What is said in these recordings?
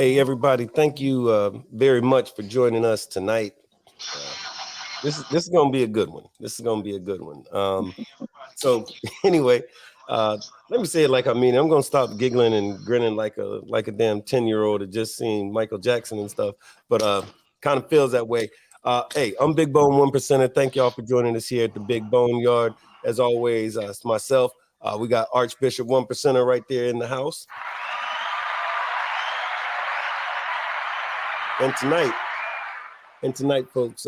Hey, everybody. Thank you very much for joining us tonight. This is going to be a good one. This is going to be a good one. So anyway, let me say it like I mean. I'm going to stop giggling and grinning like a damn 10-year-old that just seen Michael Jackson and stuff, but kind of feels that way. Hey, I'm Big Bone 1%er. Thank y'all for joining us here at the Big Bone Yard. As always, it's myself. We got Archbishop 1%er right there in the house. And tonight, folks,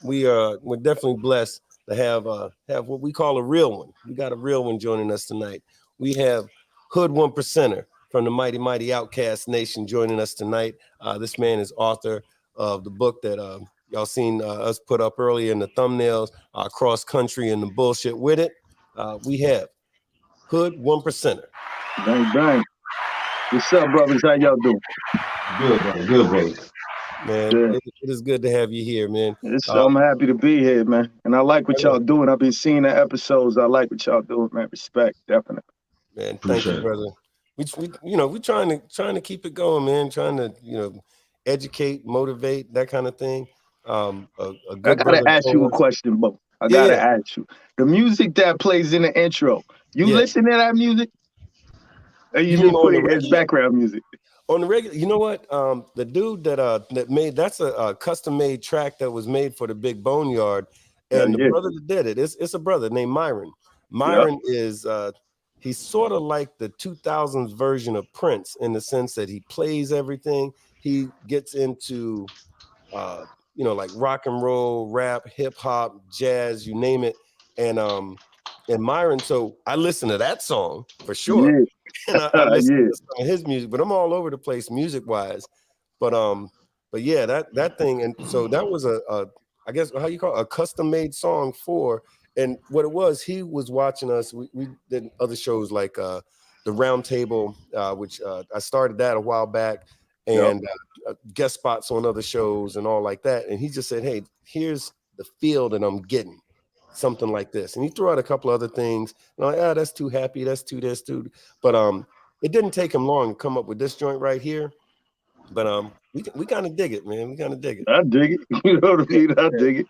we're definitely blessed to have what we call a real one. We got a real one joining us tonight. We have Hood 1%er from the mighty Outcast Nation joining us tonight. This man is author of the book that y'all seen us put up earlier in the thumbnails, Cross Country and the Bullshit with It. We have Hood 1%er. Bang, bang. What's up, brothers? How y'all doing? Good, brother. Good, brother. Man, it is good to have you here, man. I'm happy to be here, man. And I like what y'all doing. I've been seeing the episodes. I like what y'all doing, man. Respect, definitely. Man, thank you, brother. We trying to keep it going, man. Trying to educate, motivate, that kind of thing. I gotta ask you a question, Bo. I gotta ask you. The music that plays in the intro, you listen to that music? Or you just put it as background music? On the regular, you know what? The dude that made that's a custom made track that was made for the Big Bone Yard, and the brother that did it, it's a brother named Myron. Myron is he's sort of like the 2000s version of Prince in the sense that he plays everything. He gets into like rock and roll, rap, hip hop, jazz, you name it, and Myron. So I listen to that song for sure. Yeah. And I listen to some of his music, but I'm all over the place music wise. But yeah, that thing, and so that was a I guess how you call it, a custom made song for. And what it was, he was watching us. We did other shows like the Round Table, which I started that a while back, and guest spots on other shows and all like that. And he just said, "Hey, here's the feel that I'm getting." Something like this, and he threw out a couple other things. And I'm like, that's too happy, that's too this, too. But it didn't take him long to come up with this joint right here. But we kind of dig it, man. We kind of dig it. I dig it. You know what I mean? I dig it.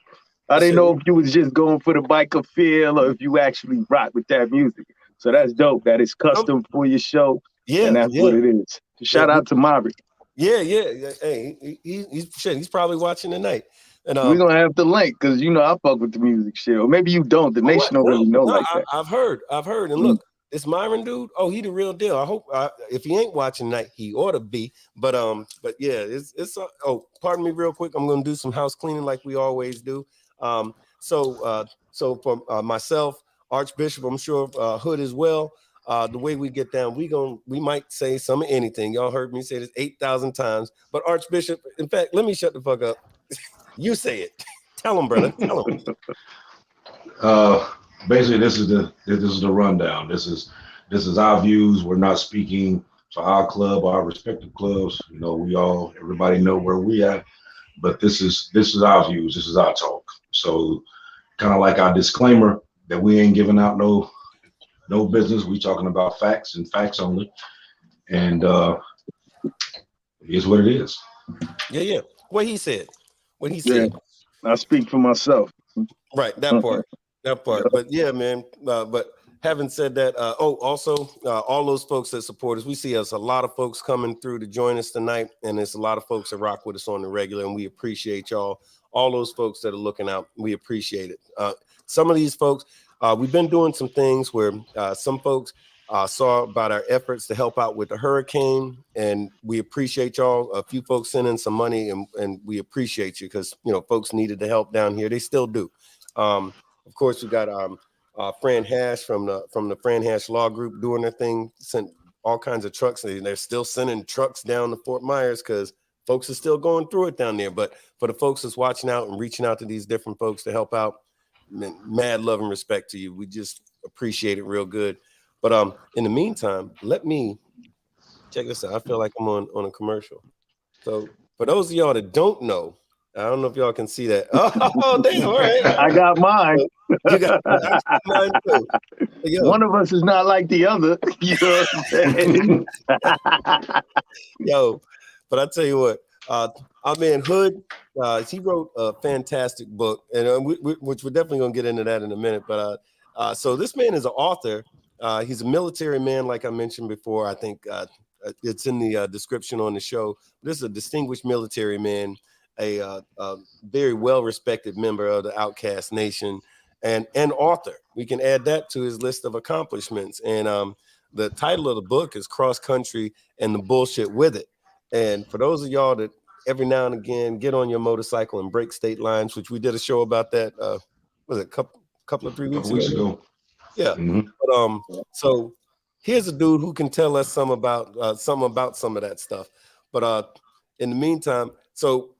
I didn't know if you was just going for the biker feel or if you actually rock with that music. So that's dope. That is custom for your show. Yeah, and that's what it is. Shout out to Maverick. Yeah. Hey, he's probably watching tonight. And we're gonna have to link because I fuck with the music shit. Or maybe you don't. The nation don't really know like that. I've heard. And look, this Myron dude, he the real deal. I hope if he ain't watching tonight, he ought to be. But yeah, it's pardon me real quick. I'm gonna do some house cleaning like we always do. So for myself, Archbishop, I'm sure Hood as well. The way we get down, we might say some of anything. Y'all heard me say this 8,000 times. But Archbishop, in fact, let me shut the fuck up. You say it. Tell him, brother. Tell him. Basically, this is the rundown. This is our views. We're not speaking to our club, our respective clubs. Everybody know where we at. But this is our views. This is our talk. So, kind of like our disclaimer that we ain't giving out no business. We talking about facts and facts only. And it is what it is. Yeah. What he said. I speak for myself. Right, that part. But yeah, man. But having said that, also all those folks that support us, we see us a lot of folks coming through to join us tonight, and there's a lot of folks that rock with us on the regular, and we appreciate y'all. All those folks that are looking out, we appreciate it. Some of these folks, we've been doing some things where some folks saw about our efforts to help out with the hurricane, and we appreciate y'all. A few folks sent in some money, and we appreciate you because folks needed the help down here. They still do. Of course, we got Fran Hash from the Fran Hash Law Group doing their thing. Sent all kinds of trucks, and they're still sending trucks down to Fort Myers because folks are still going through it down there. But for the folks that's watching out and reaching out to these different folks to help out, man, mad love and respect to you. We just appreciate it real good. But in the meantime, let me check this out. I feel like I'm on a commercial. So for those of y'all that don't know, I don't know if y'all can see that. Oh, damn! All right. I got mine. You got mine too. One of us is not like the other. You know what I'm saying? But I tell you what, our man Hood, he wrote a fantastic book, and which we're definitely gonna get into that in a minute. But so this man is an author. He's a military man, like I mentioned before. I think it's in the description on the show. This is a distinguished military man, a very well-respected member of the Outcast Nation, and author. We can add that to his list of accomplishments. And the title of the book is Cross Country and the Bullshit with It. And for those of y'all that every now and again get on your motorcycle and break state lines, which we did a show about that, was it a couple of 3 weeks ago? Yeah. But so here's a dude who can tell us something about some of that stuff. But in the meantime, so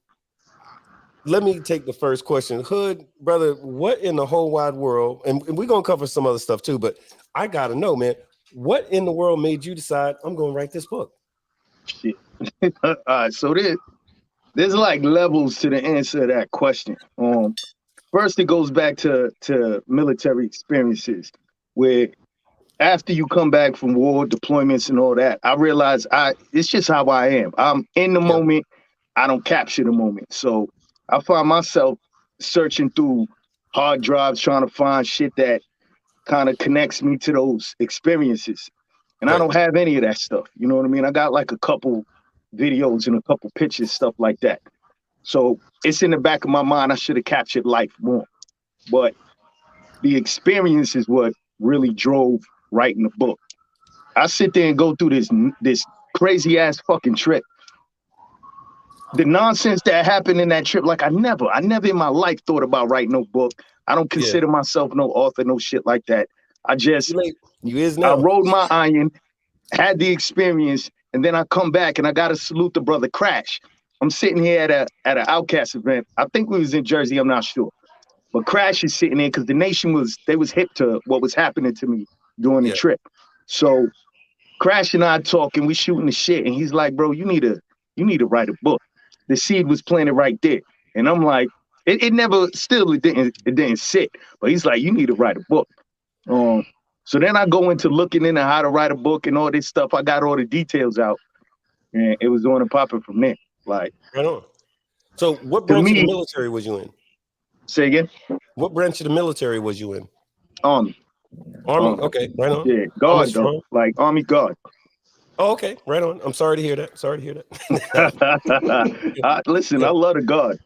let me take the first question. Hood, brother, what in the whole wide world, and we're gonna cover some other stuff too, but I gotta know, man, what in the world made you decide I'm gonna write this book? Shit. All right, so there's like levels to the answer to that question. First, it goes back to military experiences where after you come back from war, deployments and all that, I realized it's just how I am. I'm in the moment. I don't capture the moment. So I find myself searching through hard drives, trying to find shit that kind of connects me to those experiences. And I don't have any of that stuff. You know what I mean? I got like a couple videos and a couple pictures, stuff like that. So it's in the back of my mind. I should have captured life more. But the experience is what really drove writing the book. I sit there and go through this crazy ass fucking trip. The nonsense that happened in that trip, like I never in my life thought about writing no book. I don't consider myself no author, no shit like that. I just, I rode my iron, had the experience, and then I come back and I gotta salute the brother Crash. I'm sitting here at an Outcast event. I think we was in Jersey, I'm not sure. But Crash is sitting there because the nation was hip to what was happening to me during the trip. So Crash and I talking, we shooting the shit, and he's like, bro, you need to write a book. The seed was planted right there. And I'm like, it didn't sit. But he's like, you need to write a book. So then I go into looking into how to write a book and all this stuff. I got all the details out, and it was on and popping from there. Like, right on. So what branch of the military was you in? Say again? What branch of the military was you in? Army. Okay, right on. Yeah, Guard though, like Army Guard. Oh, okay, right on. I'm sorry to hear that. Listen, I love the Guard.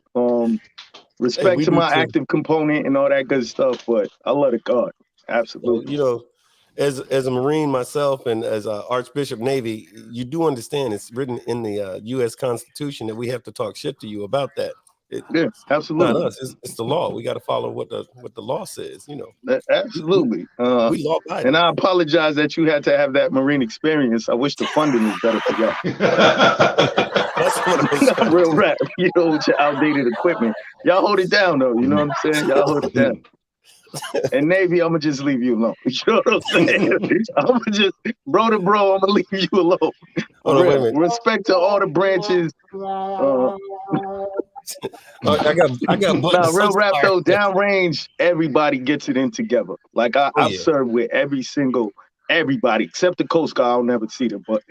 Respect to my active component and all that good stuff, but I love the Guard. Absolutely. Well, as a Marine myself and as Archbishop Navy, you do understand it's written in the U.S. Constitution that we have to talk shit to you about that. Absolutely. Not us. It's the law. We got to follow what the law says. You know. Absolutely. We law abiding. And I apologize that you had to have that Marine experience. I wish the funding was better for y'all. That's what I'm real rap. You know, with your outdated equipment, y'all hold it down though. You know what I'm saying? Y'all hold it down. And Navy, I'm gonna just leave you alone. You know what I'm saying? I'm gonna just bro to bro. I'm gonna leave you alone. Hold on, wait a minute. Respect to all the branches. I got real rap though. Downrange, everybody gets it in together. Like I've served with everybody except the Coast Guard. I'll never see them, but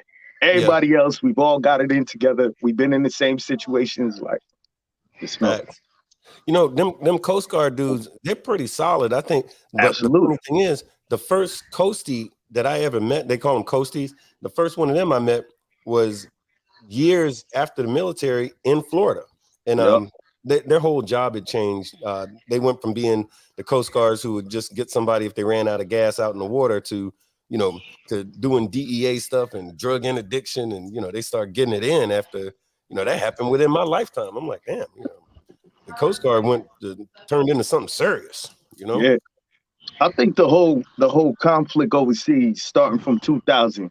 everybody else, we've all got it in together. We've been in the same situations. Like it's not. You know, them Coast Guard dudes, they're pretty solid. I think the funny thing is, the first Coastie that I ever met, they call them Coasties. The first one of them I met was years after the military in Florida. And their whole job had changed. They went from being the Coast Guards who would just get somebody if they ran out of gas out in the water to doing DEA stuff and drug interdiction. And, they start getting it in after, that happened within my lifetime. I'm like, damn, the Coast Guard turned into something serious, Yeah. I think the whole conflict overseas starting from 2000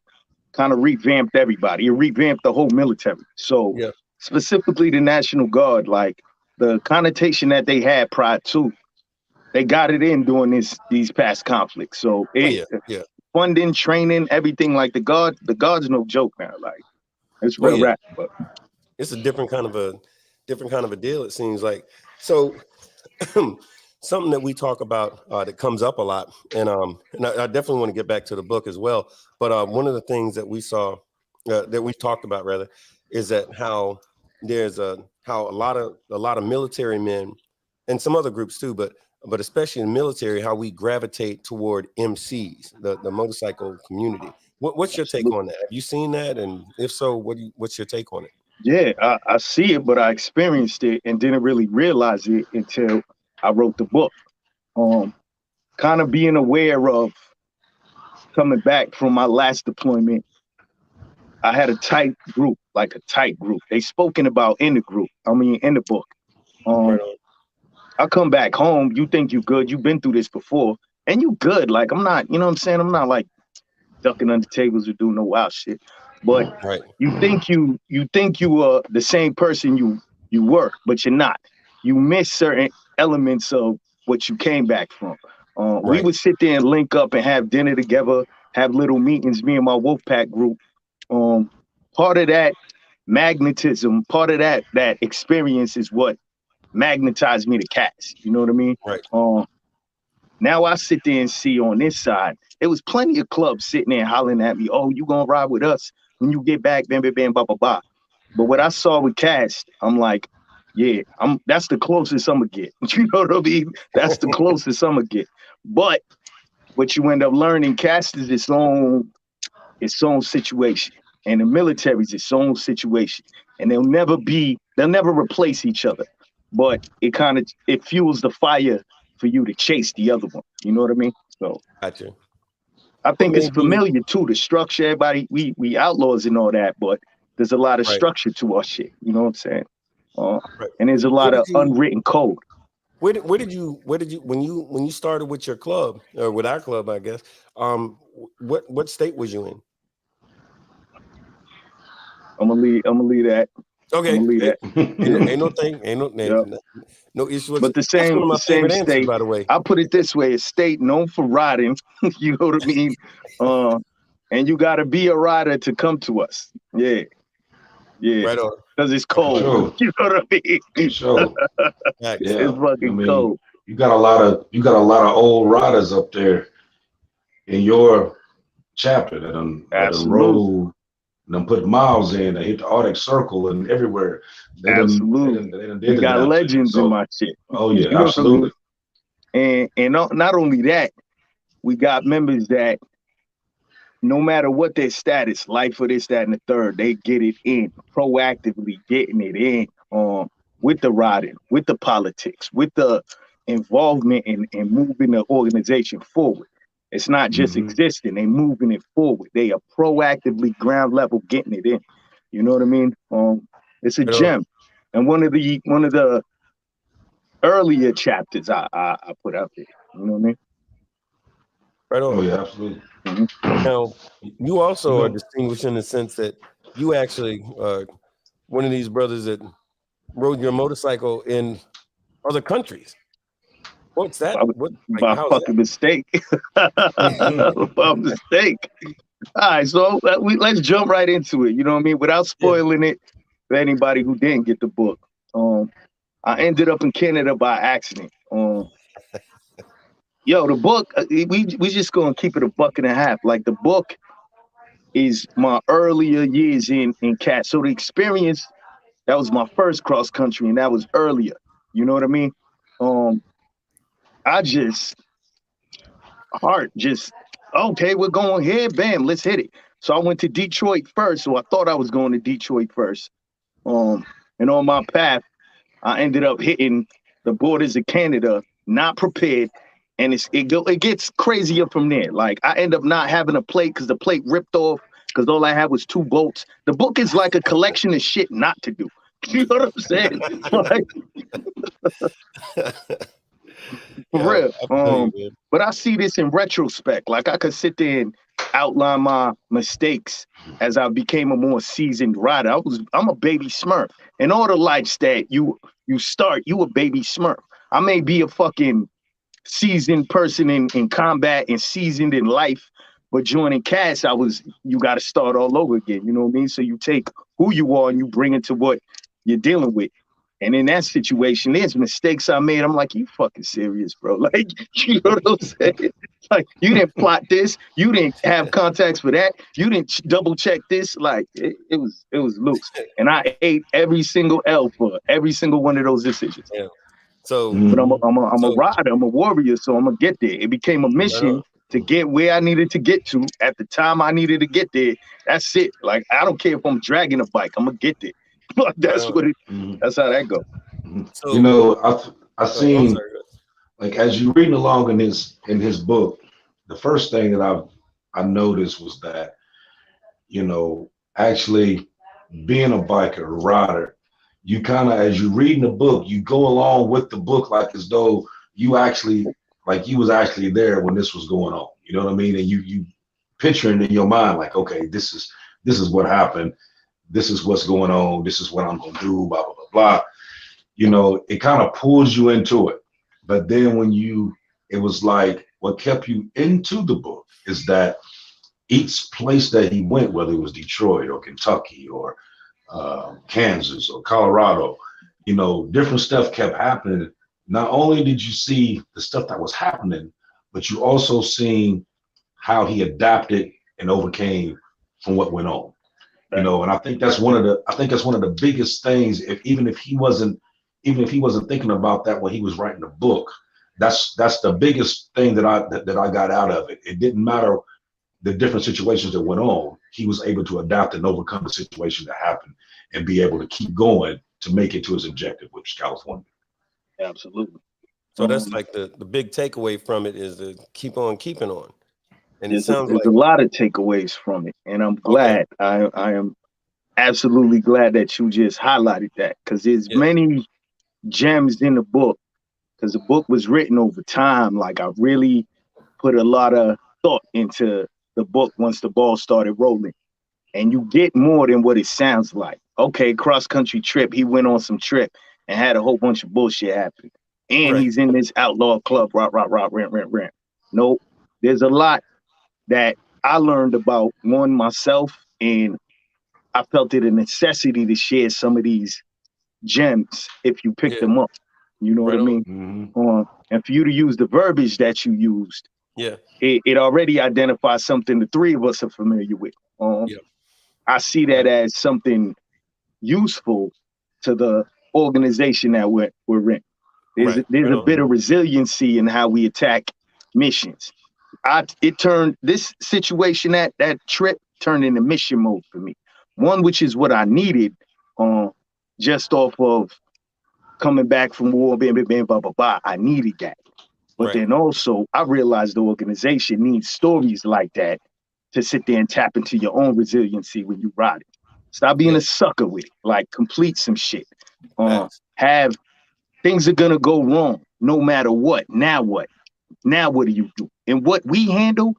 kind of revamped everybody. It revamped the whole military. So specifically the National Guard, like the connotation that they had prior to, they got it in during these past conflicts. So funding, training, everything, like the Guard's no joke now. Like it's real rap, but it's a different kind of a deal, it seems like. So something that we talk about that comes up a lot, and I definitely want to get back to the book as well. But one of the things that we saw, that we talked about rather, is that how a lot of military men and some other groups too, but especially in the military, how we gravitate toward MCs, the motorcycle community. What's your take on that? Have you seen that? And if so, what's your take on it? Yeah, I see it, but I experienced it and didn't really realize it until I wrote the book. Kind of being aware of coming back from my last deployment, I had a tight group. They spoken about in the group. In the book. I come back home, you think you good, you've been through this before, and you good. Like, I'm not, you know what I'm saying? I'm not like ducking under tables or doing no wild shit. But you think you are the same person you were, but you're not. You miss certain elements of what you came back from. We would sit there and link up and have dinner together, have little meetings, me and my Wolfpack group. Part of that magnetism, part of that experience is what magnetized me to cats. You know what I mean? Now I sit there and see on this side, there was plenty of clubs sitting there hollering at me, oh, you gonna ride with us when you get back, bam, bam, bam, blah, blah, blah. But what I saw with Cass, I'm like, yeah, that's the closest I'm gonna get. You know what I mean? That's the closest I'm gonna get. But what you end up learning, Cass is its own situation. And the military is its own situation. And they'll never replace each other. But it fuels the fire for you to chase the other one. You know what I mean? So gotcha. I think it's familiar too, the structure. Everybody, we outlaws and all that, but there's a lot of structure to our shit. You know what I'm saying? And there's a lot of unwritten code. Where did you when you started with your club or with our club, I guess? What state was you in? I'm gonna leave that. Okay. Ain't no thing. No issue. But the same state, answers, by the way. I put it this way: a state known for riding. You know what I mean? And you got to be a rider to come to us. Yeah. Right on. Because it's cold. Sure. You know what I mean? Sure. It's fucking cold. You got a lot of old riders up there in your chapter that done rode. And put miles in. They hit the Arctic Circle and everywhere. Absolutely. You got legends in my shit. Oh yeah, absolutely. And not only that, we got members that no matter what their status, life or this, that, and the third, they get it in, proactively getting it in with the riding, with the politics, with the involvement in moving the organization forward. It's not just existing, they moving it forward. They are proactively ground level getting it in. You know what I mean? It's a gem. And one of the earlier chapters I put out there. You know what I mean? Right on. Oh yeah, absolutely. Now, you also are distinguished in the sense that you actually one of these brothers that rode your motorcycle in other countries. What's that? By fucking mistake. By mistake. All right, so let's jump right into it. You know what I mean? Without spoiling it for anybody who didn't get the book. I ended up in Canada by accident. The book, we just gonna keep it a buck and a half. Like, the book is my earlier years in CAT. So the experience, that was my first cross country, and that was earlier. You know what I mean? Okay, we're going here, bam, let's hit it. So I went to Detroit first. So I thought I was going to Detroit first. And on my path, I ended up hitting the borders of Canada, not prepared. And it gets crazier from there. Like, I end up not having a plate because the plate ripped off because all I had was 2 bolts. The book is like a collection of shit not to do. You know what I'm saying? For real. But I see this in retrospect. Like, I could sit there and outline my mistakes as I became a more seasoned rider. I'm a baby Smurf. And all the lights that you start, you a baby Smurf. I may be a fucking seasoned person in combat and seasoned in life, but joining CAS, you got to start all over again. You know what I mean? So you take who you are and you bring it to what you're dealing with. And in that situation, there's mistakes I made. I'm like, you fucking serious, bro? Like, you know what I'm saying? Like, you didn't plot this, you didn't have contacts for that, you didn't double check this. Like, it was loose. And I ate every single L for every single one of those decisions. Yeah. So, but I'm a so- rider, I'm a warrior, so I'm gonna get there. It became a mission to get where I needed to get to at the time I needed to get there. That's it. Like, I don't care if I'm dragging a bike, I'm gonna get there. But that's what it. That's how that goes. So, You know, I I'm seen sorry. like as you reading along in his book, the first thing that I noticed was that, you know, actually being a biker, a rider, you kind of, as you reading the book, you go along with the book like as though you actually, like you was actually there when this was going on. You know what I mean? And you picturing in your mind like, okay, this is what happened. This is what's going on. This is what I'm gonna do. Blah blah blah blah. You know, it kind of pulls you into it. But then it was like what kept you into the book is that each place that he went, whether it was Detroit or Kentucky or Kansas or Colorado, you know, different stuff kept happening. Not only did you see the stuff that was happening, but you also seen how he adapted and overcame from what went on. You know, and I think that's one of the biggest things. Even if he wasn't thinking about that when he was writing the book, that's the biggest thing that I got out of it. It didn't matter the different situations that went on. He was able to adapt and overcome the situation that happened and be able to keep going to make it to his objective, which is California. Absolutely. So that's like the big takeaway from it is to keep on keeping on. And there's a lot of takeaways from it, and I'm glad. I am absolutely glad that you just highlighted that, because there's many gems in the book, because the book was written over time. Like, I really put a lot of thought into the book once the ball started rolling, and you get more than what it sounds like. Okay, cross-country trip, he went on some trip and had a whole bunch of bullshit happen, and he's in this outlaw club, rent. Nope, there's a lot that I learned about myself, and I felt it a necessity to share some of these gems if you pick them up. You know what I mean? Mm-hmm. And for you to use the verbiage that you used, it already identifies something the three of us are familiar with. I see that as something useful to the organization that we're in. There's a bit of resiliency in how we attack missions. It turned this situation, that trip turned into mission mode for me. One, which is what I needed, just off of coming back from war, blah, blah, blah. I needed that. But then also, I realized the organization needs stories like that to sit there and tap into your own resiliency when you ride it. Stop being a sucker with it. Like, complete some shit. Have things are gonna go wrong no matter what. Now what? Now what do you do? And what we handle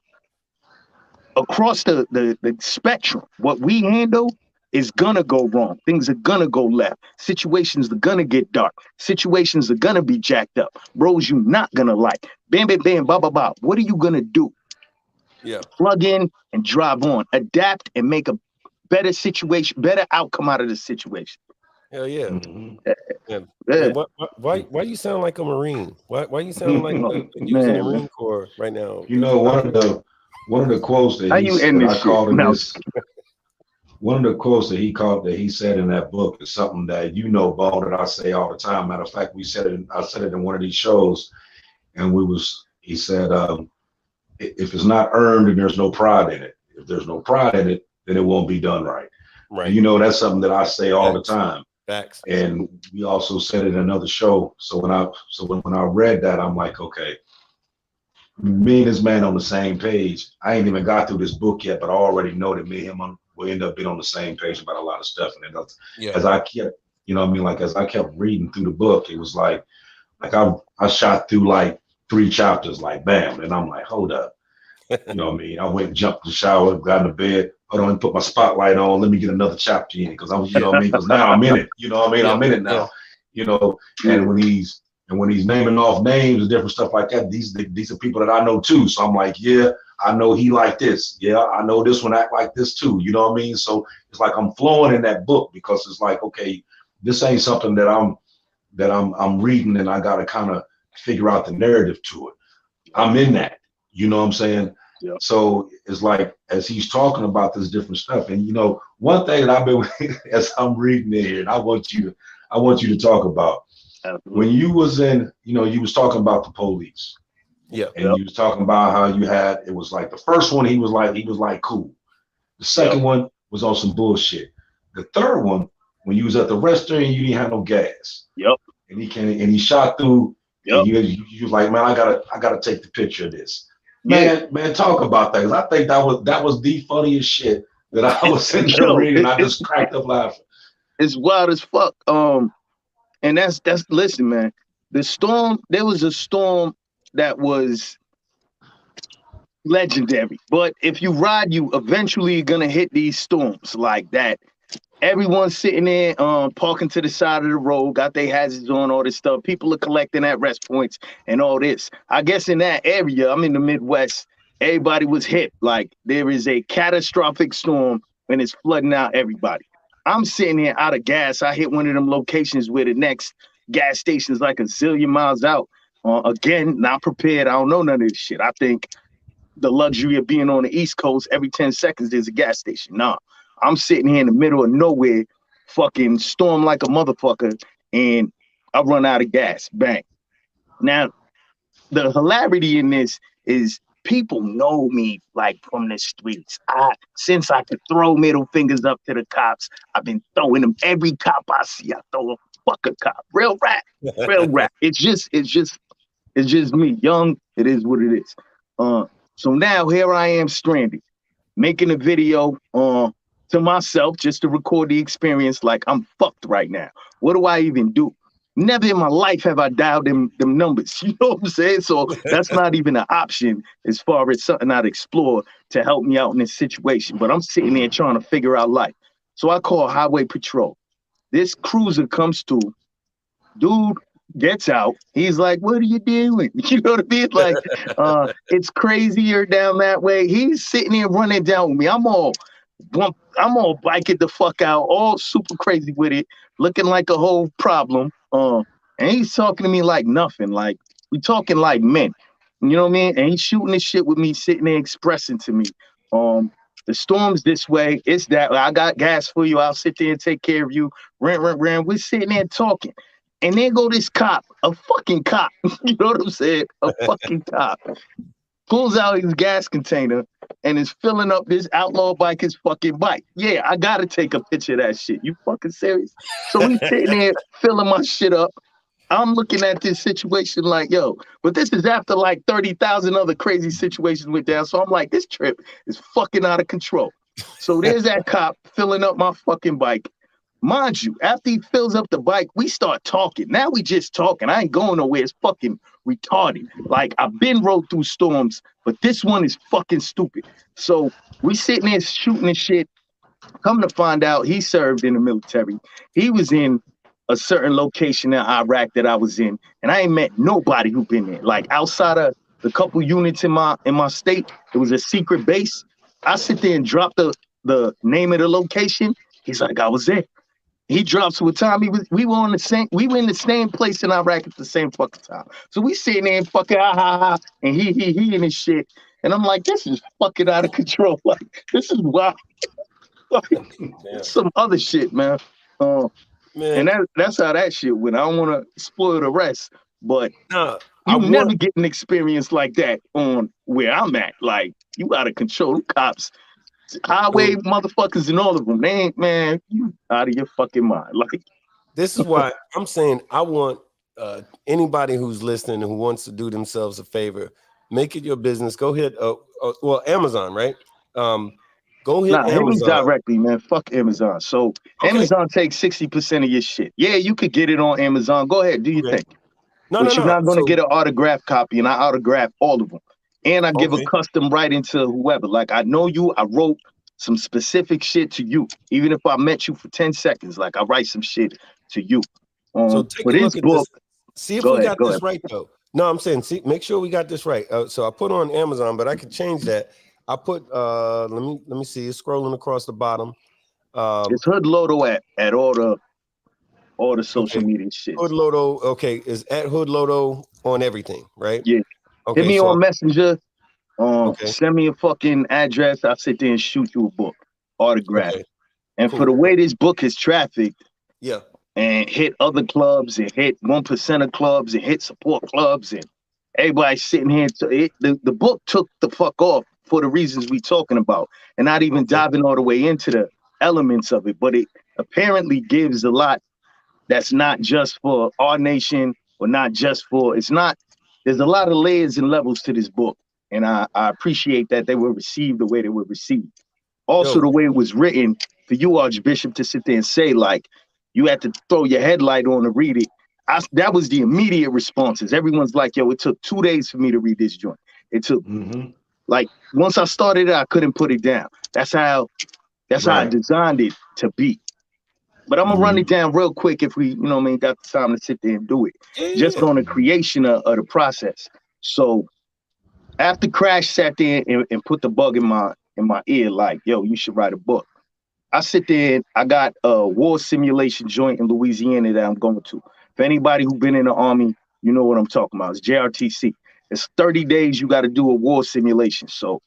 across the spectrum, what we handle is gonna go wrong. Things are gonna go left. Situations are gonna get dark. Situations are gonna be jacked up. Bros you not gonna like. Bam, bam, bam, ba, ba, ba. What are you gonna do? Plug in and drive on. Adapt and make a better situation, better outcome out of the situation. Hell yeah. Why you sound like a Marine? Why you sound like using the Marine Corps right now? You know, one of the quotes that one of the quotes that he said in that book is something that Bone, that I say all the time. Matter of fact, I said it in one of these shows, and he said, if it's not earned, then there's no pride in it. If there's no pride in it, then it won't be done right. Right. And, that's something that I say all the time. Facts. And we also said it in another show. So when I read that, I'm like, okay, me and this man on the same page. I ain't even got through this book yet, but I already know that me and him will end up being on the same page about a lot of stuff. And as I kept, as I kept reading through the book, it was like I shot through like 3 chapters, like bam, and I'm like, hold up. You know what I mean? I went and jumped in the shower, got in the bed, hold on, and put my spotlight on. Let me get another chapter in, because because now I'm in it. You know what I mean? I'm in it now. And when he's naming off names and different stuff like that, these are people that I know too. So I'm like, yeah, I know he like this. Yeah, I know this one act like this too. You know what I mean? So it's like I'm flowing in that book, because it's like, okay, this ain't something that I'm reading and I gotta kind of figure out the narrative to it. I'm in that. You know what I'm saying? Yeah. So it's like, as he's talking about this different stuff, and you know, one thing that I've been as I'm reading it here, and I want you to talk about. Absolutely. When you was in, you know, you was talking about the police. Yeah. And you was talking about how you had, it was like the first one, he was like cool. The second one was on some bullshit. The third one, when you was at the restaurant and you didn't have no gas. Yep. And he shot through. Yep. And you was like, man, I gotta take the picture of this. Man, talk about that. Cause I think that was the funniest shit that I was sitting there reading. I just cracked up laughing. It's wild as fuck. And that's listen, man. The storm, there was a storm that was legendary. But if you ride, you eventually gonna hit these storms like that. Everyone's sitting there, parking to the side of the road, got their hazards on, all this stuff. People are collecting at rest points and all this. I guess in that area, I'm in the Midwest, everybody was hit. Like there is a catastrophic storm and it's flooding out everybody. I'm sitting here out of gas. I hit one of them locations where the next gas station is like a zillion miles out. Again, not prepared. I don't know none of this shit. I think the luxury of being on the East Coast, every 10 seconds there's a gas station. Nah, I'm sitting here in the middle of nowhere, fucking storm like a motherfucker, and I run out of gas. Bang. Now, the hilarity in this is people know me like from the streets. Since I could throw middle fingers up to the cops, I've been throwing them. Every cop I see, I throw a fuck a cop. Real rap. It's just me. Young, it is what it is. So now here I am stranded, making a video to myself just to record the experience. Like I'm fucked right now. What do I even do? Never in my life have I dialed them numbers. You know what I'm saying? So that's not even an option as far as something I'd explore to help me out in this situation. But I'm sitting there trying to figure out life. So I call Highway Patrol. This cruiser comes through. Dude gets out. He's like, what are you doing? You know what I mean? Like, it's crazier down that way. He's sitting there running down with me. I'm all biking the fuck out, all super crazy with it, looking like a whole problem. And he's talking to me like nothing. Like, we talking like men. You know what I mean? And he's shooting this shit with me, sitting there expressing to me. The storm's this way, it's that. I got gas for you. I'll sit there and take care of you. Rent. We're sitting there talking. And then go this cop, a fucking cop. You know what I'm saying? A fucking cop. Pulls out his gas container and is filling up this outlaw biker's fucking bike. Yeah, I gotta take a picture of that shit. You fucking serious? So he's sitting there filling my shit up. I'm looking at this situation like, yo, but this is after like 30,000 other crazy situations went down. So I'm like, this trip is fucking out of control. So there's that cop filling up my fucking bike. Mind you, after he fills up the bike, we start talking. Now we just talking. I ain't going nowhere. It's fucking retarded. Like, I've been rode through storms, but this one is fucking stupid. So we sitting there shooting and shit. Come to find out, he served in the military. He was in a certain location in Iraq that I was in, and I ain't met nobody who been there. Like, outside of the couple units in my state, it was a secret base. I sit there and drop the name of the location. He's like, I was there. He drops with time. We were in the same place in Iraq at the same fucking time. So we sitting there and fucking and he and his shit. And I'm like, this is fucking out of control. Like, this is wild. Like, some other shit, man. And that's how that shit went. I don't want to spoil the rest, but you never get an experience like that on where I'm at. Like, you out of control. Cops, highway motherfuckers and all of them, they ain't, man, you out of your fucking mind. Like, this is why I'm saying I want anybody who's listening and who wants to do themselves a favor, make it your business. Go ahead. Well, Amazon, right? Go hit Amazon. Hit me directly, man. Fuck Amazon. So Amazon takes 60% of your shit. Yeah, you could get it on Amazon. Go ahead, do your thing. But you're not going to get an autographed copy, and I autograph all of them. And I give a custom writing to whoever. Like, I know you, I wrote some specific shit to you. Even if I met you for 10 seconds, like, I write some shit to you. So take a look at this. See if we got this right, though. No, I'm saying, make sure we got this right. So I put on Amazon, but I could change that. I put, let me see. It's scrolling across the bottom. It's Hood Lodo at all the social media shit. Hood Lodo, is at Hood Lodo on everything, right? Yeah. Okay, Hit me on Messenger. Okay. Send me a fucking address. I'll sit there and shoot you a book, autograph. Okay. And Cool. for the way this book is trafficked, Yeah. and hit other clubs, and hit 1% clubs, and hit support clubs, and everybody sitting here. The book took the fuck off for the reasons we talking about, and not even diving all the way into the elements of it. But it apparently gives a lot that's not just for our nation, or not just for. It's not. There's a lot of layers and levels to this book, and I appreciate that they were received the way they were received. Also, Yo. the way it was written for you, Archbishop, to sit there and say, like, you had to throw your headlight on to read it. That was the immediate responses. Everyone's like, yo, it took 2 days for me to read this joint. It took, like, once I started it, I couldn't put it down. That's how I designed it to be. But I'm going to run it down real quick if we, got the time to sit there and do it. Yeah. Just on the creation of the process. So after Crash sat there and put the bug in my ear, like, yo, you should write a book. I sit there and I got a war simulation joint in Louisiana that I'm going to. For anybody who's been in the Army, you know what I'm talking about. It's JRTC. It's 30 days you got to do a war simulation. So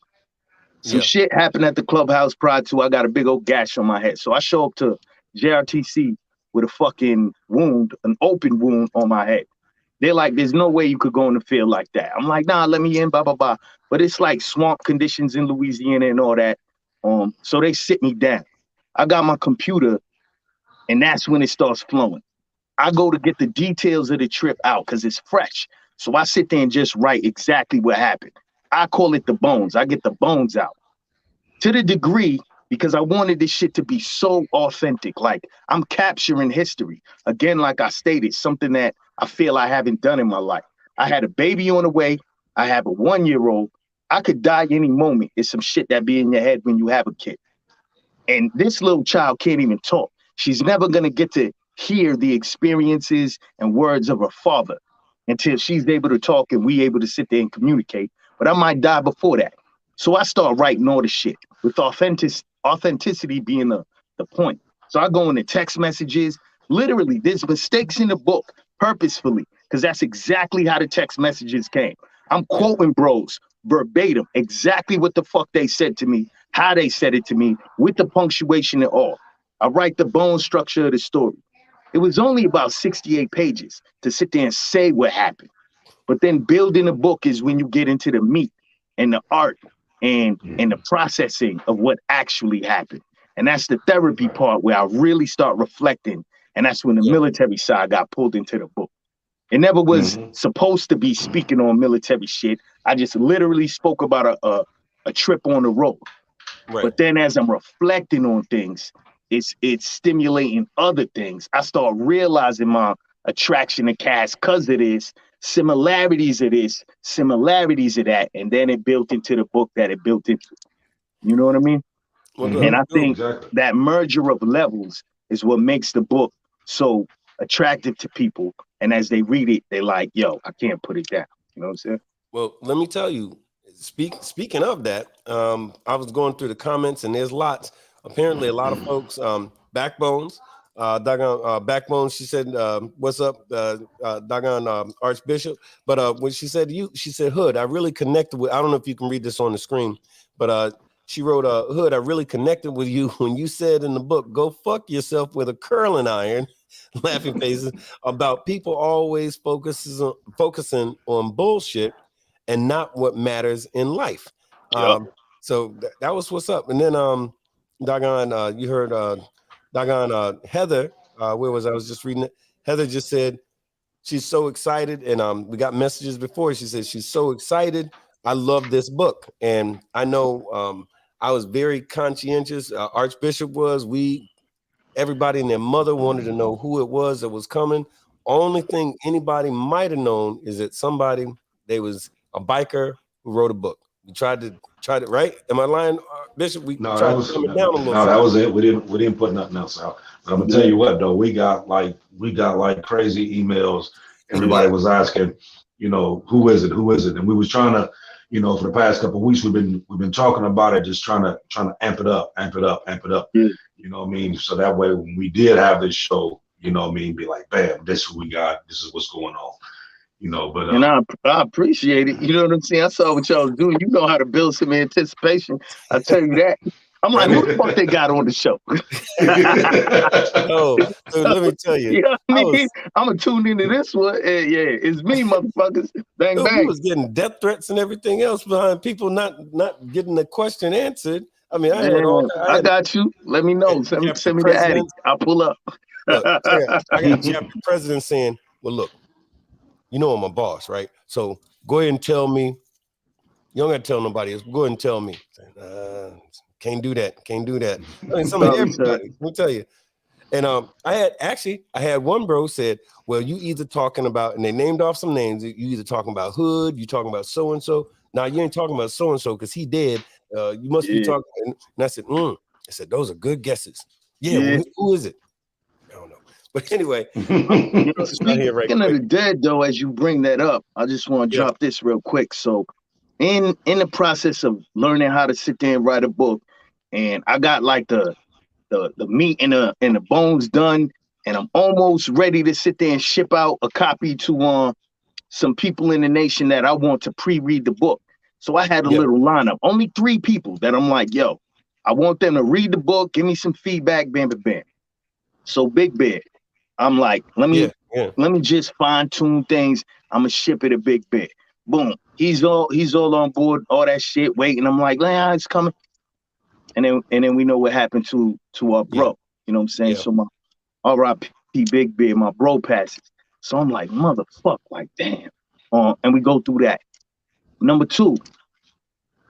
some shit happened at the clubhouse prior to. I got a big old gash on my head. So I show up to JRTC with a fucking wound, an open wound on my head. They're like, there's no way you could go in the field like that. I'm like, nah, let me in, blah, blah, blah. But it's like swamp conditions in Louisiana and all that. So they sit me down. I got my computer, and that's when it starts flowing. I go to get the details of the trip out because it's fresh. So I sit there and just write exactly what happened. I call it the bones. I get the bones out. To the degree, because I wanted this shit to be so authentic. Like, I'm capturing history. Again, like I stated, something that I feel I haven't done in my life. I had a baby on the way. I have a 1-year-old. I could die any moment. It's some shit that be in your head when you have a kid. And this little child can't even talk. She's never going to get to hear the experiences and words of her father until she's able to talk and we able to sit there and communicate. But I might die before that. So I start writing all the shit with authenticity being the point. So I go into text messages. Literally, there's mistakes in the book purposefully, because that's exactly how the text messages came. I'm quoting bros verbatim, exactly what the fuck they said to me, how they said it to me, with the punctuation and all. I write the bone structure of the story. It was only about 68 pages to sit there and say what happened. But then building a book is when you get into the meat and the art and the processing of what actually happened. And that's the therapy part where I really start reflecting. And that's when the military side got pulled into the book. It never was supposed to be speaking on military shit. I just literally spoke about a trip on the road. Right. But then as I'm reflecting on things, it's stimulating other things. I start realizing my attraction to cast because of this, similarities of this, similarities of that, and then it built into the book that it built into. You know what I mean? And I think that merger of levels is what makes the book so attractive to people. And as they read it, they're like, yo, I can't put it down. You know what I'm saying? Well, let me tell you, speaking of that, I was going through the comments and there's lots. Apparently, a lot of folks, Backbones, Backbone, she said, what's up, doggone Archbishop? But when she said she said, Hood, I really connected with, I don't know if you can read this on the screen, but she wrote, Hood, I really connected with you when you said in the book, go fuck yourself with a curling iron, laughing faces, about people always focusing on bullshit and not what matters in life. So that was what's up. And then doggone, you heard doggone Heather, where was I was just reading it. Heather just said she's so excited, and we got messages before. She said she's so excited. I love this book, and I know I was very conscientious. Archbishop was. Everybody and their mother wanted to know who it was that was coming. Only thing anybody might have known is that there was a biker who wrote a book. We tried it, right? Am I lying, Bishop? We tried to dumb it down a little. No, that was it. We didn't put nothing else out. But I'm gonna tell you what though, we got like crazy emails. Everybody was asking, who is it? And we was trying to, for the past couple of weeks we've been talking about it, just trying to amp it up. You know what I mean? So that way when we did have this show, be like, bam, this is who we got, this is what's going on. you know. But and I appreciate it. You know what I'm saying? I saw what y'all was doing. You know how to build some anticipation. I tell you that. I'm like, who the fuck they got on the show? Oh, dude, let me tell you. You know what I mean? was, I'm gonna tune into this one. And yeah, it's me, motherfuckers. Bang dude, we bang. was getting death threats and everything else behind people not getting the question answered. I mean, I had all. Man, I got you. Let me know. Chapter Send me the addy. presidents. I'll pull up. Look, I got chapter presidents saying, "Well, look, you know I'm a boss, right? So go ahead and tell me. You don't got to tell nobody else. Go ahead and tell me. Can't do that. Can't do that. I mean, some of everybody. Let me tell you. And I had one bro said, well, you either talking about, and they named off some names. You either talking about Hood, you talking about so and so. Now you ain't talking about so and so because he dead. You must be talking. And I said, I said those are good guesses. Yeah. Well, who is it? I don't know. But anyway, you know, speaking of the dead, though, as you bring that up, I just want to drop this real quick. So, in the process of learning how to sit there and write a book, and I got like the meat and the bones done, and I'm almost ready to sit there and ship out a copy to some people in the nation that I want to pre-read the book. So I had a little lineup, only 3 people that I'm like, yo, I want them to read the book, give me some feedback, bam, bam, bam. So Big Bear, I'm like, let me just fine tune things. I'm gonna ship it to Big Bear. Boom, he's all on board, all that shit. Waiting, I'm like, nah, it's coming. And then we know what happened to our bro. You know what I'm saying? So my R.I.P. Big Bear, my bro passes. So I'm like, motherfuck, like damn. And we go through that. Number 2,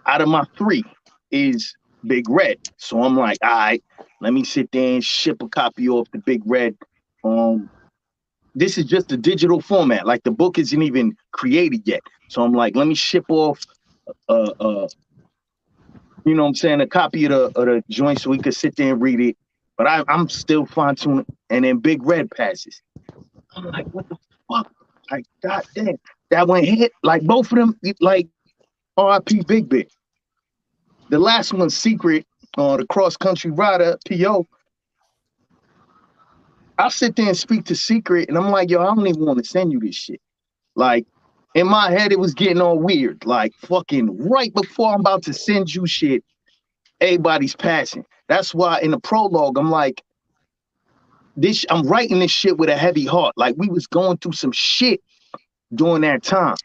out of my 3 is Big Red. So I'm like, all right, let me sit there and ship a copy off the Big Red. This is just a digital format. Like the book isn't even created yet. So I'm like, let me ship off you know what I'm saying, a copy of the joint so we could sit there and read it. But I'm still fine tuning. And then Big Red passes. I'm like, what the fuck? Like, goddamn. That one hit. Like both of them, like R.I.P. Big Big. The last one, Secret, the cross country rider, P.O. I'll sit there and speak to Secret, and I'm like, yo, I don't even want to send you this shit. Like, in my head, it was getting all weird. Like, fucking right before I'm about to send you shit, everybody's passing. That's why in the prologue, I'm like, I'm writing this shit with a heavy heart. Like, we was going through some shit during that time.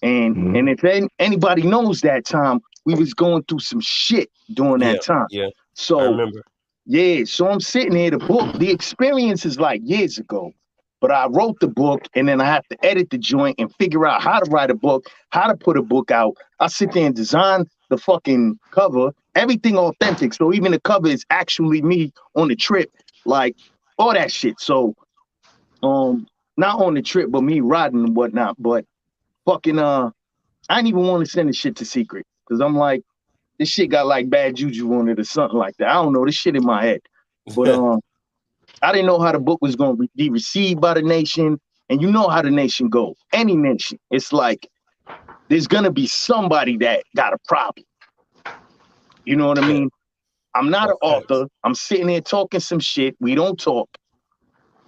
And if anybody knows that time, we was going through some shit during that time. Yeah, so I remember. Yeah, so I'm sitting here, the experience is like years ago, but I wrote the book and then I have to edit the joint and figure out how to write a book, how to put a book out. I sit there and design the fucking cover, everything authentic. So even the cover is actually me on the trip, like all that shit. So, not on the trip, but me riding and whatnot, but fucking, I didn't even want to send the shit to Secret because I'm like, this shit got like bad juju on it or something like that. I don't know. This shit in my head. But I didn't know how the book was going to be received by the nation. And you know how the nation goes. Any nation. It's like there's going to be somebody that got a problem. You know what I mean? I'm not an author. I'm sitting here talking some shit. We don't talk.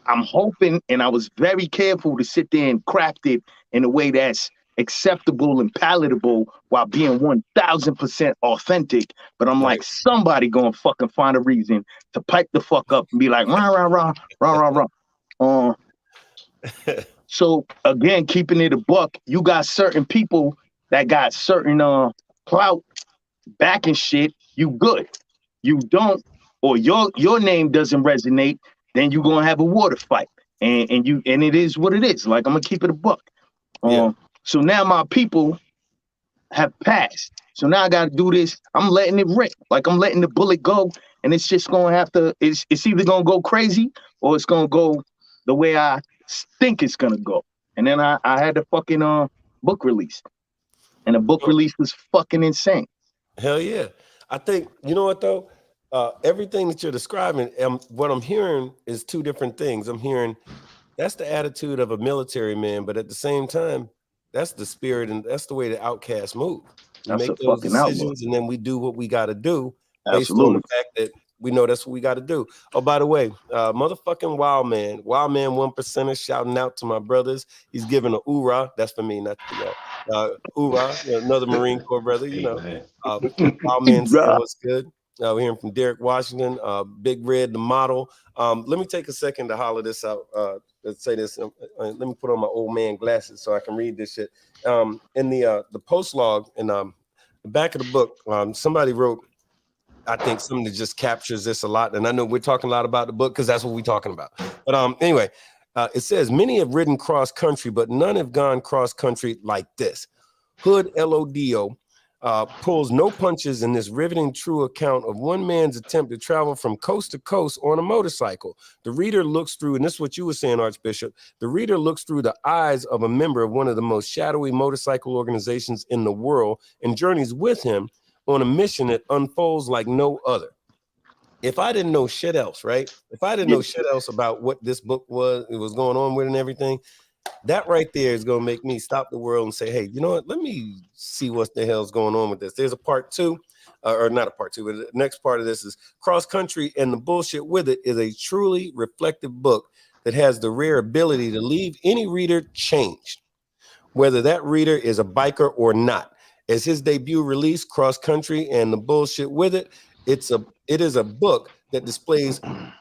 I'm hoping, and I was very careful to sit there and craft it in a way that's acceptable and palatable while being 1000% authentic. But I'm like, somebody gonna fucking find a reason to pipe the fuck up and be like, rah, rah, rah, rah, rah, rah. So again, keeping it a buck, you got certain people that got certain clout backing shit, you good. You don't, or your name doesn't resonate, then you're gonna have a water fight. And it is what it is. Like, I'm gonna keep it a buck. So now my people have passed. So now I got to do this. I'm letting it rip. Like, I'm letting the bullet go. And it's just going to have to, it's either going to go crazy or it's going to go the way I think it's going to go. And then I had the fucking book release. And the book release was fucking insane. Hell yeah. I think, you know what though? Everything that you're describing, what I'm hearing is 2 different things. I'm hearing that's the attitude of a military man, but at the same time, that's the spirit and that's the way the outcasts move. We make those decisions and then we do what we got to do based on the fact that we know that's what we got to do. Oh, by the way, motherfucking Wild Man 1%er shouting out to my brothers. He's giving a hoorah. That's for me, not for y'all. Hoorah, another Marine Corps brother, you know. Wild Man saying what's good. We're hearing from Derek Washington, Big Red, the model. Let me take a second to holler this out. Let's say this. Let me put on my old man glasses so I can read this shit. In the post log in the back of the book, somebody wrote, I think something that just captures this a lot. And I know we're talking a lot about the book because that's what we're talking about. But anyway, it says, many have ridden cross country, but none have gone cross country like this. Hood LODO pulls no punches in this riveting true account of one man's attempt to travel from coast to coast on a motorcycle. The reader looks through, and this is what you were saying, Archbishop, the reader looks through the eyes of a member of one of the most shadowy motorcycle organizations in the world and journeys with him on a mission that unfolds like no other. If I didn't know shit else, right? If I didn't know shit else about what this book was, it was going on with and everything, that right there is going to make me stop the world and say, hey, you know what? Let me see what the hell's going on with this. There's a part two, or not a part two, but the next part of this is Cross Country and the Bullshit With It is a truly reflective book that has the rare ability to leave any reader changed, whether that reader is a biker or not. As his debut release, Cross Country and the Bullshit With It, it is a book that displays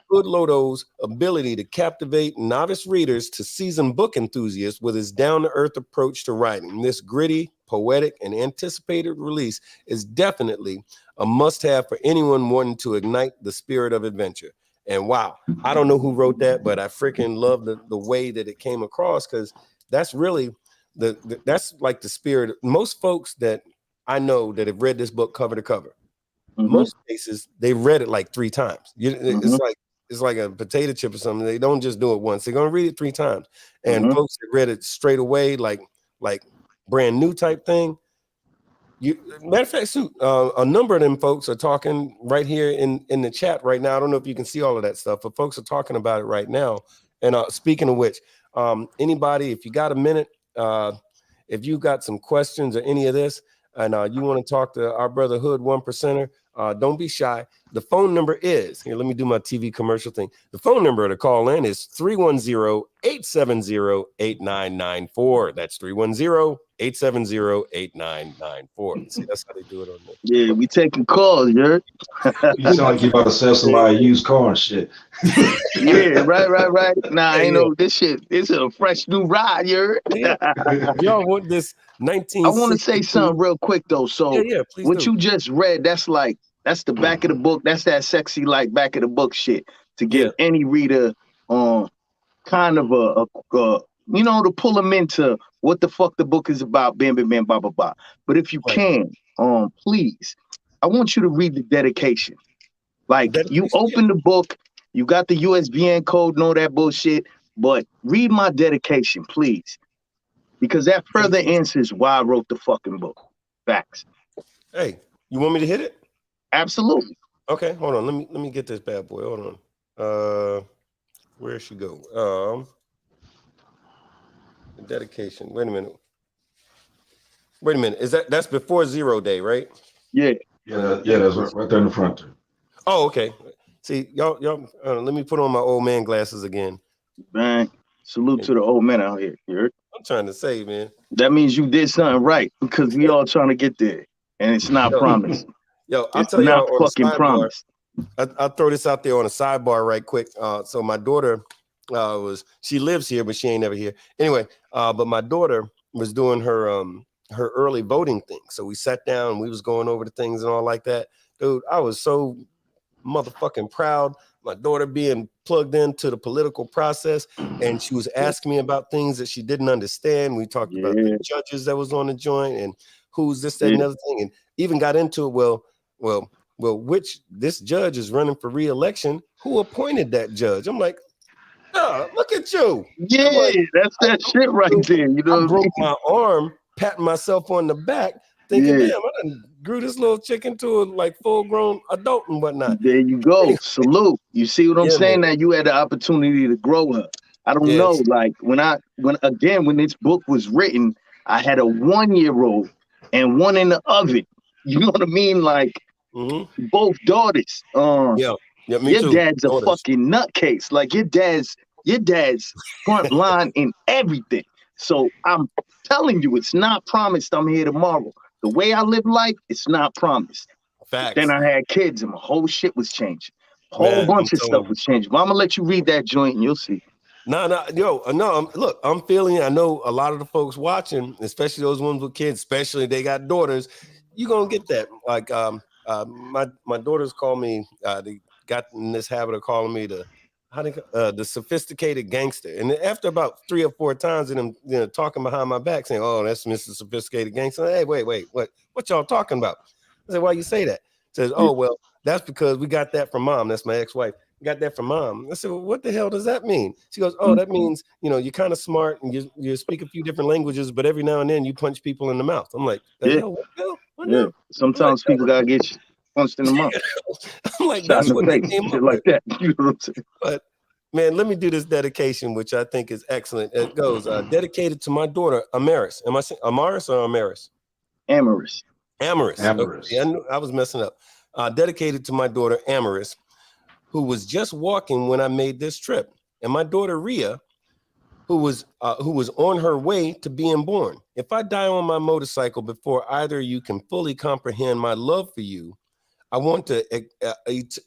Hood Lodo's ability to captivate novice readers to seasoned book enthusiasts with his down-to-earth approach to writing. This gritty, poetic, and anticipated release is definitely a must-have for anyone wanting to ignite the spirit of adventure. And wow, I don't know who wrote that, but I freaking love the way that it came across, because that's really that's like the spirit. Most folks that I know that have read this book cover to cover, most cases they read it like 3 times. It's like a potato chip or something. They don't just do it once. They're gonna read it 3 times. And folks that read it straight away, like brand new type thing. Matter of fact, a number of them folks are talking right here in the chat right now. I don't know if you can see all of that stuff, but folks are talking about it right now. And speaking of which, anybody, if you got a minute, if you got some questions or any of this, and you want to talk to our brother Hood 1%er, don't be shy. The phone number is, here, let me do my TV commercial thing. The phone number to call in is 310-870-8994. That's 310-870-8994. See, that's how they do it on there. Yeah, we taking calls, you heard? You sound like you about to sell somebody a used car and shit. Yeah, right. Nah, I ain't know this shit. It's a fresh new ride, you heard? Yeah. Y'all want this 19? I want to say something real quick though. So please what do. you just read, that's the back of the book. That's that sexy like back of the book shit to give any reader kind of a to pull them into what the fuck the book is about, bam, bam, bam, blah, blah, blah. But if you can, please, I want you to read the dedication. Like you open the book, you got the USBN code and all that bullshit, but read my dedication, please. Because that further answers why I wrote the fucking book. Facts. Hey, you want me to hit it? Absolutely. Okay, hold on. Let me get this bad boy. Hold on. Where should go? Dedication. Wait a minute. Is that's before 0 day, right? Yeah. That's right there in the front. Oh, okay. See, y'all. Let me put on my old man glasses again. Man, salute to the old man out here. You heard? I'm trying to say, man. That means you did something right, because we all trying to get there, and it's not promised. Yo, I'll it's tell you not on fucking promised. I'll throw this out there on a sidebar right quick. So my daughter she lives here, but she ain't ever here. Anyway, but my daughter was doing her early voting thing. So we sat down and we was going over the things and all like that. Dude, I was so motherfucking proud. My daughter being plugged into the political process, and she was asking me about things that she didn't understand. We talked about the judges that was on the joint and who's this, that, and another thing, and even got into it. Well, which this judge is running for re-election. Who appointed that judge? I'm like, oh, look at you. Yeah, like, that's that shit right there. You know, I broke my arm, patting myself on the back, thinking, damn, I done grew this little chicken to a like full-grown adult and whatnot. There you go. Salute. You see what I'm saying? Man. That you had the opportunity to grow her. I don't know. Like when this book was written, I had a 1-year-old and one in the oven. You know what I mean? Like both daughters. Yeah, me Your too. dad's a Daughters. fucking nutcase. Like your dad's front line in everything. So I'm telling you, it's not promised I'm here tomorrow. The way I live life, it's not promised. But then Facts. I had kids and my whole shit was changing. Whole Man, I'm bunch of telling stuff you. was changing. But I'm gonna let you read that joint and you'll see. No, no. Look, I'm feeling it. I know a lot of the folks watching, especially those ones with kids, especially they got daughters. You gonna get that. Like, my daughters call me. They got in this habit of calling me the sophisticated gangster. And after about 3 or 4 times, and them talking behind my back, saying, "Oh, that's Mr. Sophisticated Gangster." Hey, wait, what y'all talking about? I said, "Why you say that?" Says, "Oh, well, that's because we got that from mom. That's my ex-wife. Got that from mom." I said, "Well, what the hell does that mean?" She goes, "Oh, that means, you're kind of smart and you speak a few different languages, but every now and then you punch people in the mouth." I'm like, the Yeah, hell? What the hell? What yeah. now? Sometimes people gotta get punched in the mouth, I'm like, shot in that's the what they face, came shit up like with. that. You know what I'm saying? But man, let me do this dedication, which I think is excellent. It goes, dedicated to my daughter, Amaris. Am I saying Amaris or Amaris? Amorous. Amaris. Amaris. Okay, I was messing up. Dedicated to my daughter, Amaris, who was just walking when I made this trip, and my daughter Ria, who was on her way to being born. If I die on my motorcycle before either of you can fully comprehend my love for you, I want to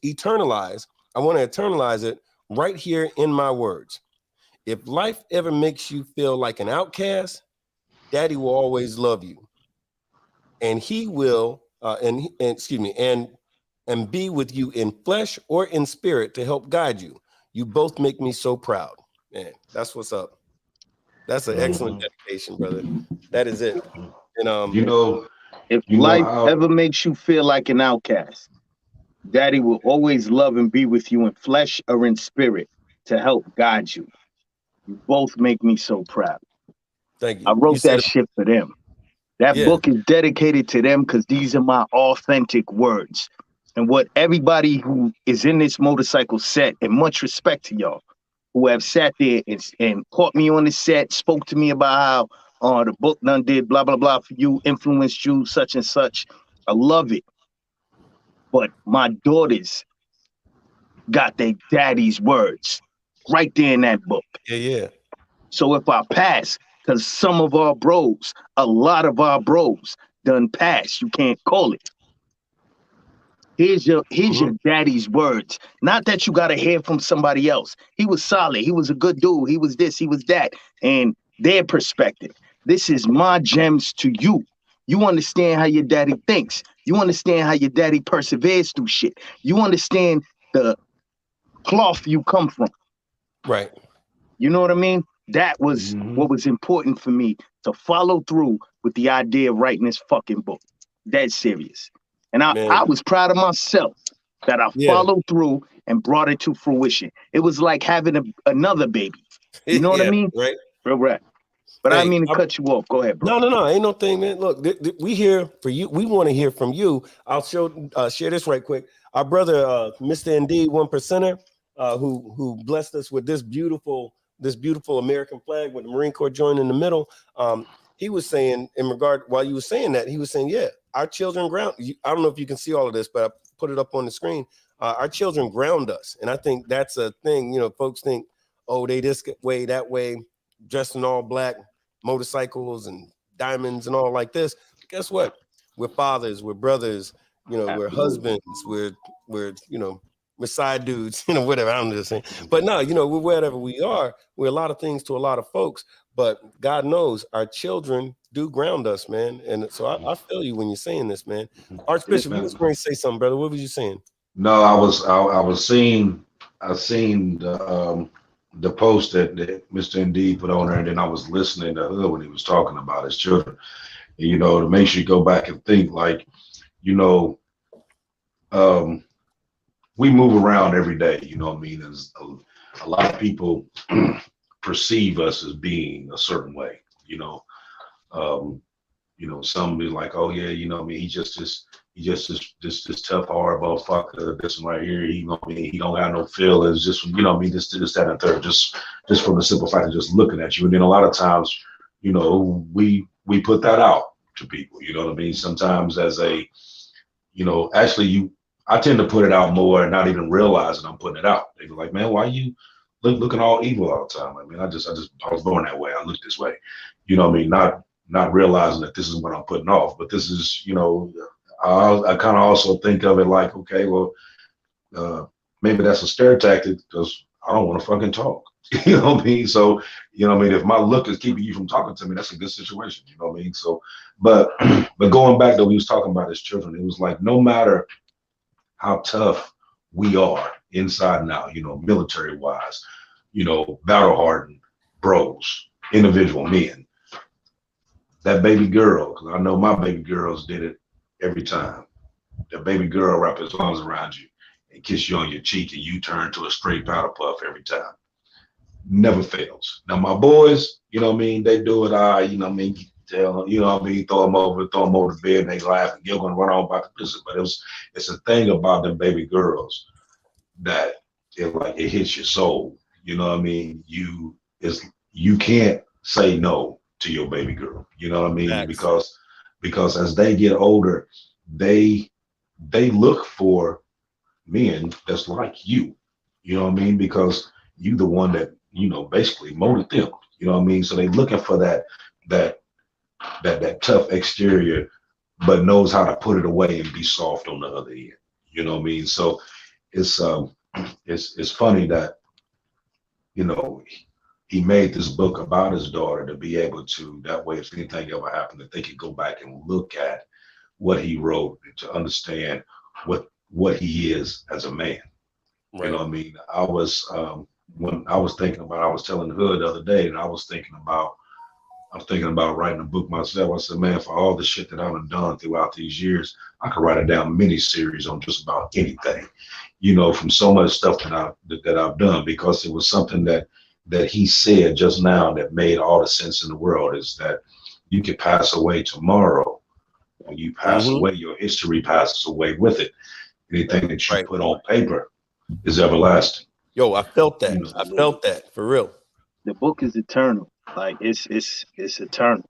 eternalize. I want to eternalize it right here in my words. If life ever makes you feel like an outcast, Daddy will always love you, and he will, and excuse me, and be with you in flesh or in spirit to help guide you. You both make me so proud. Man, that's what's up. That's an excellent dedication, brother. That is it. And You know, If you know, life ever makes you feel like an outcast, Daddy will always love and be with you in flesh or in spirit to help guide you. You both make me so proud. thank I you. You wrote said, that shit for them. That yeah, book is dedicated to them because these are my authentic words. And what everybody who is in this motorcycle set, and much respect to y'all, who have sat there and caught me on the set, spoke to me about how the book done did blah, blah, blah for you, influenced you, such and such. I love it. But my daughters got their daddy's words right there in that book. yeah. So if I pass, because some of our bros, a lot of our bros done pass, you can't call it. Here's your daddy's words. Not that you gotta hear from somebody else. He was solid. He was a good dude. He was this, he was that. And their perspective. This is my gems to you. You understand how your daddy thinks. You understand how your daddy perseveres through shit. You understand the cloth you come from. Right. You know what I mean? That was what was important for me to follow through with the idea of writing this fucking book. Dead serious. And I was proud of myself that I followed through and brought it to fruition. It was like having another baby. You know what I mean? Right. Real right. But Hey, I mean to cut you off. Go ahead, bro. No, ain't no thing, man. Look, we here for you. We want to hear from you. I'll share this right quick. Our brother, Mr. Indeed, 1%er, who blessed us with this beautiful American flag with the Marine Corps joint in the middle. He was saying, in regard, while you were saying that, he was saying, yeah, our children ground. I don't know if you can see all of this, but I put it up on the screen. Our children ground us, and I think that's a thing. Folks think, oh, they this way, that way, dressed in all black, motorcycles and diamonds and all like this. Guess what? We're fathers, we're brothers, we're husbands, we're side dudes, whatever. I'm just saying. But no, we're wherever we are, we're a lot of things to a lot of folks. But God knows our children do ground us, man. And so I feel you when you're saying this, man. Archbishop, you was going to say something, brother. What was you saying? No, I was seeing the post that Mr. Indeed put on there, and then I was listening to Hood when he was talking about his children. And, to make sure you go back and think, like, we move around every day. You know what I mean? There's a lot of people perceive us as being a certain way. Some be like, oh yeah, what I mean, he just this tough, hard motherfucker. This one right here, he don't have no feelings. Just what I mean, this, that, and third. Just from the simple fact of just looking at you. And then a lot of times, we put that out to people. You know what I mean? Sometimes as a, actually I tend to put it out more and not even realizing I'm putting it out. They be like, man, why you looking all evil all the time? I mean, I was born that way. I look this way. You know what I mean? Not realizing that this is what I'm putting off, but this is, you know, I kind of also think of it like, okay, well, maybe that's a scare tactic because I don't want to fucking talk. You know what I mean? So, you know what I mean? If my look is keeping you from talking to me, that's a good situation. You know what I mean? So, but going back to what we was talking about as children, it was like no matter how tough we are inside and out, you know, military wise, you know, battle hardened bros, individual men, that baby girl, because I know my baby girls did it every time. The baby girl wrap his arms around you and kiss you on your cheek and you turn to a straight powder puff every time. Never fails. Now my boys, you know what I mean, they do it, you know what I mean, tell, you know what I mean, throw them over the bed and they laugh and you're gonna run on about the business. But it's a thing about them baby girls that it hits your soul. You know what I mean? You can't say no to your baby girl. You know what I mean? Facts. Because as they get older, they look for men that's like you. You know what I mean? Because you the one that, you know, basically molded them. You know what I mean? So they looking for that tough exterior, but knows how to put it away and be soft on the other end. You know what I mean? So it's funny that, you know, he made this book about his daughter to be able to, that way, if anything ever happened, that they could go back and look at what he wrote to understand what he is as a man. Right. You know what I mean? I was when I was thinking about, I was telling the hood the other day, and I was thinking about writing a book myself. I said, man, for all the shit that I've done throughout these years, I could write a damn mini series on just about anything, you know, from so much stuff that I've done, because it was something that he said just now that made all the sense in the world, is that you could pass away tomorrow. When you pass away, your history passes away with it. Anything that you put on paper is everlasting. Yo, I felt that. You know, I felt that for real. The book is eternal. Like it's eternal.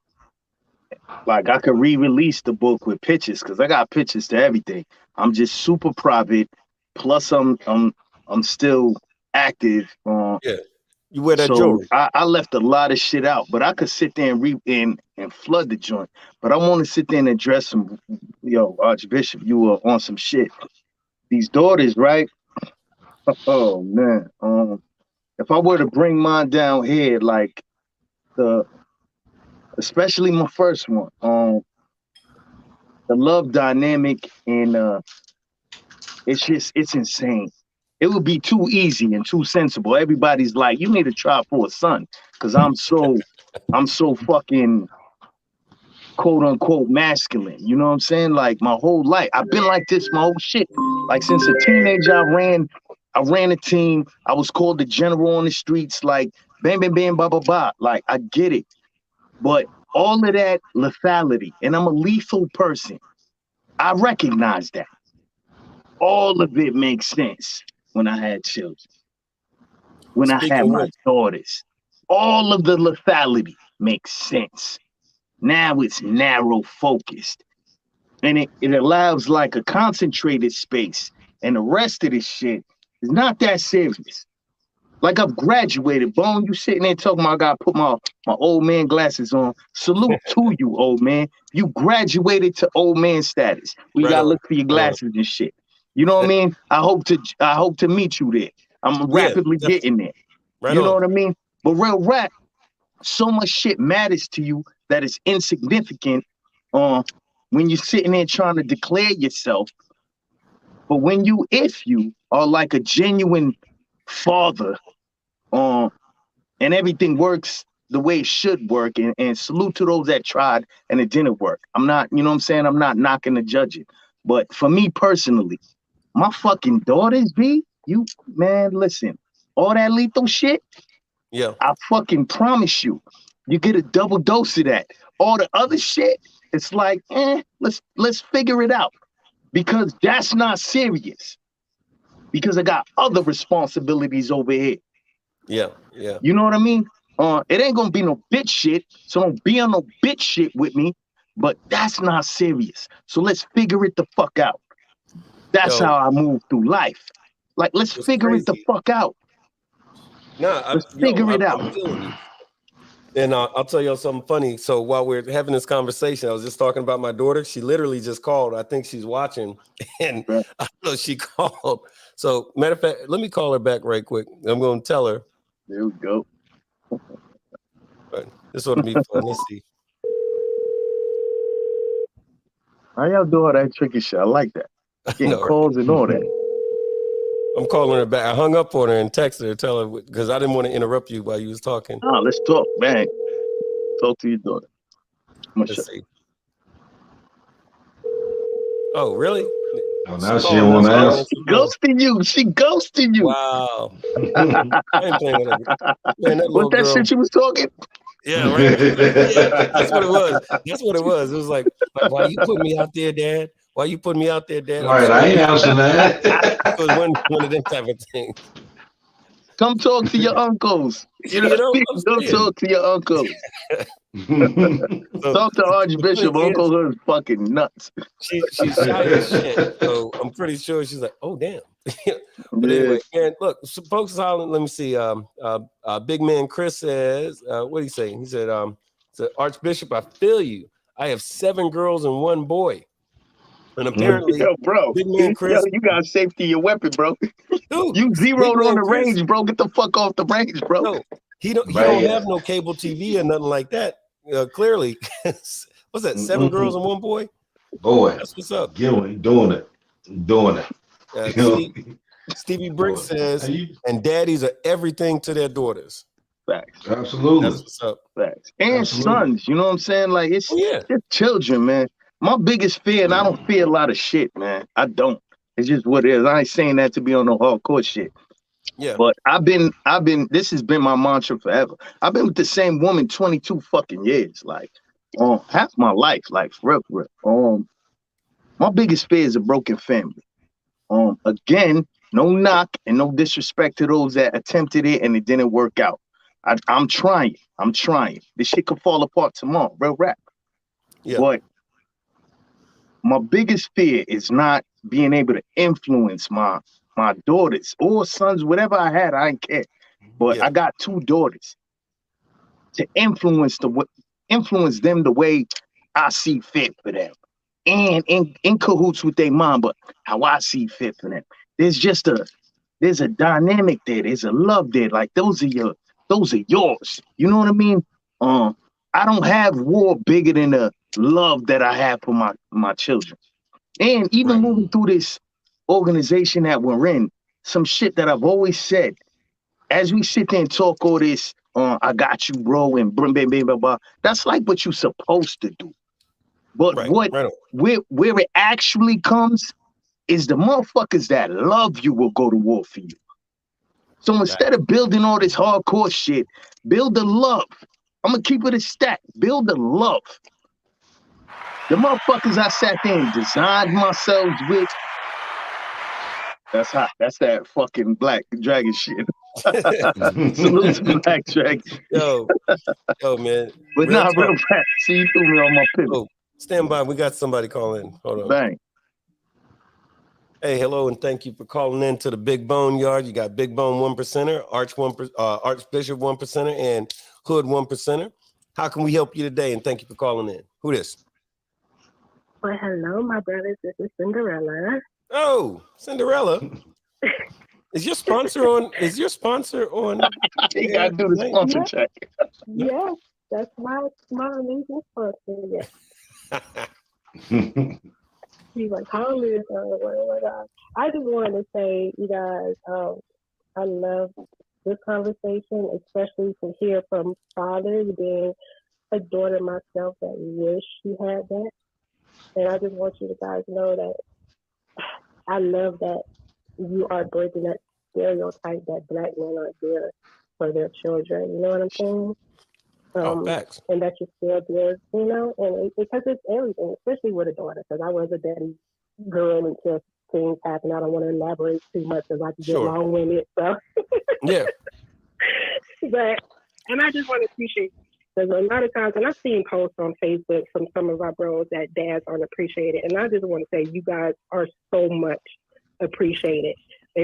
Like I could re-release the book with pictures because I got pictures to everything. I'm just super private. Plus, I'm still active. Yeah, you wear that So jewelry. I left a lot of shit out, but I could sit there and flood the joint. But I want to sit there and address some, yo, Archbishop, you were on some shit. These daughters, right? Oh man. If I were to bring mine down here, like especially my first one, the love dynamic and it's insane. It would be too easy and too sensible. Everybody's like, you need to try for a son, because I'm so fucking quote unquote masculine. You know what I'm saying? Like my whole life, I've been like this my whole shit. Like since a teenager, I ran a team. I was called the general on the streets. Like bam, bam, bam, ba, ba, ba. Like I get it, but all of that lethality, and I'm a lethal person. I recognize that. All of it makes sense when I had children, when I had my daughters. All of the lethality makes sense. Now it's narrow focused. And it allows like a concentrated space. And the rest of this shit is not that serious. Like I've graduated. Bone, you sitting there talking about I gotta put my old man glasses on. Salute to you, old man. You graduated to old man status. We gotta look for your glasses and shit. You know what I mean? I hope to meet you there. I'm rapidly getting there. You know what I mean? But real rap, so much shit matters to you that is insignificant when you're sitting there trying to declare yourself. But if you are like a genuine father, and everything works the way it should work, and salute to those that tried and it didn't work. I'm not, you know what I'm saying? I'm not knocking the judging. But for me personally, my fucking daughters, man, listen, all that lethal shit, I fucking promise you, you get a double dose of that. All the other shit, it's like, let's figure it out. Because that's not serious. Because I got other responsibilities over here. Yeah. You know what I mean? It ain't gonna be no bitch shit, so don't be on no bitch shit with me, but that's not serious. So let's figure it the fuck out. That's how I move through life. Like, let's figure it the fuck out. Let's figure it out. I'm feeling you. And I'll tell y'all something funny. So while we're having this conversation, I was just talking about my daughter. She literally just called. I think she's watching, and I know she called. So matter of fact, let me call her back right quick. I'm going to tell her. There we go. But this ought to be fun. Let's see. How y'all do all that tricky shit? I like that. Getting calls and all that. I'm calling her back. I hung up on her and texted her, tell her, because I didn't want to interrupt you while you was talking. Oh, let's talk, man. Talk to your daughter. Let's see. Oh, really? Oh, now she don't want to answer. She ghosting you. She ghosting you. Wow. I ain't playing with her. Man, What that shit you was talking? Yeah, right. Yeah, that's what it was. That's what it was. It was like, why you putting me out there, Dad? Why you putting me out there, Dad? Right, I ain't answering that. It was one of them type of things. Come talk to your uncles. Don't talk to your uncles. Talk to Archbishop. Uncle Hood's fucking nuts. She's shy as shit. So I'm pretty sure she's like, oh damn. But anyway, and look, so folks hollering. Let me see. Big man Chris says, what did he say? He said, Archbishop, I feel you. I have 7 girls and 1 boy. And apparently, bro, Big man Chris, you got safety your weapon, bro. Dude, you zeroed on the range, bro. Get the fuck off the range, bro. No, he don't have no cable TV or nothing like that. Clearly, what's that? 7 girls and 1 boy. Boy, that's what's up. Doing it. Stevie Brick says, and daddies are everything to their daughters. Facts. Absolutely. That's what's up. Facts. And sons, you know what I'm saying? Like, it's children, man. My biggest fear, and I don't fear a lot of shit, man. I don't. It's just what it is. I ain't saying that to be on no hardcore shit. Yeah. But I've been, this has been my mantra forever. I've been with the same woman 22 fucking years. Like, half my life, like, for real. My biggest fear is a broken family. Again, no knock and no disrespect to those that attempted it and it didn't work out. I'm trying. This shit could fall apart tomorrow. Real rap. Yeah. But my biggest fear is not being able to influence my daughters or sons, whatever I had, I didn't care. But I got 2 daughters to influence them the way I see fit for them. And in cahoots with their mom, but how I see fit for them. There's a dynamic there. There's a love there. Like those are yours. You know what I mean? I don't have war bigger than the love that I have for my children. And even moving through this organization that we're in, some shit that I've always said, as we sit there and talk all this, I got you, bro, and blah, blah, blah, blah, blah, that's like what you're supposed to do. But where it actually comes is the motherfuckers that love you will go to war for you. So instead of building all this hardcore shit, build the love. I'm going to keep it a stack. Build the love. The motherfuckers I sat there and designed myself with, that's hot. That's that fucking Black Dragon shit. Salute to Black Dragon. Yo, man. But real rap. See, you threw me on my pivot. Oh, stand by. We got somebody calling. Hold on. Bang. Hey, hello, and thank you for calling in to the Big Bone Yard. You got Big Bone 1%er, Archbishop 1%er, and Hood 1%er. How can we help you today? And thank you for calling in. Who this? Well, hello, my brothers. This is Cinderella. Oh, Cinderella. Is your sponsor on? You gotta do the sponsor check. Yes, that's my amazing sponsor. Yes. He's like, call me. I just wanted to say, you guys, I love this conversation, especially to hear from fathers, being a daughter myself that wish she had that. And I just want you guys to know that I love that you are breaking that stereotype that Black men aren't there for their children. You know what I'm saying? Facts. And that you're still there, you know, and because it's everything, especially with a daughter, because I was a daddy girl until things happen. I don't want to elaborate too much because I can get long-winded. So yeah. And I just want to appreciate, because a lot of times, and I've seen posts on Facebook from some of our bros that dads aren't appreciated, and I just want to say you guys are so much appreciate it,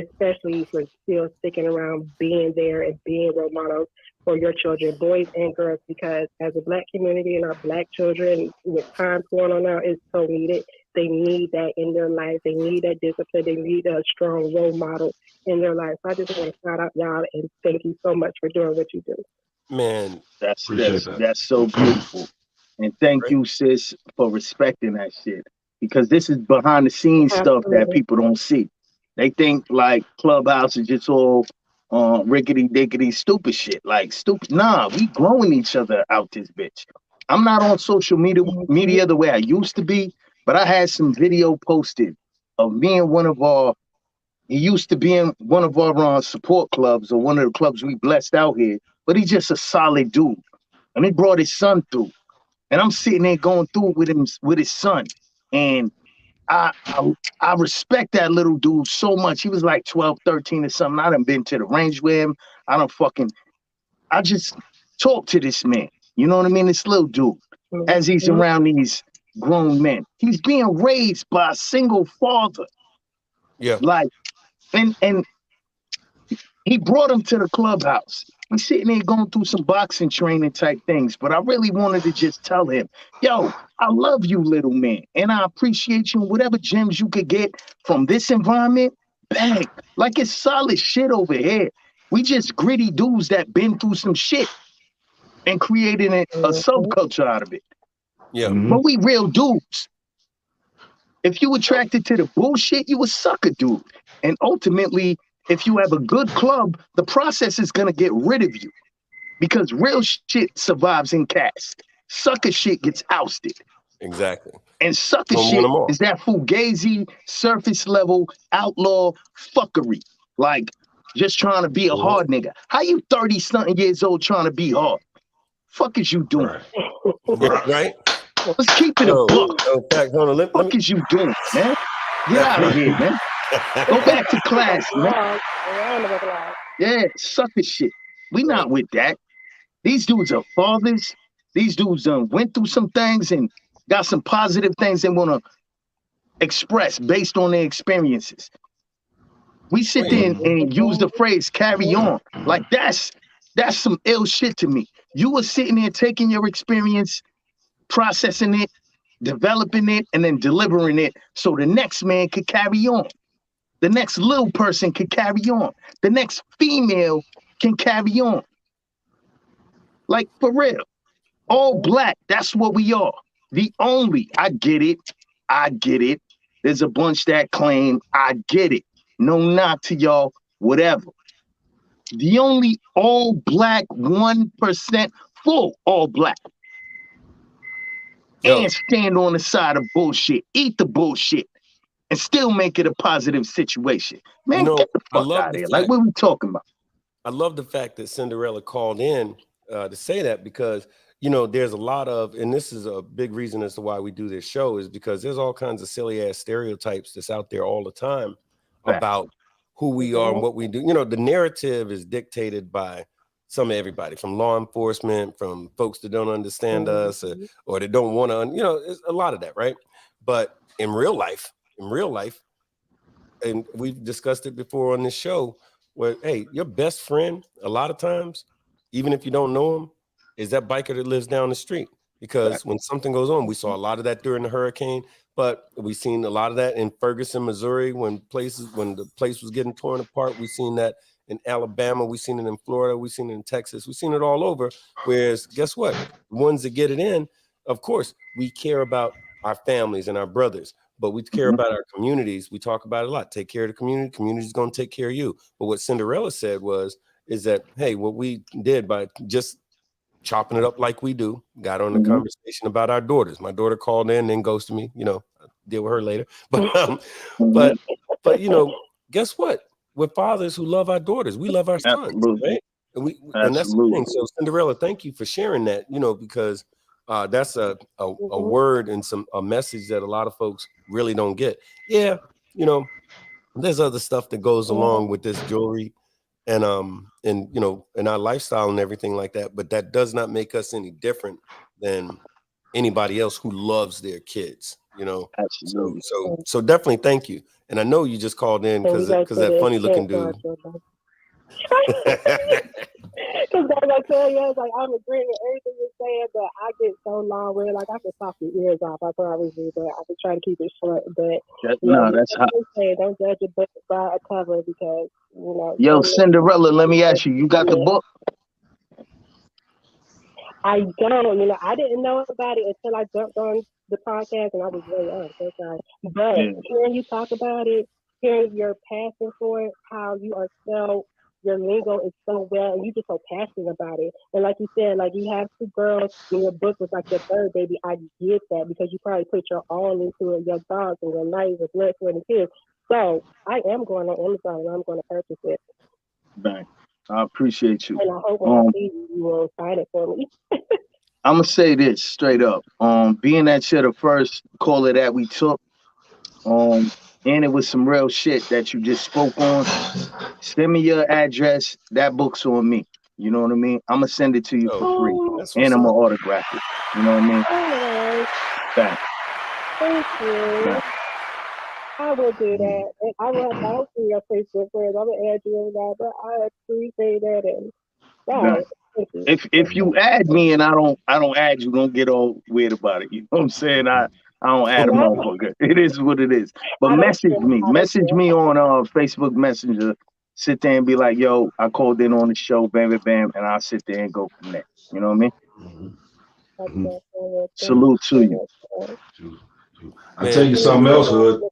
especially for still sticking around, being there, and being role models for your children, boys and girls, because as a Black community and our Black children, with times going on now, it's so needed. They need that in their life. They need that discipline. They need a strong role model in their life. So I just want to shout out y'all and thank you so much for doing what you do. Man, That's so beautiful. And thank you, sis, for respecting that shit. Because this is behind the scenes stuff that people don't see. They think like Clubhouse is just all rickety dickety stupid shit. Like stupid. Nah, we growing each other out this bitch. I'm not on social media the way I used to be, but I had some video posted of me and one of our, he used to be in one of our support clubs or one of the clubs we blessed out here, but he's just a solid dude. And he brought his son through. And I'm sitting there going through it with him, with his son. And I respect that little dude so much. He was like 12, 13 or something. I done been to the range with him. I just talk to this man. You know what I mean? This little dude, as he's around these grown men. He's being raised by a single father. Yeah. Like, and he brought him to the clubhouse. He's sitting there going through some boxing training type things, but I really wanted to just tell him, yo, I love you, little man, and I appreciate you, and whatever gems you could get from this environment, bang, like it's solid shit over here. We just gritty dudes that been through some shit and created a subculture out of it. Yeah. But we real dudes. If you attracted to the bullshit, you a sucker dude. And ultimately, if you have a good club, the process is going to get rid of you because real shit survives in caste. Sucker shit gets ousted. Exactly. And sucker shit is that fugazi, surface level, outlaw fuckery. Like just trying to be a hard nigga. How you 30-something years old trying to be hard? Fuck is you doing? Right? Let's keep it a buck. Fuck is you doing, man? Get out of here, man. Go back to class, man. Yeah, sucker shit. We not with that. These dudes are fathers. These dudes went through some things and got some positive things they want to express based on their experiences. We sit there and use the phrase carry on. Like that's some ill shit to me. You were sitting there taking your experience, processing it, developing it, and then delivering it so the next man could carry on. The next little person could carry on. The next female can carry on. Like, for real. All Black, that's what we are. The only, I get it. There's a bunch that claim, I get it. No knock to y'all, whatever. The only all Black 1%, full all Black. And stand on the side of bullshit. Eat the bullshit. And still make it a positive situation. Man, get the fuck out of here. Like, what are we talking about? I love the fact that Cinderella called in to say that because, there's a lot of, and this is a big reason as to why we do this show is because there's all kinds of silly ass stereotypes that's out there all the time about who we are and what we do. The narrative is dictated by everybody from law enforcement, from folks that don't understand us or that don't want to, it's a lot of that, right? But in real life, and we've discussed it before on this show, where, hey, your best friend, a lot of times, even if you don't know him, is that biker that lives down the street. Because when something goes on, we saw a lot of that during the hurricane, but we've seen a lot of that in Ferguson, Missouri, when the place was getting torn apart. We've seen that in Alabama, we've seen it in Florida, we've seen it in Texas, we've seen it all over. Whereas, guess what? The ones that get it in, of course, we care about our families and our brothers, but we care about our communities. We talk about it a lot. Take care of the community. Community's going to take care of you. But what Cinderella said is that, hey, what we did by just chopping it up like we do, got on the conversation about our daughters. My daughter called in, then ghosted me. I'll deal with her later. But guess what? We're fathers who love our daughters. We love our sons, right? And that's the thing. So Cinderella, thank you for sharing that. Because that's a word and a message that a lot of folks really don't get. Yeah, there's other stuff that goes along with this jewelry and our lifestyle and everything like that, but that does not make us any different than anybody else who loves their kids. Absolutely. So definitely thank you. And I know you just called in And we because go to that the funny looking extent dude. Because as I tell you, I was like, I'm agreeing with everything you're saying, but I get so long-winded, like I can talk your ears off. I probably do, but I can try to keep it short. But No, that's hot. don't judge a book by a cover because Yo, Cinderella, let me ask you, you got the book? I don't. I didn't know about it until I jumped on the podcast, and I was really so sorry. But hearing you talk about it, hearing your passion for it, how you are so. Your lingo is so well, and you're just so passionate about it. And like you said, like you have 2 girls, and your book was like your third baby. I get that because you probably put your all into it, your thoughts and your nights, your blood, sweat, and tears. So I am going on Amazon, and I'm going to purchase it. Bang. I appreciate you. And I hope when I see you will sign it for me. I'm gonna say this straight up. Being that you're the first caller that we took, and it was some real shit that you just spoke on. Send me your address. That book's on me. You know what I mean? I'm gonna send it to you for free, and I'm gonna autograph it. You know what I mean? Thanks. Thank you. Thanks. I will do that. And I will see your Facebook friends. I'm gonna add you in that, but I appreciate that. And wow. If you add me and I don't add you, don't get all weird about it. You know what I'm saying? I don't add a motherfucker. It is what it is. But message me on Facebook Messenger. Sit there and be like, yo, I called in on the show, bam, bam, bam, and I'll sit there and go from there. You know what I mean? Salute to you. I'll tell you something else, Hood.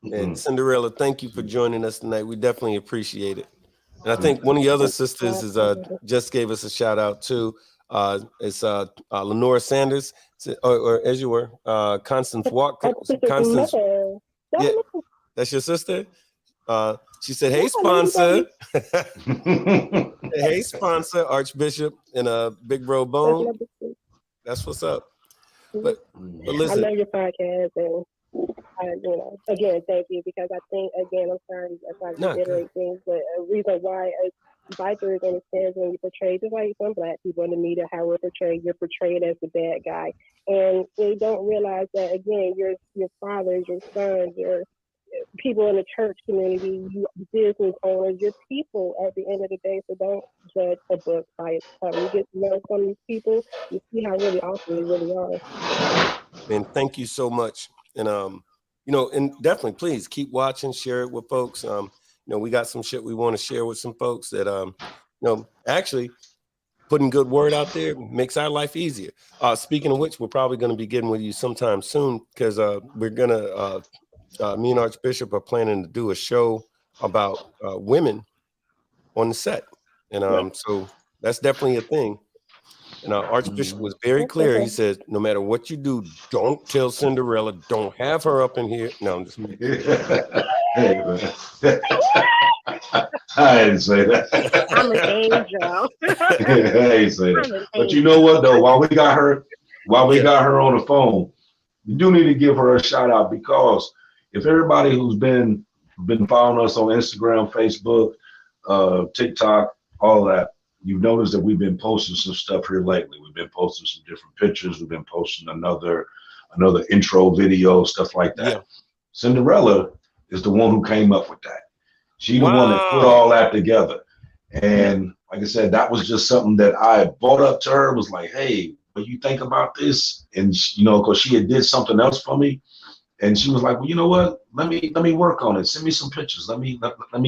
And Cinderella, thank you for joining us tonight. We definitely appreciate it. And I think one of the other sisters is just gave us a shout out too. It's Lenora Sanders, or as you were, Constance Walk. Constance, yeah, that's your sister. She said, "Hey, sponsor." Hey, sponsor, Archbishop and Big Bro Bone. That's what's up. But listen, I love your podcast, and again, thank you, because I think, again, I'm sorry if I reiterate things, but a reason why bikers understand when you portray, just like some Black people in the media, how we're portrayed, you're portrayed as the bad guy, and they don't realize that, again, your fathers, your sons, your people in the church community, you business owners, your people at the end of the day. So don't judge a book by its cover. You get to know some of these people, you see how really awesome they really are. And thank you so much. And and definitely please keep watching, share it with folks. We got some shit we want to share with some folks that actually putting good word out there makes our life easier. Speaking of which, we're probably going to be getting with you sometime soon, because we're gonna me and Archbishop are planning to do a show about women on the set, and so that's definitely a thing. And Archbishop was very clear. He said, no matter what you do, don't tell Cinderella, don't have her up in here. No, I'm just Hey, man. I didn't say that. I'm an angel. I didn't say that. But you know what, though? While we got her on the phone, we do need to give her a shout out, because if everybody who's been following us on Instagram, Facebook, TikTok, all that, you've noticed that we've been posting some stuff here lately. We've been posting some different pictures. We've been posting another intro video, stuff like that. Yeah. Cinderella is the one who came up with that. She the one that put all that together. And like I said, that was just something that I brought up to her, was like, hey, what do you think about this? And because she had did something else for me. And she was like, well, you know what? Let me work on it. Send me some pictures. Let me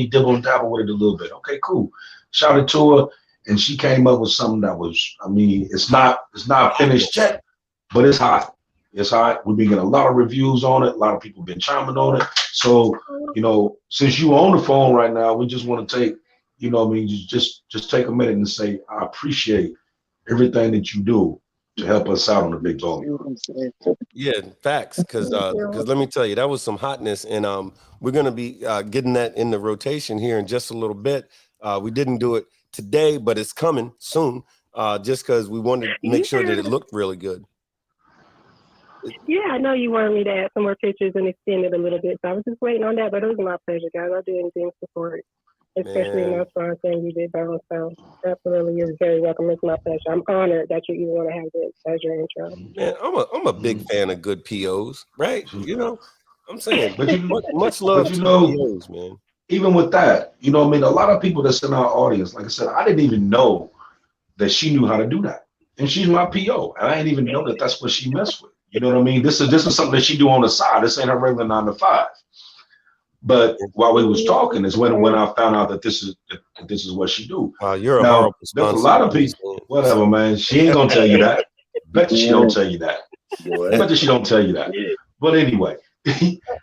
dibble and dabble with it a little bit. Okay, cool. Shout it to her. And she came up with something that was, it's not finished yet, but it's hot. It's hot. We've been getting a lot of reviews on it. A lot of people have been chiming on it. So, since you on the phone right now, we just want to take, just take a minute and say, I appreciate everything that you do to help us out on the big volume. Yeah, facts. Because let me tell you, that was some hotness, and we're gonna be getting that in the rotation here in just a little bit. We didn't do it today, but it's coming soon. Just because we wanted to make sure that it looked really good. Yeah, I know you wanted me to add some more pictures and extend it a little bit, so I was just waiting on that. But it was my pleasure, guys. I'll do anything to support, especially in my sponsoring you did, Bone. So absolutely, you're very welcome. It's my pleasure. I'm honored that you even want to have this as your intro. Man, I'm a big fan of good POs, right? I'm saying, But you, much love but you to know, POs, man. even with that, you know what I mean? A lot of people that's in our audience, like I said, I didn't even know that she knew how to do that. And she's my PO. And I didn't even know that that's what she messed with. You know what I mean? This is something that she do on the side. This ain't her regular 9 to 5. But while we was talking is when I found out that this is what she do. You're a Now, horrible there's a sponsor. lot of people, whatever, man. She ain't gonna tell you that. Bet you she don't tell you that. Bet you she don't tell you that. But anyway,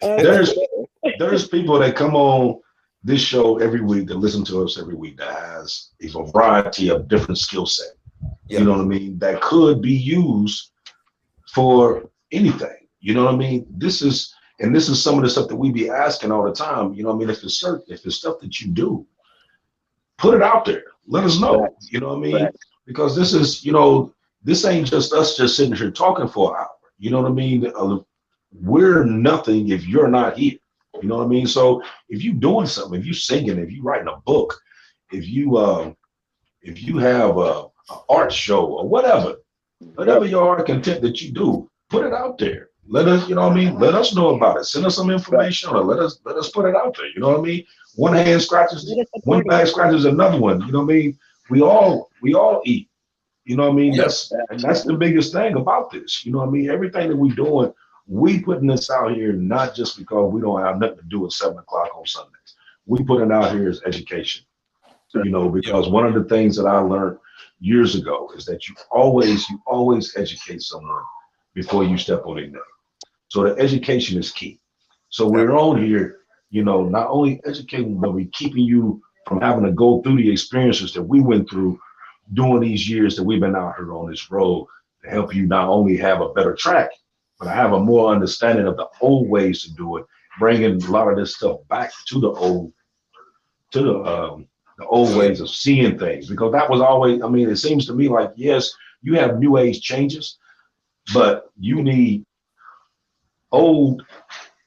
there's people that come on this show every week that listen to us every week that has a variety of different skill set. You know what I mean? That could be used for anything. You know what I mean? This is some of the stuff that we be asking all the time. You know what I mean? If it's stuff that you do, put it out there. Let us know. Right. You know what I mean? Right. Because this is, this ain't just us just sitting here talking for an hour. You know what I mean? We're nothing if you're not here. You know what I mean? So if you doing something, if you singing, if you writing a book, if you have a art show or whatever your art content that you do, put it out there. Let us, you know what I mean? Let us know about it. Send us some information or let us put it out there. You know what I mean? One hand scratches, one bag scratches another one. You know what I mean? We all eat. You know what I mean? That's the biggest thing about this. You know what I mean? Everything that we doing, we putting this out here not just because we don't have nothing to do at 7 o'clock on Sundays. We put it out here as education. Because one of the things that I learned years ago is that you always educate someone before you step on their neck. So the education is key. So we're on here, not only educating, but we're keeping you from having to go through the experiences that we went through during these years that we've been out here on this road to help you not only have a better track, but have a more understanding of the old ways to do it, bringing a lot of this stuff back to the old ways of seeing things, because that was always, it seems to me like, yes, you have new age changes, but you need old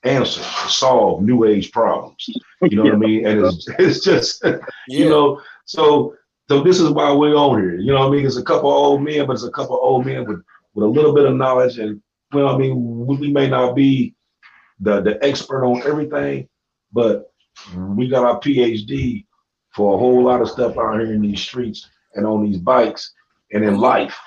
answers to solve new age problems. You know what I mean? And it's just, so this is why we're on here. You know what I mean? It's a couple of old men, but it's a couple of old men with a little bit of knowledge. And we may not be the expert on everything, but we got our PhD for a whole lot of stuff out here in these streets and on these bikes and in life.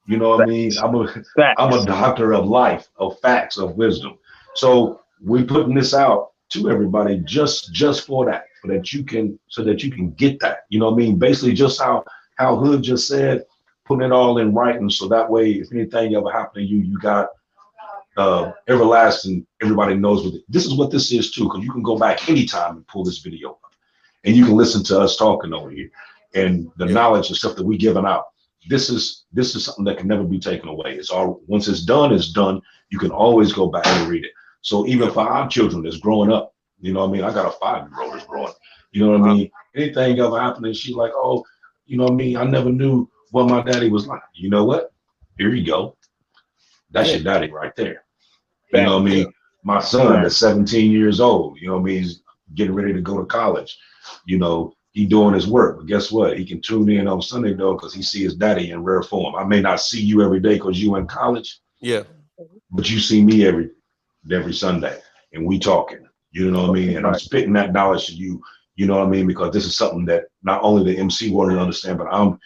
You know what I mean? I'm a doctor of life, of facts, of wisdom. So we're putting this out to everybody just for that, so that you can get that. You know what I mean? Basically just how Hood just said, putting it all in writing, so that way if anything ever happened to you, you got everlasting. Everybody knows this is what this is too, because you can go back anytime and pull this video up, and you can listen to us talking over here and the knowledge and stuff that we're giving out. This is something that can never be taken away. It's all, once it's done. You can always go back and read it. So even for our children that's growing up, you know what I mean? I got a 5-year-old that's growing. You know what I mean? Anything ever happened and she's like, oh, you know what I mean? I never knew what my daddy was like. You know what? Here you go. That's your daddy right there. You know what I mean? My son is 17 years old. You know what I mean? He's getting ready to go to college. He doing his work. But guess what? He can tune in on Sunday though, because he see his daddy in rare form. I may not see you every day because you in college. Yeah. But you see me every Sunday, and we talking. You know what I mean? And I'm spitting that knowledge to you. You know what I mean? Because this is something that not only the MC world to understand, but I'm,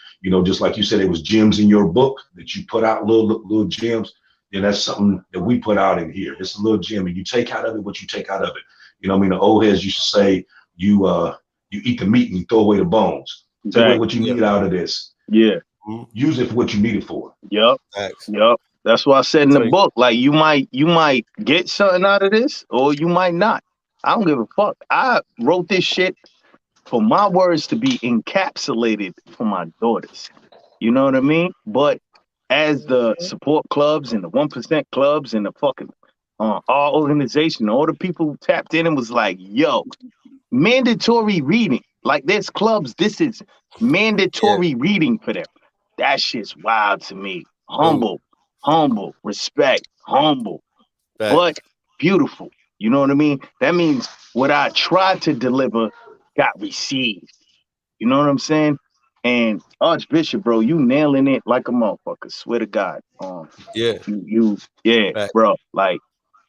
just like you said, it was gems in your book that you put out, little gems. And that's something that we put out in here. It's a little gem, and you take out of it what you take out of it. You know what I mean? The old heads used to say, you eat the meat and you throw away the bones. Take away what you need out of this. Yeah. Use it for what you need it for. Yep. Yep. That's what I said in the book. Like you might get something out of this, or you might not. I don't give a fuck. I wrote this shit for my words to be encapsulated for my daughters. You know what I mean? But as the support clubs and the 1% clubs and the fucking our organization, all the people who tapped in and was like, yo, mandatory reading. Like there's clubs, this is mandatory reading for them. That shit's wild to me. Humble, respect, humble, but beautiful. You know what I mean? That means what I tried to deliver got received. You know what I'm saying? And Archbishop, bro, you nailing it like a motherfucker. Swear to God. Bro. Like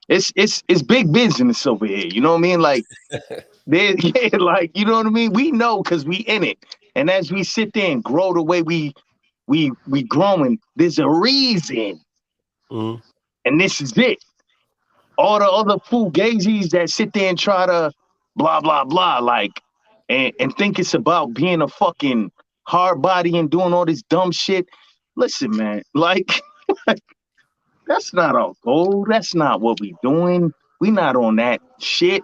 It's big business over here. You know what I mean? Like yeah, like you know what I mean? We know because we in it. And as we sit there and grow the way we growing, there's a reason. Mm-hmm. And this is it. All the other fugazis that sit there and try to blah blah blah, like and think it's about being a fucking hard body and doing all this dumb shit. Listen, man, like that's not our goal. That's not what we doing. We not on that shit,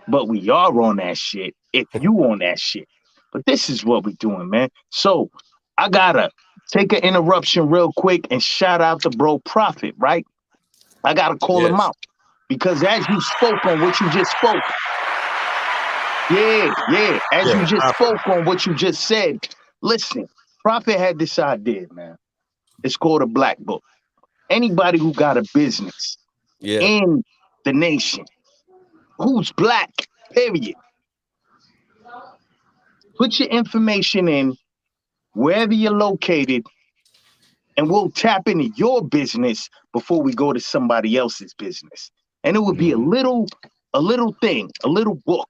but we are on that shit if you on that shit. But this is what we doing, man. So I gotta take an interruption real quick and shout out to bro Prophet, right? I gotta call him out because as you spoke on what you just spoke, as you just spoke on what you just said, listen, Prophet had this idea, man. It's called a black book. Anybody who got a business in the nation, who's black, period, put your information in wherever you're located, and we'll tap into your business before we go to somebody else's business. And it would be a little thing, a little book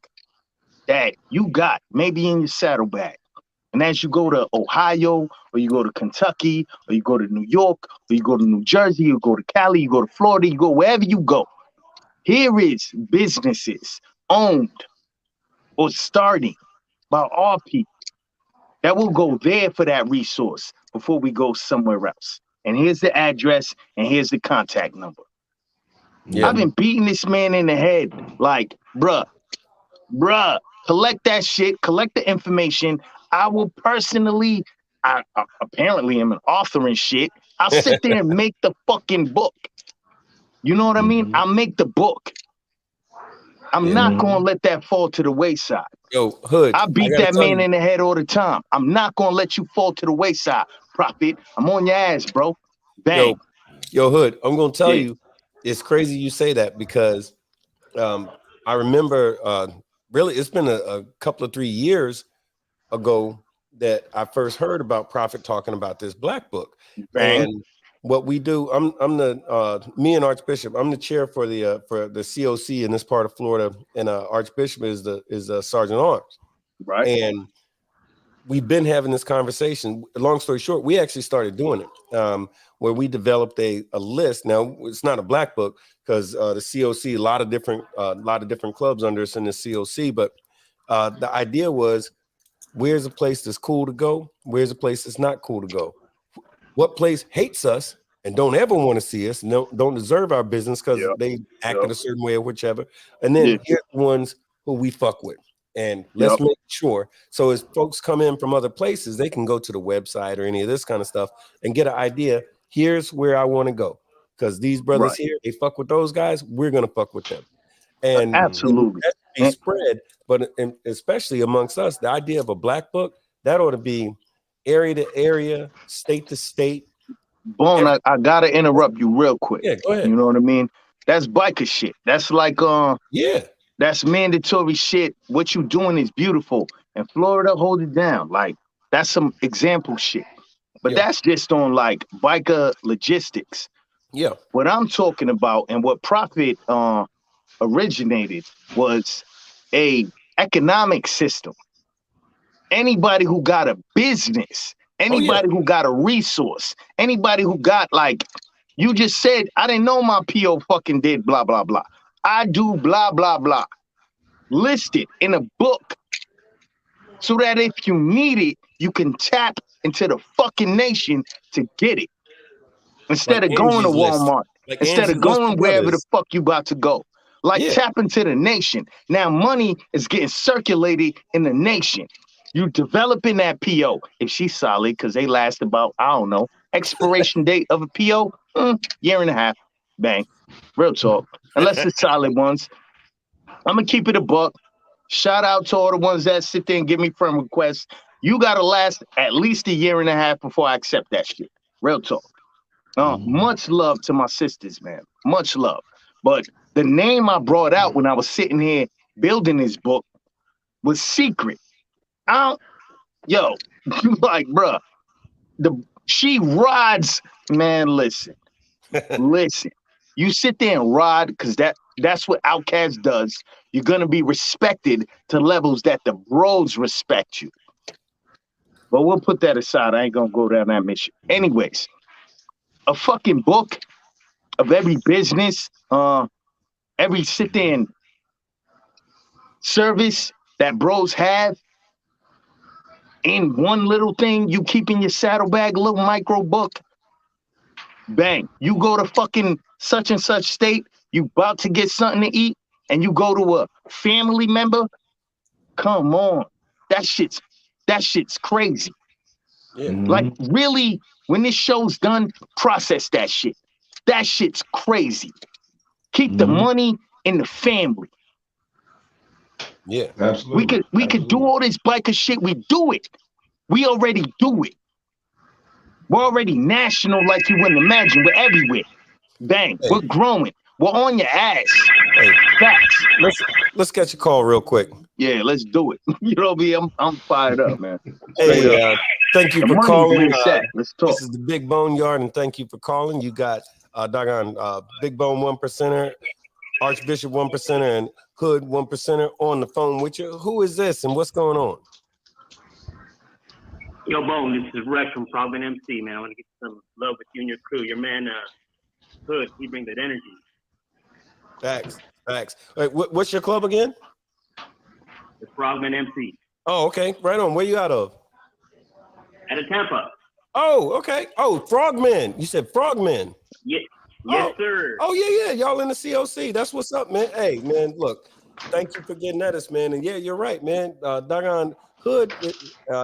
that you got maybe in your saddlebag. And as you go to Ohio, or you go to Kentucky, or you go to New York, or you go to New Jersey, you go to Cali, you go to Florida, you go wherever you go, here is businesses owned or starting by our people that will go there for that resource before we go somewhere else. And here's the address, and here's the contact number. I've been beating this man in the head like, bruh, collect that shit, collect the information. I will personally, I apparently am an author and shit. I'll sit there and make the fucking book. You know what I mean? I'll make the book. I'm not going to let that fall to the wayside. Yo, Hood. I beat that man in the head all the time. I'm not going to let you fall to the wayside, Prophet. I'm on your ass, bro. Bang. Yo, Hood, I'm going to tell you, it's crazy you say that because I remember really it's been a couple of 3 years ago that I first heard about Prophet talking about this black book. Bang. And what we do, I'm the me and Archbishop, I'm the chair for the COC in this part of Florida, and Archbishop is the Sergeant Arms. Right. And we've been having this conversation. Long story short, we actually started doing it where we developed a list. Now it's not a black book because the COC, a lot of different clubs under us in the COC, but the idea was, where's a place that's cool to go? Where's a place that's not cool to go? What place hates us and don't ever want to see us, don't deserve our business because they acted a certain way or whichever. And then here's the ones who we fuck with. And let's make sure. So as folks come in from other places, they can go to the website or any of this kind of stuff and get an idea. Here's where I want to go. Because these brothers here, they fuck with those guys. We're going to fuck with them. And absolutely be spread, but especially amongst us, the idea of a black book, that ought to be area to area, state to state. Bone, I gotta interrupt you real quick. Yeah, go ahead. You know what I mean? That's biker shit. That's like that's mandatory shit. What you doing is beautiful. And Florida, hold it down. Like that's some example shit. But that's just on like biker logistics. Yeah. What I'm talking about and what Prophet originated was a economic system. Anybody who got a business, anybody who got a resource, anybody who got like, you just said, I didn't know my PO fucking did blah, blah, blah. I do blah, blah, blah. Listed in a book so that if you need it, you can tap into the fucking nation to get it. Instead of going to Walmart, instead of going wherever the fuck you about to go. Like tap into the nation. Now money is getting circulated in the nation. You developing that PO. If she's solid, because they last about, I don't know, expiration date of a PO, year and a half. Bang. Real talk. Unless it's solid ones. I'm going to keep it a buck. Shout out to all the ones that sit there and give me friend requests. You got to last at least a year and a half before I accept that shit. Real talk. Much love to my sisters, man. Much love. But the name I brought out when I was sitting here building this book was Secret. Like, bruh, she rides, man, listen. You sit there and ride because that's what Outcast does. You're gonna be respected to levels that the bros respect you. But we'll put that aside. I ain't gonna go down that mission. Anyways, a fucking book of every business, every sit there and service that bros have in one little thing you keep in your saddlebag, a little micro book. Bang. You go to fucking such and such state, you about to get something to eat, and you go to a family member. Come on. That shit's crazy. Yeah. Like, really, when this show's done, process that shit. That shit's crazy. Keep the money in the family. Yeah. Absolutely. We could do all this biker shit. We do it. We already do it. We're already national like you wouldn't imagine. We're everywhere. Bang. Hey. We're growing. We're on your ass. Hey, Facts. let's catch a call real quick. Yeah, let's do it. You know me, I'm fired up, man. Hey, thank you The for money's calling. where it's at. Let's talk. This is the Big Bone Yard, and thank you for calling. You got Big Bone 1%er, Archbishop 1%er, and Hood 1%er on the phone with you. Who is this, and what's going on? Yo, Bone, this is Rex from Frogman MC, man. I want to get some love with you and your crew. Your man, Hood, he brings that energy. Facts. Wait, what's your club again? The Frogman MC. Oh, okay. Right on. Where you out of? Out of Tampa. Oh, okay. Oh, Frogman. You said Frogman. Yeah. Yes, sir. Oh, yeah. Y'all in the COC. That's what's up, man. Hey, man, look. Thank you for getting at us, man. And yeah, you're right, man. Doggone Hood,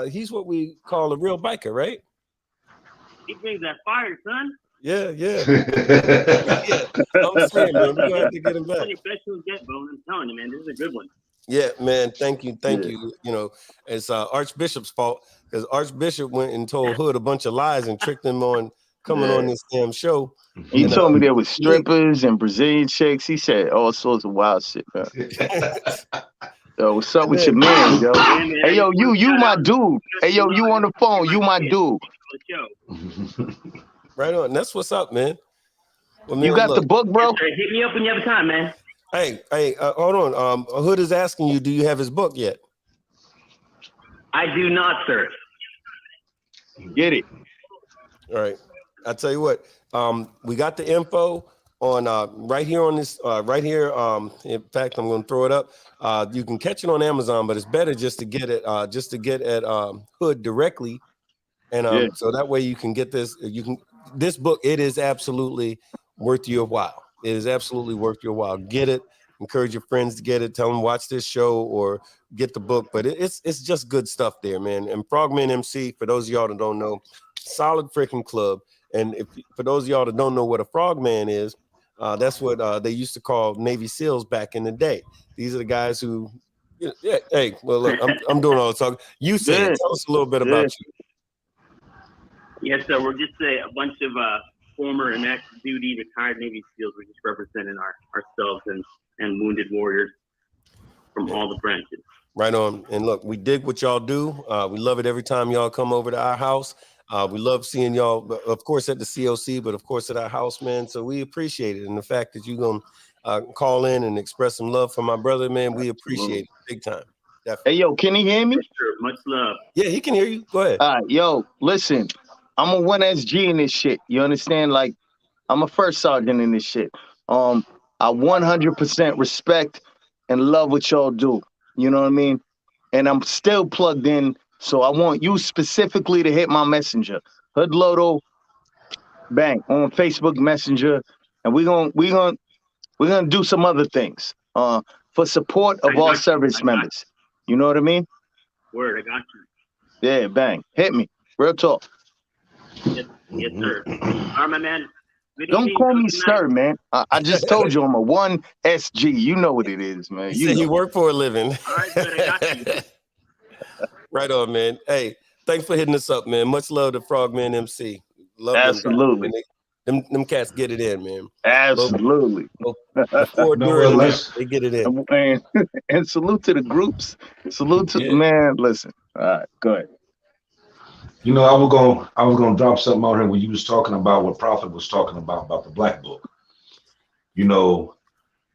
he's what we call a real biker, right? He brings that fire, son. Yeah. I'm saying, man, we're gonna have to get him back. That's the best you'll get, Bone. I'm telling you, man, this is a good one. Yeah, man. Thank you. You know, it's Archbishop's fault because Archbishop went and told Hood a bunch of lies and tricked him on coming on this damn show. He told me there was strippers and Brazilian chicks. He said all sorts of wild shit, man. Yo, what's up with your man, yo? Hey, yo, you my dude. Hey, yo, you on the phone. You my dude. Right on. That's what's up, man. Well, man, You got the book, bro? Hit me up when you have time, man. Hey, hold on. Hood is asking you, do you have his book yet? I do not, sir. Get it. All right. I'll tell you what. We got the info on right here on this right here. In fact, I'm going to throw it up. You can catch it on Amazon, but it's better just to get it at Hood directly, and so that way you can get this. This book. It is absolutely worth your while. It is absolutely worth your while. Get it. Encourage your friends to get it. Tell them watch this show or get the book. But it's just good stuff there, man. And Frogman MC, for those of y'all that don't know, solid freaking club. And for those of y'all that don't know what a frogman is, that's what they used to call Navy SEALs back in the day. These are the guys who, yeah. Hey, well, look, I'm doing all the talking. You say it. Tell us a little bit about you. Yes, sir. We're just a bunch of former and active duty retired Navy SEALs. We're just representing ourselves and wounded warriors from all the branches. Right on. And look, we dig what y'all do. We love it every time y'all come over to our house. We love seeing y'all, of course, at the COC, but of course at our house, man. So we appreciate it. And the fact that you're going to call in and express some love for my brother, man, we appreciate it big time. Definitely. Hey, yo, can he hear me? Sure. Much love. Yeah, he can hear you. Go ahead. All right, yo, listen, I'm a 1SG in this shit. You understand? Like, I'm a first sergeant in this shit. I 100% respect and love what y'all do. You know what I mean? And I'm still plugged in. So I want you specifically to hit my messenger, Hood Loto, bang, on Facebook Messenger, and we're gonna do some other things for support of all service members. You know what I mean? Word, I got you. Yeah, bang, hit me, real talk. Yes, sir. All right, my man. Don't call me sir, man. I just told you I'm a 1SG. You know what it is, man. You said he work for a living. All right, good, I got you. Right on, man. Hey, thanks for hitting us up, man. Much love to Frogman MC. Love absolutely. Them cats get it in, man. Absolutely. Before, during, they get it in. And salute to the groups. Salute to man. Listen. All right, go ahead. You know, I was gonna drop something out here when you was talking about what Prophet was talking about the Black Book. you know,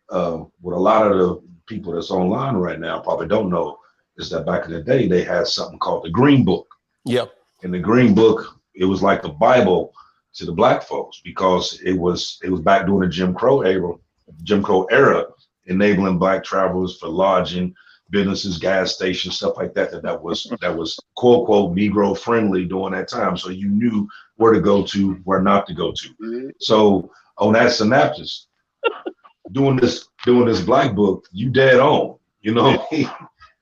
what a lot of the people that's online right now probably don't know is that back in the day they had something called the Green Book. Yep. In the Green Book, it was like the Bible to the black folks because it was back during the Jim Crow era, enabling black travelers for lodging, businesses, gas stations, stuff like that. That was quote unquote Negro friendly during that time. So you knew where to go to, where not to go to. So on that synopsis, doing this black book, you dead on. You know what I mean?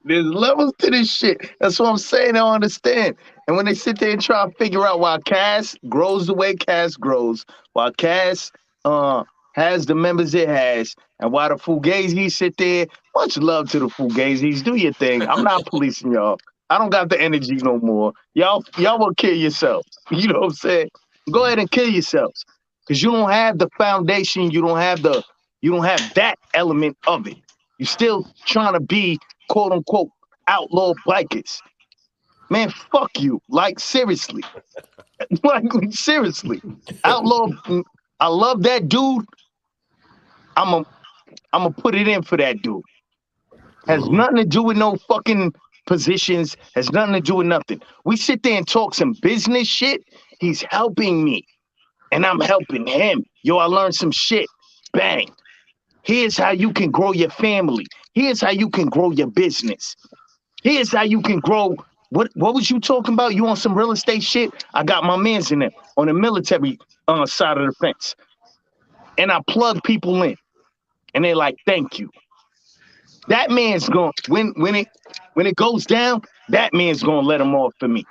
There's levels to this shit. That's what I'm saying. I don't understand. And when they sit there and try to figure out why Cass grows the way Cass grows, why Cass has the members it has, and why the Fugazis sit there, much love to the Fugazis. Do your thing. I'm not policing y'all. I don't got the energy no more. Y'all will kill yourselves. You know what I'm saying? Go ahead and kill yourselves. Because you don't have the foundation. You don't have that element of it. You're still trying to be quote unquote outlaw bikers. Man, fuck you. Like seriously. Like seriously. Outlaw. I love that dude. I'm a put it in for that dude. Has nothing to do with no fucking positions. Has nothing to do with nothing. We sit there and talk some business shit. He's helping me. And I'm helping him. Yo, I learned some shit. Bang. Here's how you can grow your family. Here's how you can grow your business. Here's how you can grow. What was you talking about? You on some real estate shit? I got my mans in there on the military side of the fence. And I plug people in. And they're like, thank you. That man's going, when it goes down, that man's going to let him off for me.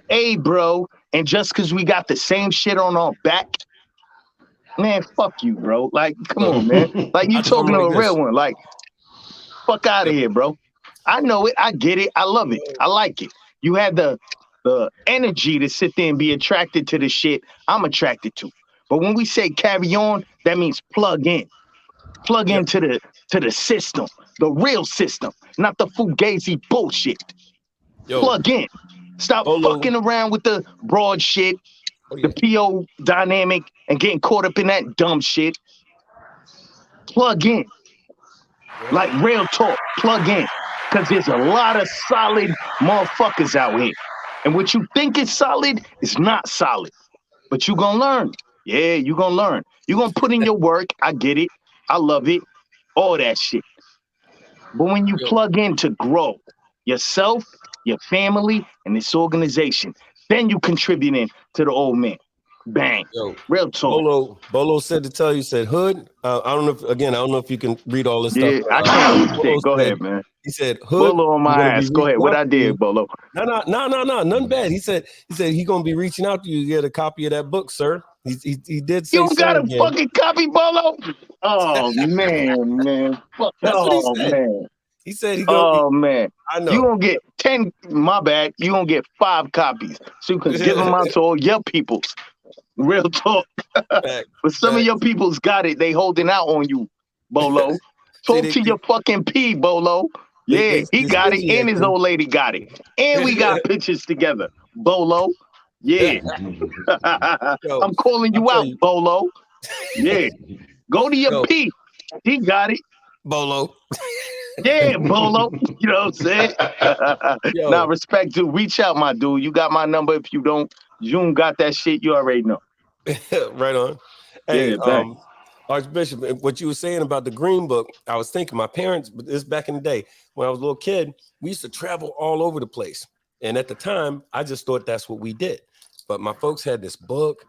Hey, bro, and just because we got the same shit on our back, man, fuck you, bro. Like, come on, man. Like, you talking to a real one. Like, fuck out of here, bro. I know it. I get it. I love it. I like it. You had the energy to sit there and be attracted to the shit I'm attracted to. But when we say carry on, that means plug in. Plug into the system, the real system, not the fugazi bullshit. Plug in. Stop fucking around with the broad shit, the PO dynamic, and getting caught up in that dumb shit. Plug in. Like real talk, plug in. Because there's a lot of solid motherfuckers out here. And what you think is solid is not solid. But you gonna learn. Yeah, you gonna learn. You gonna put in your work. I get it. I love it. All that shit. But when you plug in to grow yourself, your family, and this organization, then you contributing to the old man. Bang. Yo, real talk. Bolo said to tell you, said Hood. I don't know if you can read all this stuff. I can't read shit. Go ahead, man. He said Hood. Bolo on my ass. Go ahead. What I did, Bolo? No, nothing bad. He said he gonna be reaching out to you to get a copy of that book, sir. He did say you got a again. fucking copy, Bolo? Oh man. Fuck. That's what he said. Man. He said he gonna. Oh man. I know. You gonna get 10. My bad. You gonna get 5 copies, so you can give them out to all your peoples. Real talk. But some of your peoples got it. They holding out on you, Bolo. Talk to your fucking P, Bolo. Yeah, he got it, and his old lady got it. And we got pictures together, Bolo. Yeah. I'm calling you out, Bolo. Yeah. Go to your P. He got it. Bolo. Yeah, Bolo. You know what I'm saying? Now, respect, dude. Reach out, my dude. You got my number. If you don't got that shit, you already know. Right on. Hey, yeah, Archbishop, what you were saying about the Green Book, I was thinking my parents, but this back in the day, when I was a little kid, we used to travel all over the place. And at the time, I just thought that's what we did. But my folks had this book,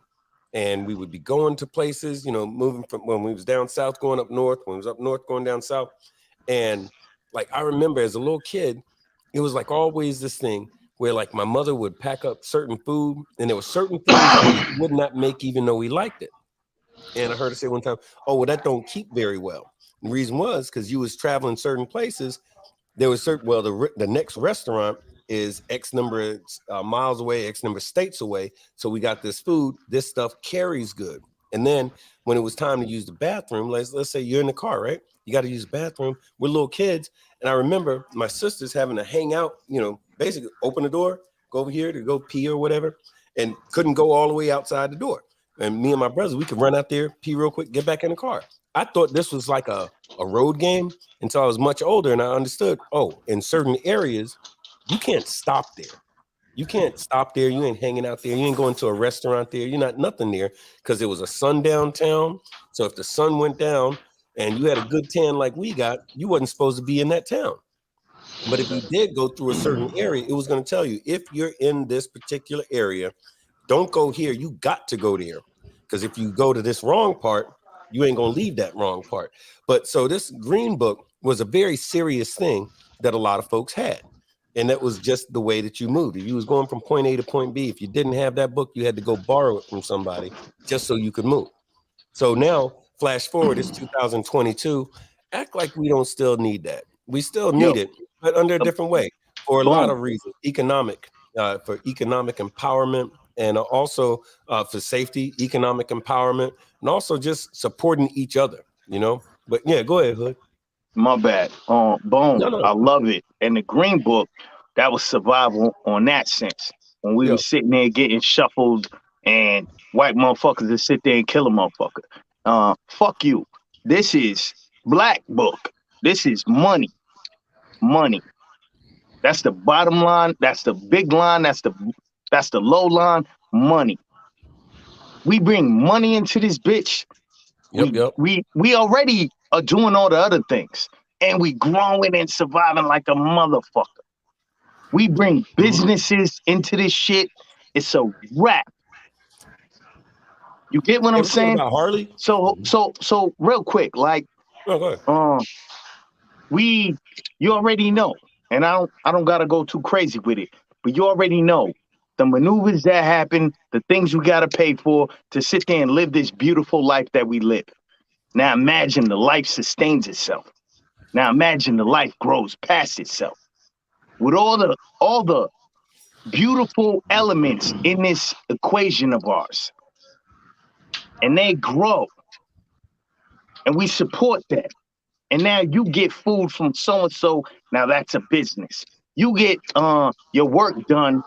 and we would be going to places, moving from when we was down south, going up north, when we was up north, going down south. And like, I remember as a little kid, it was like always this thing where like my mother would pack up certain food, and there were certain things we would not make even though we liked it. And I heard her say one time, oh, well, that don't keep very well. And the reason was because you was traveling certain places. There was the next restaurant is X number of miles away, X number of states away. So we got this food, this stuff carries good. And then when it was time to use the bathroom, let's say you're in the car, right? You got to use the bathroom. We're little kids. And I remember my sisters having to hang out, basically open the door, go over here to go pee or whatever, and couldn't go all the way outside the door. and me and my brothers, we could run out there, pee real quick, get back in the car. I thought this was like a road game until I was much older, and I understood, oh, in certain areas, you can't stop there. You can't stop there. You ain't hanging out there. You ain't going to a restaurant there. You're not nothing there because it was a sundown town. So if the sun went down and you had a good tan like we got, you wasn't supposed to be in that town. But if you did go through a certain area, it was going to tell you, if you're in this particular area, don't go here. You got to go there. Because if you go to this wrong part, you ain't going to leave that wrong part. But so this green book was a very serious thing that a lot of folks had. And that was just the way that you moved. If you was going from point A to point B, if you didn't have that book, you had to go borrow it from somebody just so you could move. So now, flash forward, it's 2022. Act like we don't still need that. We still need it, but under a different way for a lot of reasons. For economic empowerment, and also for safety, economic empowerment, and also just supporting each other, you know? But yeah, go ahead, Hood. My bad. Boom. No. I love it. And the green book, that was survival on that sense. When we were sitting there getting shuffled and white motherfuckers that sit there and kill a motherfucker. Fuck you. This is black book. This is money. Money. That's the bottom line. That's the big line. That's the low line. Money. We bring money into this bitch. We already are doing all the other things, and we growing and surviving like a motherfucker. We bring businesses into this shit. It's a wrap. You get what I'm saying? About Harley? So real quick, like, go ahead. You already know, and I don't gotta go too crazy with it, but you already know the maneuvers that happen, the things we gotta pay for to sit there and live this beautiful life that we live. Now imagine the life sustains itself. Now imagine the life grows past itself. With all the beautiful elements in this equation of ours. And they grow. And we support that. And now you get food from so-and-so. Now that's a business. You get your work done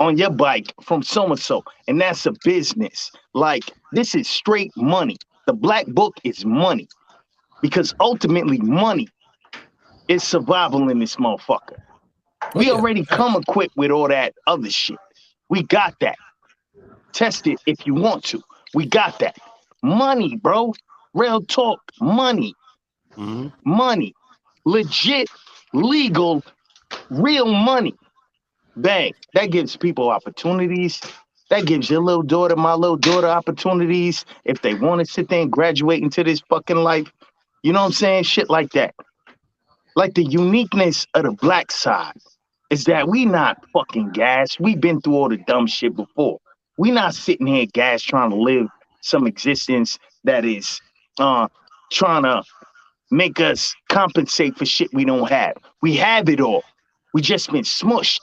on your bike from so-and-so. And that's a business. Like, this is straight money. The black book is money, because ultimately money is survival in this motherfucker. We already come equipped with all that other shit. We got that. Test it if you want to. We got that. Money, bro. Real talk. Money. Mm-hmm. Money. Legit, legal, real money. Bang. That gives people opportunities. That gives your little daughter, my little daughter, opportunities if they want to sit there and graduate into this fucking life. You know what I'm saying? Shit like that. Like, the uniqueness of the black side is that we not fucking gas. We've been through all the dumb shit before. We not sitting here gas trying to live some existence that is trying to make us compensate for shit we don't have. We have it all. We just been smushed.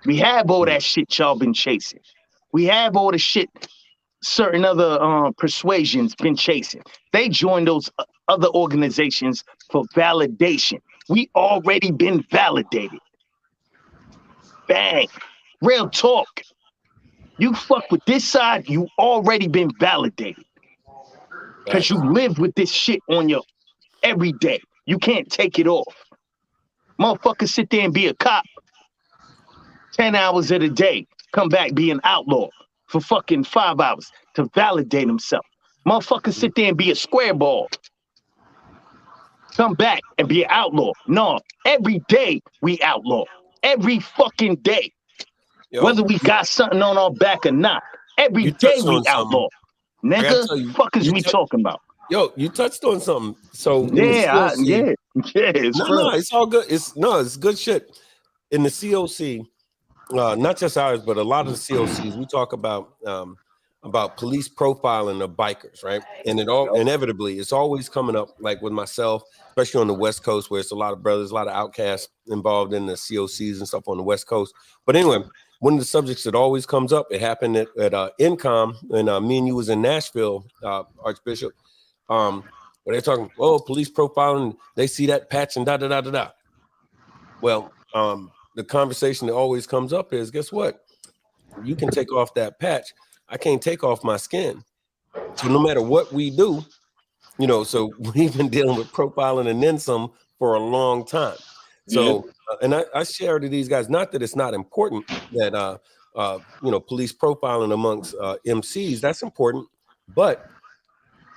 We have all that shit y'all been chasing. We have all the shit certain other persuasions been chasing. They joined those other organizations for validation. We already been validated. Bang. Real talk. You fuck with this side, you already been validated. Because you live with this shit on your every day. You can't take it off. Motherfuckers sit there and be a cop 10 hours of the day, come back be an outlaw for fucking 5 hours to validate himself. Motherfuckers sit there and be a square ball, come back and be an outlaw. No, every day we outlaw. Every fucking day. Whether we got something on our back or not. Every day we outlaw. Nigga, fuck is we talking about? Yo, you touched on something. So it's all good. It's good shit. In the COC, not just ours, but a lot of the COCs, we talk about police profiling of bikers, right? And it all inevitably, it's always coming up, like with myself, especially on the West Coast, where it's a lot of brothers, a lot of outcasts involved in the COCs and stuff on the West Coast. But anyway, one of the subjects that always comes up, it happened at Incom, and me and you was in Nashville, Archbishop, where they're talking, police profiling, they see that patch and da-da-da-da-da. Well, the conversation that always comes up is, guess what? You can take off that patch, I can't take off my skin. So no matter what we do, you know, so we've been dealing with profiling and then some for a long time. So, and I share to these guys, not that it's not important that, you know, police profiling amongst MCs, that's important. But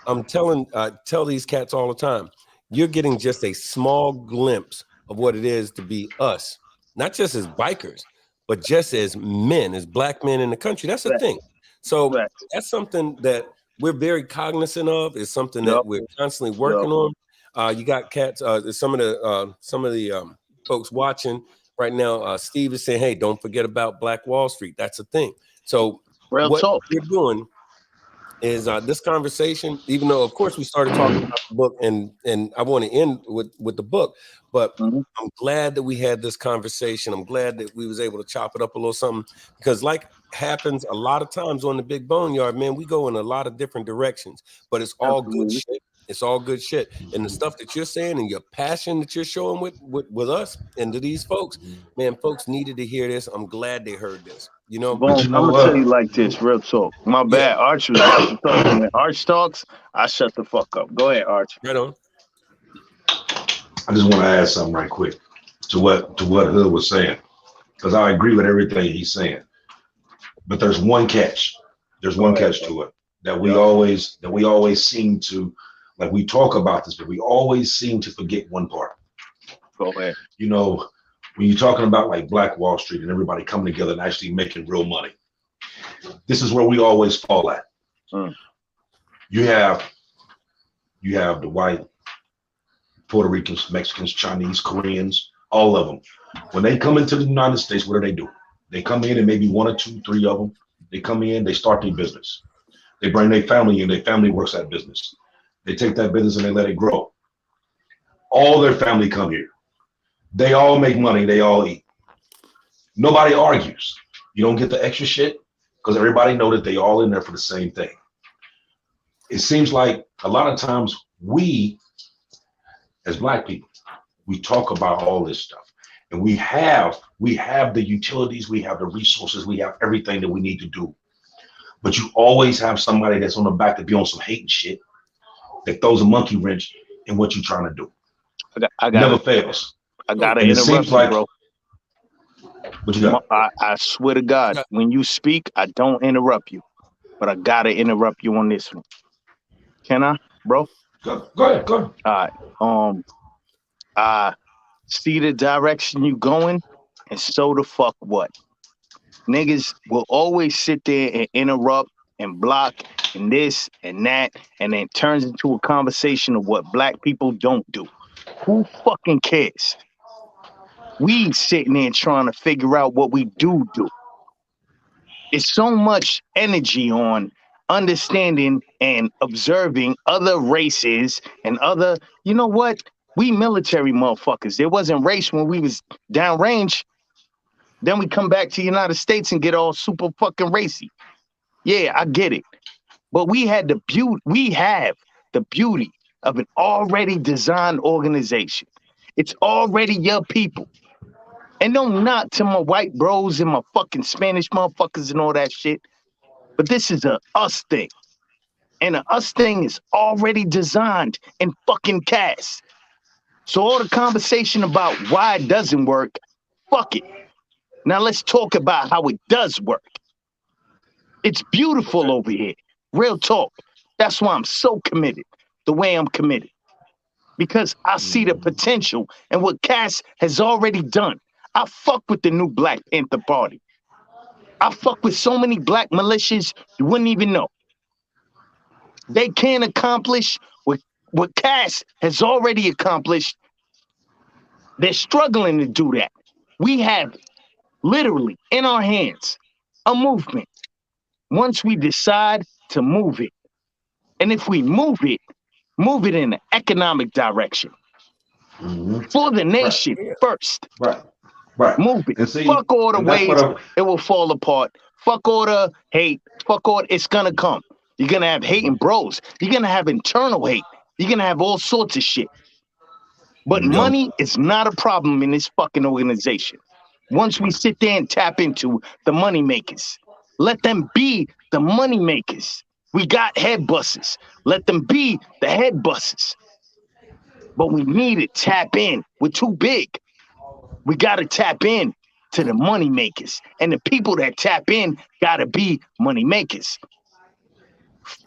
I'm tell these cats all the time, you're getting just a small glimpse of what it is to be us, not just as bikers, but just as men, as black men in the country. That's a thing. So that's something that we're very cognizant of. It's something that we're constantly working on. You got cats, some of the folks watching right now. Steve is saying, hey, don't forget about Black Wall Street. That's a thing. So what we're doing is this conversation, even though of course we started talking about the book and I want to end with the book, but I'm glad that we had this conversation. I'm glad that we was able to chop it up a little something, because like happens a lot of times on the Big Boneyard, man, we go in a lot of different directions, but it's all good shit. It's all good shit. And the stuff that you're saying and your passion that you're showing with us and to these folks, man, folks needed to hear this. I'm glad they heard this. You know, Boom, I'm gonna tell you like this, real talk. My bad, Arch was about to talk. When Arch talks, I shut the fuck up. Go ahead, Arch. Right on. I just want to add something right quick to what Hood was saying, because I agree with everything he's saying. But there's one catch. There's one catch to it that we always seem to, like, we talk about this, but we always seem to forget one part. Go ahead. You know, when you're talking about like Black Wall Street and everybody coming together and actually making real money, this is where we always fall at. You have the white, Puerto Ricans, Mexicans, Chinese, Koreans, all of them. When they come into the United States, what do? They come in and maybe 1 or 2, 3 of them, they come in, they start their business. They bring their family in, their family works that business. They take that business and they let it grow. All their family come here. They all make money, they all eat. Nobody argues. You don't get the extra shit because everybody know that they all in there for the same thing. It seems like a lot of times we, as Black people, we talk about all this stuff. And we have the utilities, we have the resources, we have everything that we need to do. But you always have somebody that's on the back to be on some hating shit that throws a monkey wrench in what you're trying to do. I never fails. I gotta interrupt you, bro. What you got? I swear to God, when you speak, I don't interrupt you, but I gotta interrupt you on this one. Can I, bro? Go ahead. All right. I see the direction you going, and so the fuck what? Niggas will always sit there and interrupt and block and this and that, and then it turns into a conversation of what Black people don't do. Who fucking cares? We sitting there trying to figure out what we do. It's so much energy on understanding and observing other races and other, you know what? We military motherfuckers. There wasn't race when we was downrange. Then we come back to the United States and get all super fucking racy. Yeah, I get it. But we have the beauty of an already designed organization. It's already your people. And don't knock to my white bros and my fucking Spanish motherfuckers and all that shit. But this is a us thing. And a us thing is already designed and fucking cast. So all the conversation about why it doesn't work, fuck it. Now let's talk about how it does work. It's beautiful over here. Real talk. That's why I'm so committed the way I'm committed. Because I see the potential and what Cass has already done. I fuck with the new Black Panther Party. I fuck with so many Black militias you wouldn't even know. They can't accomplish what Cass has already accomplished. They're struggling to do that. We have literally in our hands a movement. Once we decide to move it, and if we move it in an economic direction for the nation first. Right. Move it. See, fuck all the ways it will fall apart. Fuck all the hate. Fuck all. It's gonna come. You're gonna have hating bros. You're gonna have internal hate. You're gonna have all sorts of shit. But money is not a problem in this fucking organization. Once we sit there and tap into the money makers, let them be the money makers. We got head busters. Let them be the head busters. But we need to tap in. We're too big. We got to tap in to the money makers. And the people that tap in got to be money makers.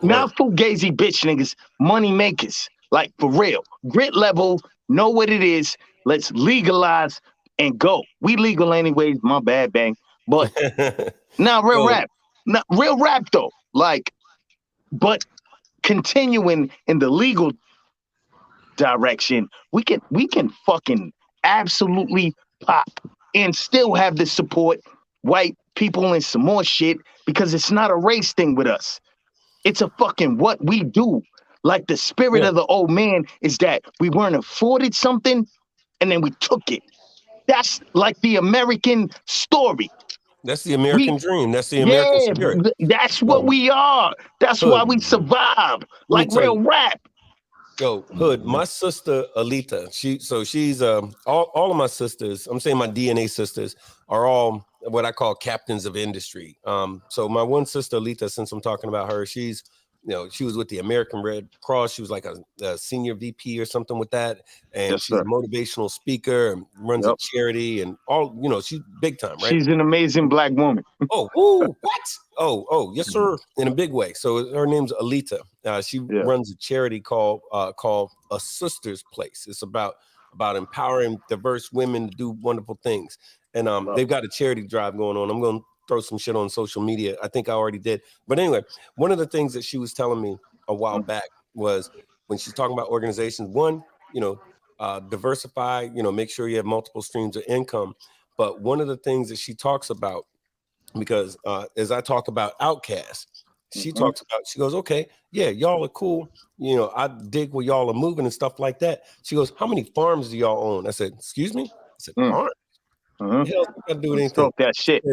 Not fugazi bitch niggas, money makers. Like, for real. Grit level, know what it is. Let's legalize and go. We legal anyways, my bad, bang. But now real rap. Not real rap though. Like, but continuing in the legal direction, we can fucking absolutely pop and still have the support white people and some more shit, because it's not a race thing with us. It's a fucking what we do. Like, the spirit of the old man is that we weren't afforded something and then we took it. That's like the American story. That's the American dream. That's the American spirit. That's what we are. That's why we survive. Like real rap. Yo, Hood, my sister Alita, she's all of my sisters, I'm saying my DNA sisters, are all what I call captains of industry. So my one sister Alita, since I'm talking about her, she's, you know, she was with the American Red Cross. She was like a senior VP or something with that. And she's a motivational speaker and runs a charity and all, you know, she's big time, right? She's an amazing black woman. What? Oh, yes, sir. In a big way. So her name's Alita. She runs a charity called A Sister's Place. It's about empowering diverse women to do wonderful things. And they've got a charity drive going on. I'm going to throw some shit on social media. I think I already did. But anyway, one of the things that she was telling me a while back was, when she's talking about organizations, one, you know, diversify, you know, make sure you have multiple streams of income. But one of the things that she talks about, because as I talk about Outcast, she talks about, she goes, okay, yeah, y'all are cool. You know, I dig where y'all are moving and stuff like that. She goes, how many farms do y'all own? I said, excuse me? I said, farms? Hell, I do anything. That shit.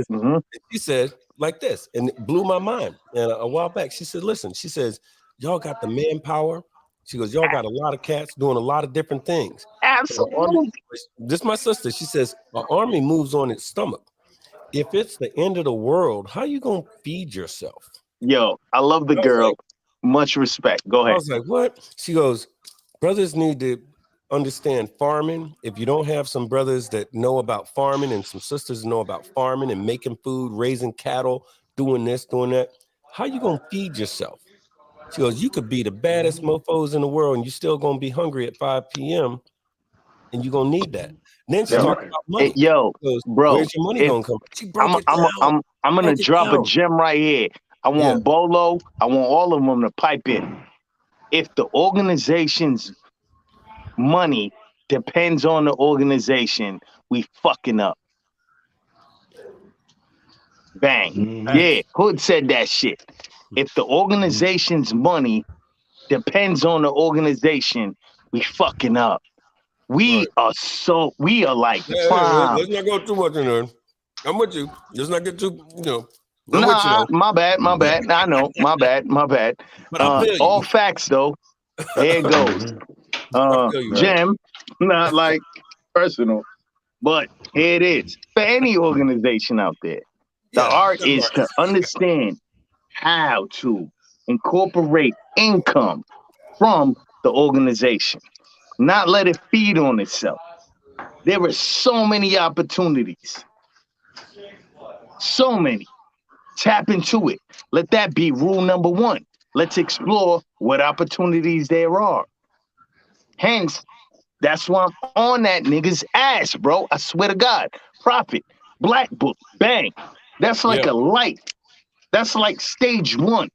She said like this, and it blew my mind. And a while back, she said, listen, she says, y'all got the manpower. She goes, y'all got a lot of cats doing a lot of different things. Absolutely. This is my sister. She says, an army moves on its stomach. If it's the end of the world, how you gonna feed yourself? Yo, I love the girl. Like, much respect. Go ahead. I was like, what? She goes, brothers need to understand farming. If you don't have some brothers that know about farming and some sisters know about farming and making food, raising cattle, doing this, doing that, how you gonna feed yourself? She goes, you could be the baddest mofos in the world and you're still gonna be hungry at 5 p.m. and you're gonna need that. And then she talked about money. Yo, goes, bro, where's your money gonna come? She broke I'm gonna drop a gem right here. I want Bolo, I want all of them to pipe in. If the organization's money depends on the organization, we fucking up. Bang. Yeah, Hood said that shit. If the organization's money depends on the organization, we fucking up. We are like, let's not go too much in there. I'm with you. Let's not get too, you know. My bad. I know, my bad. But I feel you. All facts though. There it goes. Jam, not like personal, but here it is. For any organization out there, the art is to understand how to incorporate income from the organization, not let it feed on itself. There are so many opportunities. So many. Tap into it. Let that be rule number one. Let's explore what opportunities there are. Hence, that's why I'm on that nigga's ass, bro. I swear to God. Profit. Black Book. Bang. That's like a light. That's like stage one.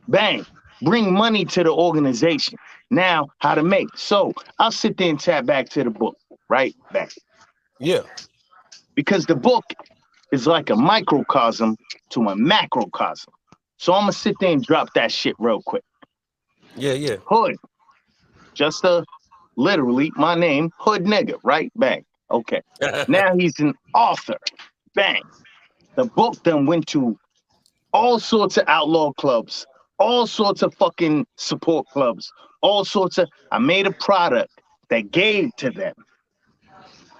Bang. Bring money to the organization. Now, how to make. So I'll sit there and tap back to the book. Right back. Yeah. Because the book is like a microcosm to a macrocosm. So I'm gonna sit there and drop that shit real quick. Yeah. Hood. Just literally my name, Hood Nigga, right? Bang. Okay. Now he's an author. Bang. The book then went to all sorts of outlaw clubs, all sorts of fucking support clubs, all sorts of, I made a product that gave to them.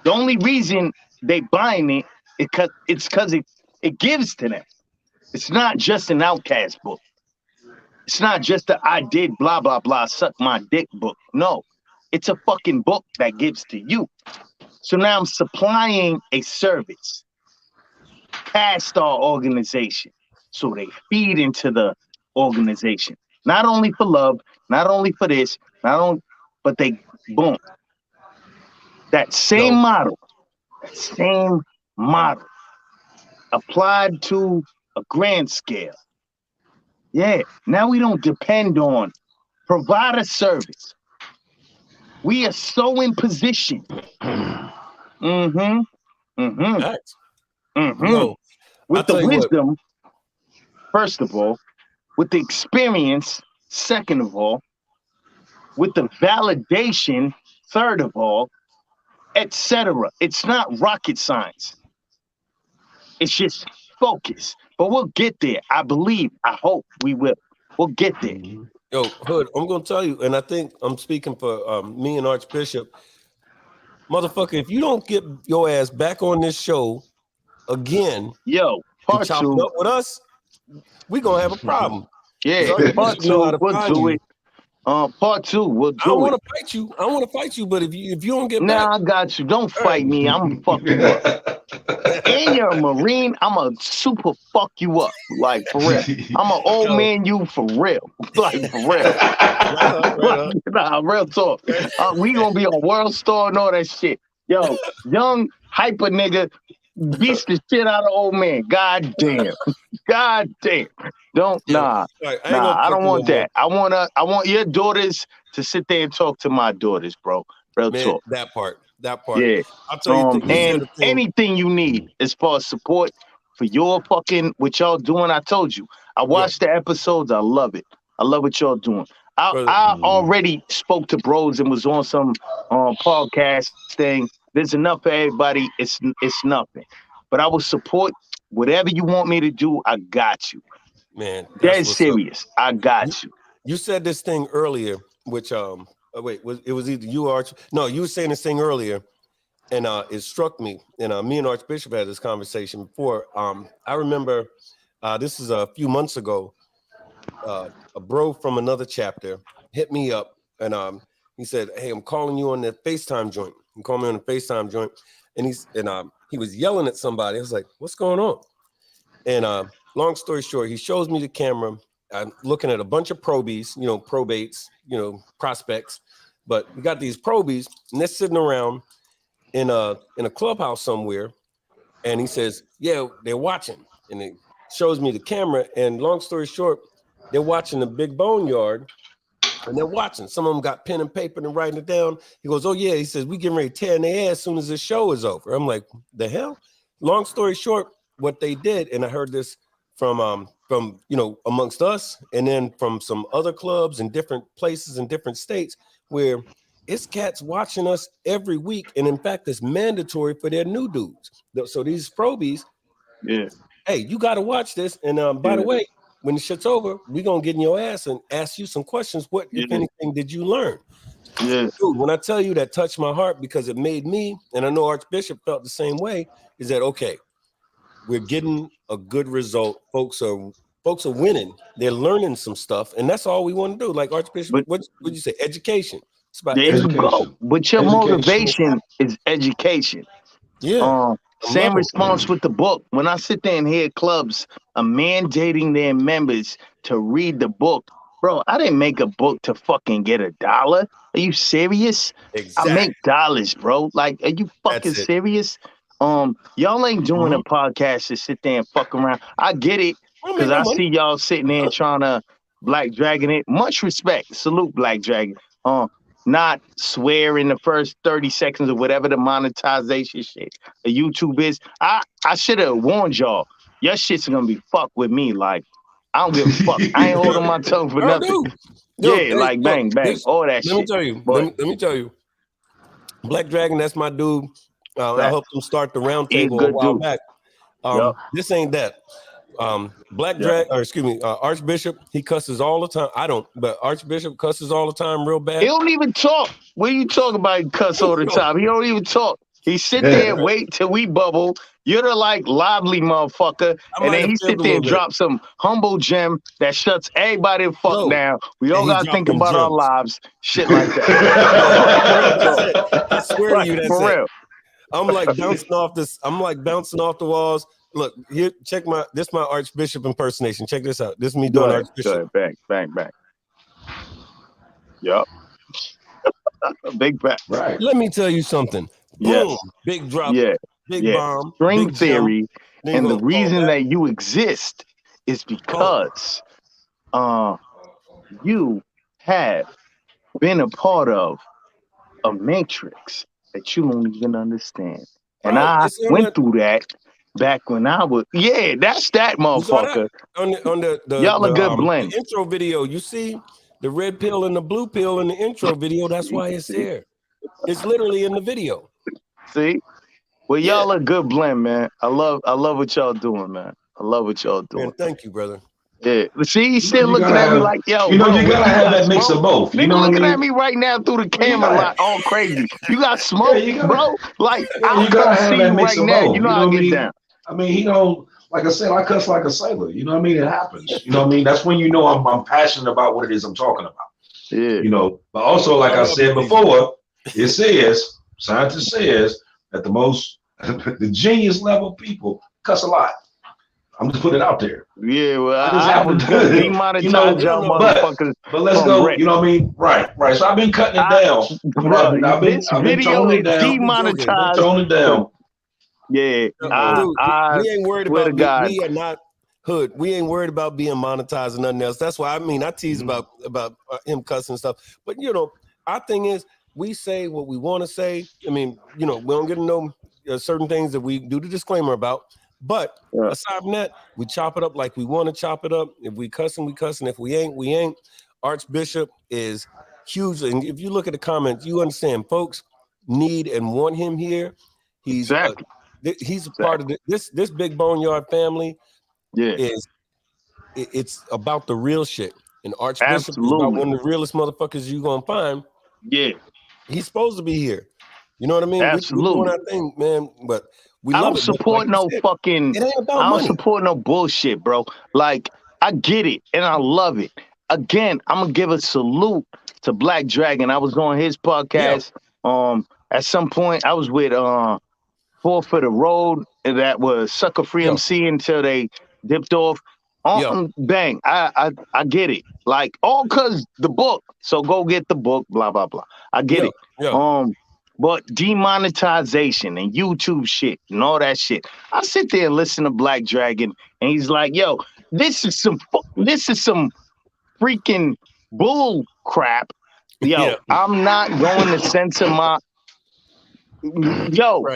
The only reason they buying it is because it gives to them. It's not just an Outcast book. It's not just the I did blah, blah, blah, suck my dick book. No, it's a fucking book that gives to you. So now I'm supplying a service past our organization. So they feed into the organization. Not only for love, not only for this, but they, boom. That same model applied to a grand scale. Yeah, now we don't depend on provider service. We are so in position. With the wisdom, first of all, with the experience, second of all, with the validation, third of all, etc. It's not rocket science. It's just focus. But we'll get there. I believe, I hope we will. We'll get there. Yo, Hood, I'm gonna tell you, and I think I'm speaking for me and Archbishop. Motherfucker, if you don't get your ass back on this show again, part two up with us, we gonna have a problem. Yeah, part two, we'll do it. Part two, we'll do it. I want to fight you. I want to fight you, but if you don't get back, I got you. Don't fight me. I'm fuck you up. And you're a Marine. I'm a super fuck you up. Like for real. I'm an old man. You for real. Like for real. Nah, real talk. We gonna be on World Star and all that shit. Yo, young hyper nigga beats the shit out of old man. God damn. God damn. I don't want that. I want your daughters to sit there and talk to my daughters, bro. Real talk. That part. Yeah. I'll tell you and anything you need as far as support for your fucking what y'all doing. I told you. I watched the episodes. I love it. I love what y'all doing. I already spoke to bros and was on some podcast thing. There's enough for everybody. It's nothing. But I will support whatever you want me to do. I got you. Man, that's serious. I got you. You said this thing earlier, which it was either you or you were saying this thing earlier, and it struck me. And me and Archbishop had this conversation before. I remember this is a few months ago. A bro from another chapter hit me up, and he said, "Hey, I'm calling you on the FaceTime joint." He called me on the FaceTime joint, and he was yelling at somebody. I was like, "What's going on?" And long story short, he shows me the camera. I'm looking at a bunch of probies, probates, prospects, but we got these probies, and they're sitting around in a clubhouse somewhere. And he says, "Yeah, they're watching," and it shows me the camera. And long story short, they're watching the Big Boneyard, and they're watching. Some of them got pen and paper and writing it down. He goes, "Oh yeah," he says, "we getting ready to tear in their ass as soon as this show is over." I'm like, "The hell?" Long story short, what they did, and I heard this from amongst us, and then from some other clubs in different places in different states, where it's cats watching us every week, and in fact, it's mandatory for their new dudes. So these probies, hey, you got to watch this. And by the way, when the shit's over, we're gonna get in your ass and ask you some questions. What, if anything, did you learn? Dude, when I tell you that touched my heart, because it made me, and I know Archbishop felt the same way, is that okay? We're getting a good result. Folks are winning. They're learning some stuff, and that's all we want to do. Like Archbishop, what would you say? Education. It's about education. You go. But your motivation is education. Yeah. Same response with the book. When I sit there and hear clubs are mandating their members to read the book, bro, I didn't make a book to fucking get $1. Are you serious? Exactly. I make dollars, bro. Like, are you fucking serious? Y'all ain't doing a podcast to sit there and fuck around. I get it, because I see y'all sitting there trying to Black Dragon it. Much respect. Salute Black Dragon. Not swear in the first 30 seconds or whatever the monetization shit the YouTube is. I should have warned y'all. Your shit's gonna be fucked with me. Like, I don't give a fuck. I ain't holding my tongue for nothing. Like bang, bang, all that shit. Let me tell you. Black Dragon, that's my dude. I helped him start the round table a while back. This ain't that. Archbishop, he cusses all the time. I don't, but Archbishop cusses all the time real bad. He don't even talk. What are you talking about? He cuss all the time. He don't even talk. He sit there and wait till we bubble. You're the like lively motherfucker. And then he sit there and drop some humble gem that shuts everybody the fuck down. We all gotta think about our lives. Shit like that. That's it. I swear to you, that's for it. real. I'm like bouncing off this. I'm like bouncing off the walls. Look, here, check this my Archbishop impersonation. Check this out. This is me doing Archbishop. Bang, bang, bang. Yup. Big back. Right. Let me tell you something. Yes. Boom. Big drop. Yeah. Big bomb. String big theory. jump. And the reason that you exist is because you have been a part of a matrix that you don't even understand. And I went through that back when I was, that's that motherfucker. On the y'all a good blend. The intro video, you see the red pill and the blue pill in the intro video. That's why it's there. It's literally in the video. See? Well, y'all a good blend, man. I love what y'all doing, man. I love what y'all doing. Man, thank you, brother. Yeah. See, he's still looking at me like, yo. You know, you gotta have that mix of both. You know what I mean? Looking at me right now through the camera like all crazy. You got smoke, bro? Like, I gotta have see that you mix right of now. both. You know how I get down. I mean, he don't, like I said, I cuss like a sailor. You know what I mean? It happens. You know what I mean? That's when you know I'm passionate about what it is I'm talking about. Yeah. You know, but also, like I said before, it says, scientists says that the genius level people cuss a lot. I'm just putting it out there. Yeah, well, I was demonetize y'all motherfuckers. But let's go. You know what I mean? Right. So I've been cutting it down. I've been toning it down. Demonetized. Toning it down. Yeah, we ain't worried about. We are not hood. We ain't worried about being monetized and nothing else. That's why I tease about him cussing and stuff. But you know, our thing is we say what we want to say. I mean, you know, we don't get to know certain things that we do the disclaimer about. But aside from that, we chop it up like we want to chop it up. If we cussing, we cussing. If we ain't, we ain't. Archbishop is huge. And if you look at the comments, you understand folks need and want him here. He's he's a part of this big boneyard family. Yeah, it's about the real shit. And Archbishop is about one of the realest motherfuckers you're gonna find. Yeah, he's supposed to be here. You know what I mean? Absolutely. We're doing our thing, man. But I don't support no fucking. It ain't about money. I don't support no bullshit, bro. Like, I get it and I love it. Again, I'm gonna give a salute to Black Dragon. I was on his podcast. Yeah. At some point, I was with Four for the Road, and that was Sucker Free MC until they dipped off. Bang, I get it. Like, all cause the book. So go get the book. Blah blah blah. I get it. Yeah. But demonetization and YouTube shit and all that shit. I sit there and listen to Black Dragon, and he's like, "Yo, this is some freaking bull crap." Yo, I'm not going to censor my.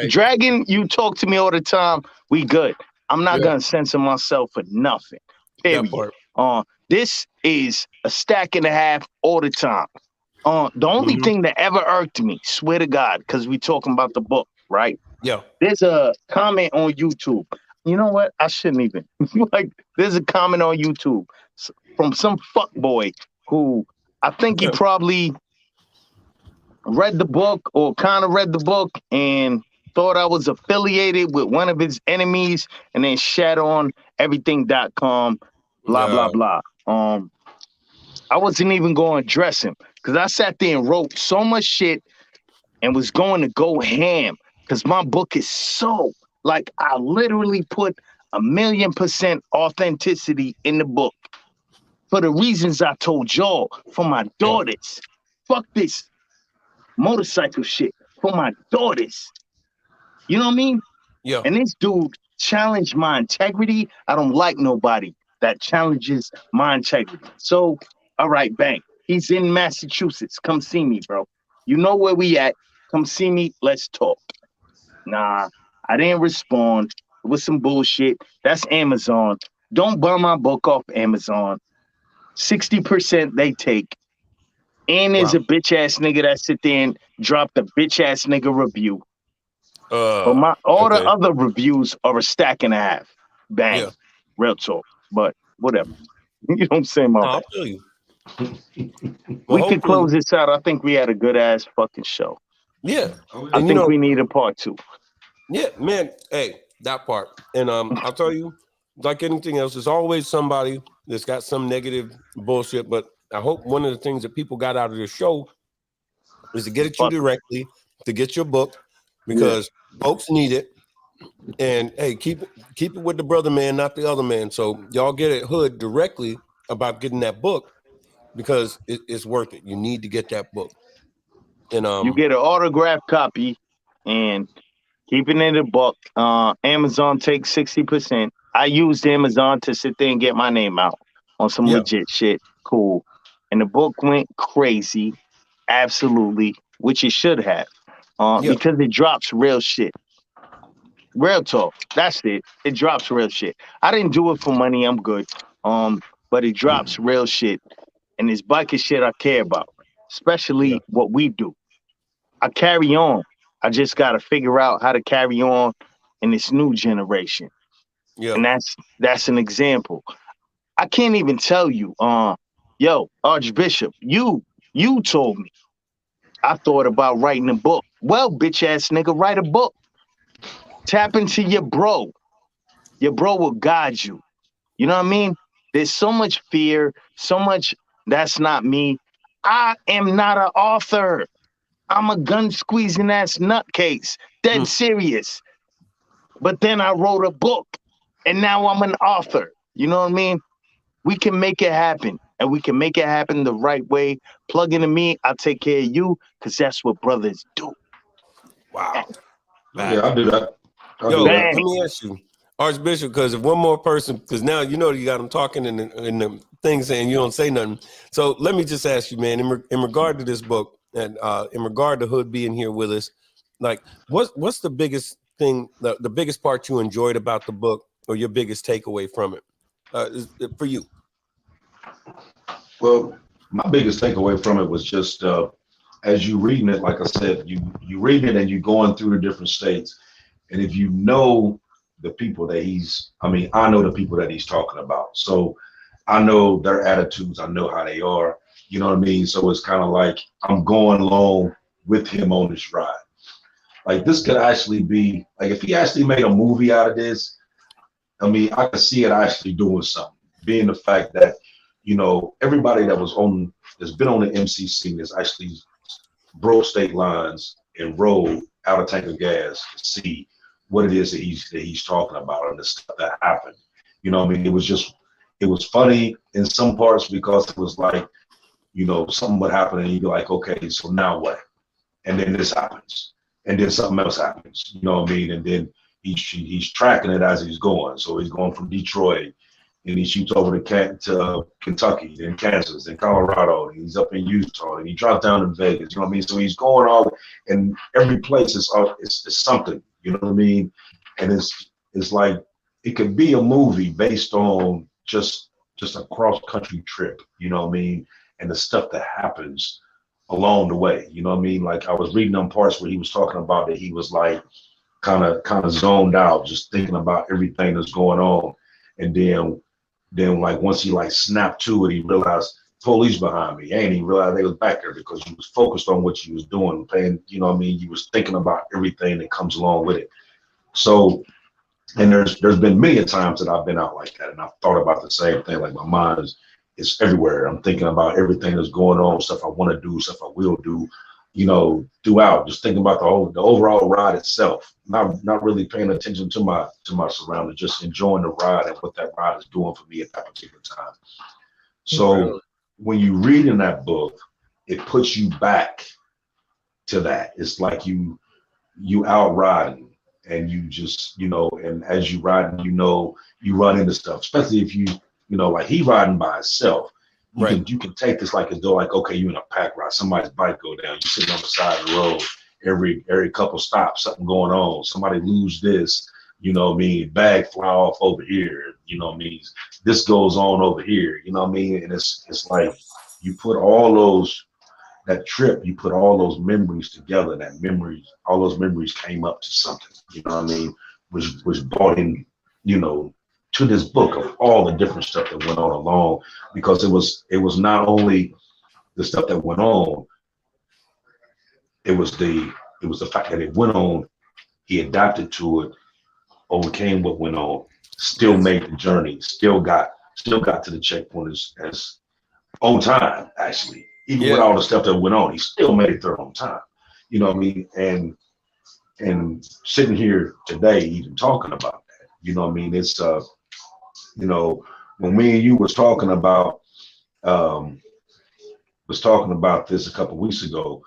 Dragon, you talk to me all the time. We good. I'm not gonna censor myself for nothing. Period. This is a stack and a half all the time. The only thing that ever irked me, swear to God, because we talking about the book, right? Yeah. There's a comment on YouTube. You know what? I shouldn't even. Like, there's a comment on YouTube from some fuckboy who I think he probably read the book or kind of read the book and thought I was affiliated with one of his enemies and then shat on EverryThAng.com, blah, blah, blah. I wasn't even going to address him because I sat there and wrote so much shit and was going to go ham because my book is so, like, I literally put 1,000,000% authenticity in the book for the reasons I told y'all, for my daughters. Fuck this motorcycle shit, for my daughters. You know what I mean? Yeah. And this dude challenged my integrity. I don't like nobody that challenges my integrity. So, all right, bang. He's in Massachusetts. Come see me, bro. You know where we at. Come see me. Let's talk. Nah, I didn't respond. It was some bullshit. That's Amazon. Don't buy my book off Amazon. 60% they take. And there's a bitch ass nigga that sit there and drop the bitch ass nigga review. But all the other reviews are a stack and a half. Bang. Yeah. Real talk. But whatever. You know what I'm saying, my I feel you. We could close this out. I think we had a good ass fucking show. Yeah. I think we need a part 2. Yeah, man. Hey, That part. And I'll tell you, like anything else, there's always somebody that's got some negative bullshit. But I hope one of the things that people got out of the show is to get at you directly, to get your book, because folks need it. And hey, keep it with the brother man, not the other man. So y'all get at Hood directly about getting that book, because it's worth it. You need to get that book. And you get an autographed copy and keep it in the book. Amazon takes 60%. I used Amazon to sit there and get my name out on some legit shit. Cool. And the book went crazy. Absolutely. Which it should have. Because it drops real shit. Real talk. That's it. It drops real shit. I didn't do it for money. I'm good. But it drops real shit. And it's biker shit I care about. Especially what we do. I carry on. I just got to figure out how to carry on in this new generation. Yeah. And that's an example. I can't even tell you, yo, Archbishop, you told me. I thought about writing a book. Well, bitch ass nigga, write a book. Tap into your bro. Your bro will guide you. You know what I mean? There's so much fear, so much that's not me. I am not an author. I'm a gun squeezing ass nutcase. Dead serious. But then I wrote a book and now I'm an author. You know what I mean? We can make it happen, and we can make it happen the right way. Plug into me, I'll take care of you, because that's what brothers do. Wow. Yeah, I'll do that. Let me ask you, Archbishop, because if one more person, because now you know you got them talking in the thing saying you don't say nothing. So let me just ask you, man, in regard to this book, and in regard to Hood being here with us, like what's the biggest thing, the biggest part you enjoyed about the book, or your biggest takeaway from it, for you? Well, my biggest takeaway from it was just as you reading it, like I said, you reading it and you going through the different states, and if you know the people that I know the people that he's talking about, so I know their attitudes, I know how they are, you know what I mean? So it's kind of like I'm going along with him on this ride. Like this could actually be, like if he actually made a movie out of this, I mean, I could see it actually doing something, being the fact that, you know, everybody that's been on the MC scene has actually broke state lines and rode out a tank of gas to see what it is that he's talking about and the stuff that happened. You know what I mean? It was funny in some parts because it was like, you know, something would happen and you'd be like, okay, so now what? And then this happens. And then something else happens. You know what I mean? And then he's tracking it as he's going. So he's going from Detroit, and he shoots over to Kentucky, then Kansas, then Colorado, and he's up in Utah, and he drops down in Vegas. You know what I mean? So he's going all, and every place is something. You know what I mean? And it's like it could be a movie based on just a cross country trip. You know what I mean? And the stuff that happens along the way. You know what I mean? Like I was reading them parts where he was talking about that he was like kind of zoned out, just thinking about everything that's going on, and then like once he like snapped to it, he realized police behind me, and he realized they was back there because he was focused on what he was doing, playing, you know what I mean? He was thinking about everything that comes along with it. So, and there's been many times that I've been out like that, and I've thought about the same thing. Like my mind is everywhere. I'm thinking about everything that's going on, stuff I want to do, stuff I will do, you know, throughout, just thinking about the overall ride itself, not really paying attention to my surroundings, just enjoying the ride and what that ride is doing for me at that particular time. So when you read in that book, it puts you back to that. It's like you out riding, and you just, you know, and as you riding, you know, you run into stuff, especially if you know, like he riding by himself. You can take this like as though like, okay, you're in a pack ride, somebody's bike go down, you're sitting on the side of the road, every couple stops, something going on, somebody lose this, you know what I mean, bag fly off over here, you know what I mean, this goes on over here, you know what I mean, and it's like you put all those, that trip, you put all those memories together, all those memories came up to something, you know what I mean, was brought in, you know, to this book of all the different stuff that went on along, because it was not only the stuff that went on, it was the fact that it went on, he adapted to it, overcame what went on, still made the journey, still got to the checkpoint as on time, actually. Even with all the stuff that went on, he still made it there on time. You know what I mean? And sitting here today, even talking about that, you know what I mean? It's you know, when me and you was talking about this a couple weeks ago,